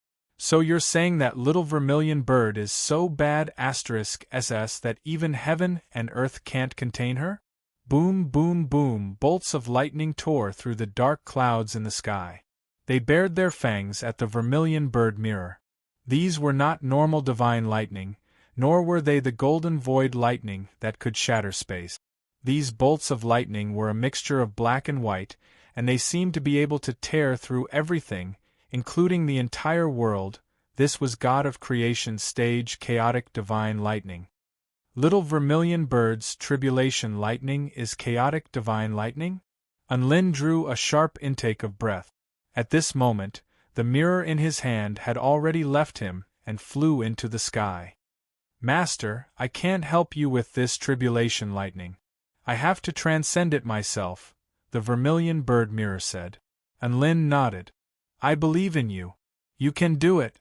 So you're saying that little vermilion bird is so bad *SS that even heaven and earth can't contain her? Boom, boom, boom, bolts of lightning tore through the dark clouds in the sky. They bared their fangs at the vermilion bird mirror. These were not normal divine lightning, nor were they the golden void lightning that could shatter space. These bolts of lightning were a mixture of black and white, and they seemed to be able to tear through everything, including the entire world. This was God of Creation stage chaotic divine lightning. Little vermilion bird's tribulation lightning is chaotic divine lightning? Anlin drew a sharp intake of breath. At this moment, the mirror in his hand had already left him and flew into the sky. Master, I can't help you with this tribulation lightning. I have to transcend it myself, the vermilion bird mirror said. Anlin nodded. I believe in you. You can do it.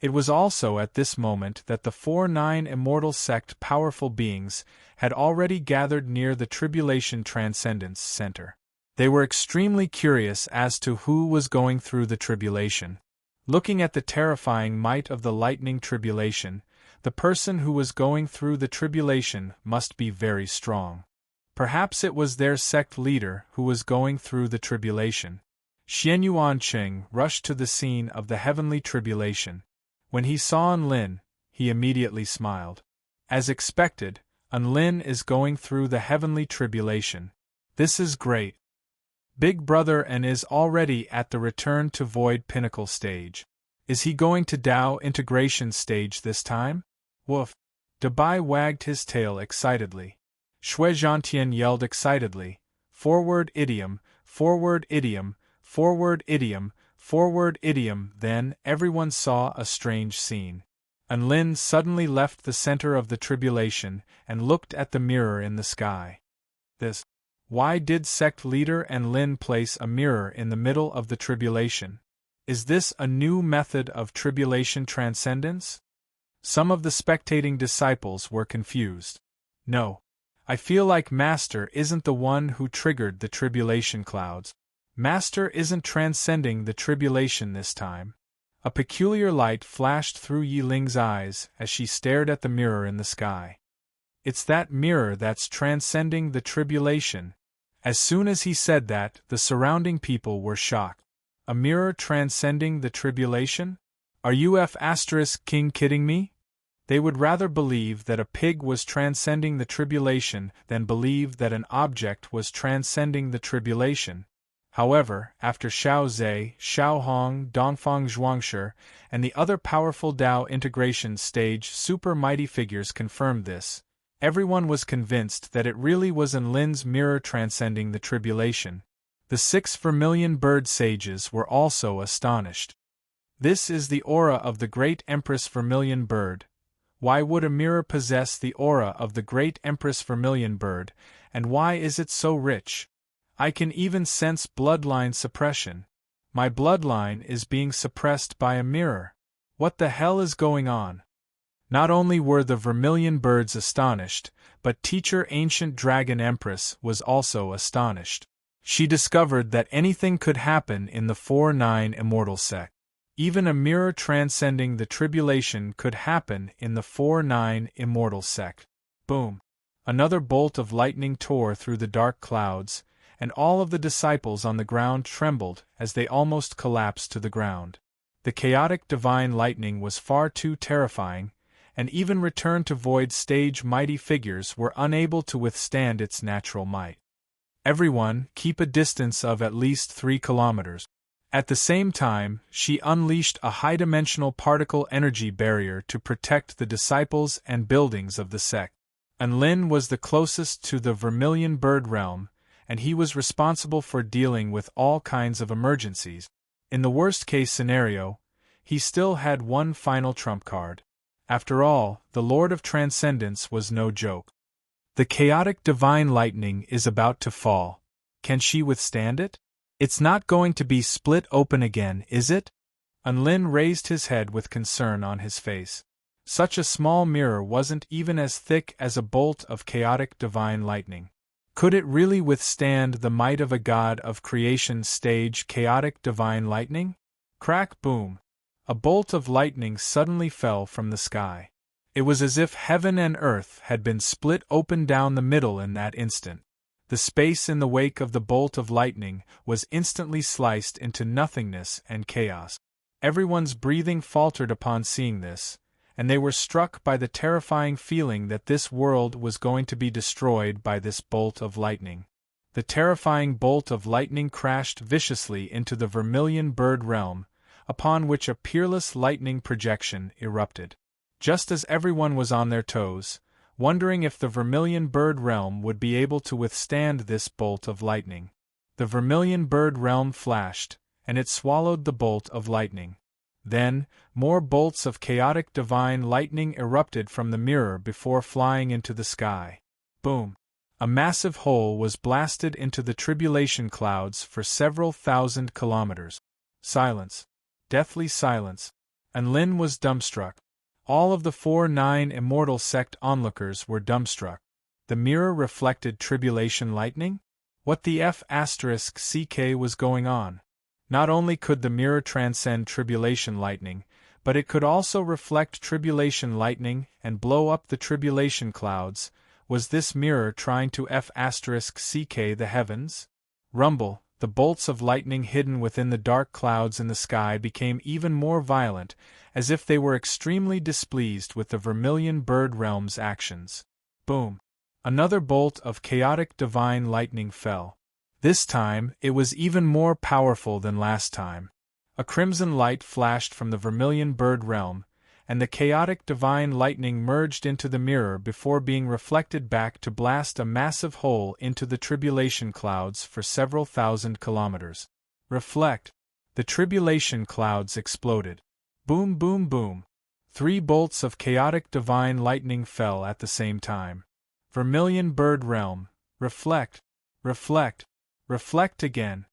It was also at this moment that the 4-9 immortal sect powerful beings had already gathered near the Tribulation Transcendence Center. They were extremely curious as to who was going through the tribulation. Looking at the terrifying might of the lightning tribulation, the person who was going through the tribulation must be very strong. Perhaps it was their sect leader who was going through the tribulation. Xian Yuanqing rushed to the scene of the heavenly tribulation. When he saw Anlin, he immediately smiled. As expected, Anlin is going through the heavenly tribulation. This is great. Big Brother and is already at the return to void pinnacle stage. Is he going to Tao integration stage this time? Woof. Dabai wagged his tail excitedly. Shui Zhantian yelled excitedly, forward idiom, forward idiom, forward idiom, forward idiom. Then everyone saw a strange scene. Anlin suddenly left the center of the tribulation and looked at the mirror in the sky. This. Why did sect leader Anlin place a mirror in the middle of the tribulation? Is this a new method of tribulation transcendence? Some of the spectating disciples were confused. No. I feel like Master isn't the one who triggered the tribulation clouds. Master isn't transcending the tribulation this time. A peculiar light flashed through Yi Ling's eyes as she stared at the mirror in the sky. It's that mirror that's transcending the tribulation. As soon as he said that, the surrounding people were shocked. A mirror transcending the tribulation? Are you King kidding me? They would rather believe that a pig was transcending the tribulation than believe that an object was transcending the tribulation. However, after Xiao Zhe, Xiao Hong, Dongfang Zhuangshi, and the other powerful Tao integration stage super mighty figures confirmed this, everyone was convinced that it really was Enlin's mirror transcending the tribulation. The 6 vermilion bird sages were also astonished. This is the aura of the great Empress Vermilion Bird. Why would a mirror possess the aura of the great Empress Vermilion Bird, and why is it so rich? I can even sense bloodline suppression. My bloodline is being suppressed by a mirror. What the hell is going on? Not only were the vermilion birds astonished, but Teacher Ancient Dragon Empress was also astonished. She discovered that anything could happen in the 4-9 immortal sect. Even a mirror transcending the tribulation could happen in the 4-9 immortal sect. Boom! Another bolt of lightning tore through the dark clouds, and all of the disciples on the ground trembled as they almost collapsed to the ground. The chaotic divine lightning was far too terrifying, and even Return to Void stage mighty figures were unable to withstand its natural might. Everyone, keep a distance of at least 3 kilometers. At the same time, she unleashed a high-dimensional particle energy barrier to protect the disciples and buildings of the sect. Enlin was the closest to the vermilion bird realm, and he was responsible for dealing with all kinds of emergencies. In the worst-case scenario, he still had one final trump card. After all, the Lord of Transcendence was no joke. The chaotic divine lightning is about to fall. Can she withstand it? It's not going to be split open again, is it? Enlin raised his head with concern on his face. Such a small mirror wasn't even as thick as a bolt of chaotic divine lightning. Could it really withstand the might of a god of creation stage chaotic divine lightning? Crack boom! A bolt of lightning suddenly fell from the sky. It was as if heaven and earth had been split open down the middle in that instant. The space in the wake of the bolt of lightning was instantly sliced into nothingness and chaos. Everyone's breathing faltered upon seeing this, and they were struck by the terrifying feeling that this world was going to be destroyed by this bolt of lightning. The terrifying bolt of lightning crashed viciously into the vermilion bird realm, upon which a peerless lightning projection erupted. Just as everyone was on their toes, wondering if the vermilion bird realm would be able to withstand this bolt of lightning, the vermilion bird realm flashed, and it swallowed the bolt of lightning. Then, more bolts of chaotic divine lightning erupted from the mirror before flying into the sky. Boom! A massive hole was blasted into the tribulation clouds for several thousand kilometers. Silence. Deathly silence. Enlin was dumbstruck. All of the 4-9 immortal sect onlookers were dumbstruck. The mirror reflected tribulation lightning? What the *CK was going on? Not only could the mirror transcend tribulation lightning, but it could also reflect tribulation lightning and blow up the tribulation clouds. Was this mirror trying to *CK the heavens? Rumble! The bolts of lightning hidden within the dark clouds in the sky became even more violent, as if they were extremely displeased with the vermilion bird realm's actions. Boom! Another bolt of chaotic divine lightning fell. This time, it was even more powerful than last time. A crimson light flashed from the vermilion bird realm, and the chaotic divine lightning merged into the mirror before being reflected back to blast a massive hole into the tribulation clouds for several thousand kilometers. Reflect. The tribulation clouds exploded. Boom, boom, boom. 3 bolts of chaotic divine lightning fell at the same time. Vermilion bird realm. Reflect. Reflect. Reflect again.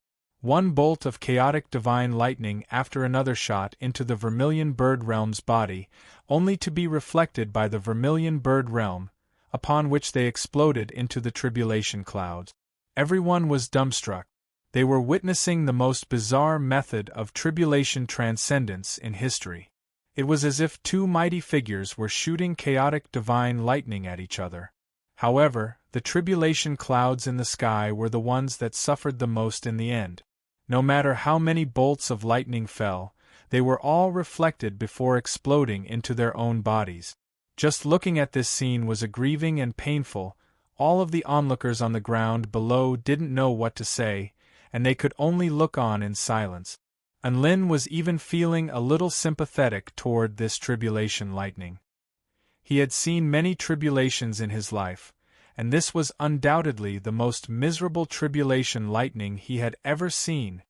One bolt of chaotic divine lightning after another shot into the vermilion bird realm's body, only to be reflected by the vermilion bird realm, upon which they exploded into the tribulation clouds. Everyone was dumbstruck. They were witnessing the most bizarre method of tribulation transcendence in history. It was as if two mighty figures were shooting chaotic divine lightning at each other. However, the tribulation clouds in the sky were the ones that suffered the most in the end. No matter how many bolts of lightning fell, they were all reflected before exploding into their own bodies. Just looking at this scene was aggrieving and painful. All of the onlookers on the ground below didn't know what to say, and they could only look on in silence. And Lin was even feeling a little sympathetic toward this tribulation lightning. He had seen many tribulations in his life, and this was undoubtedly the most miserable tribulation lightning he had ever seen,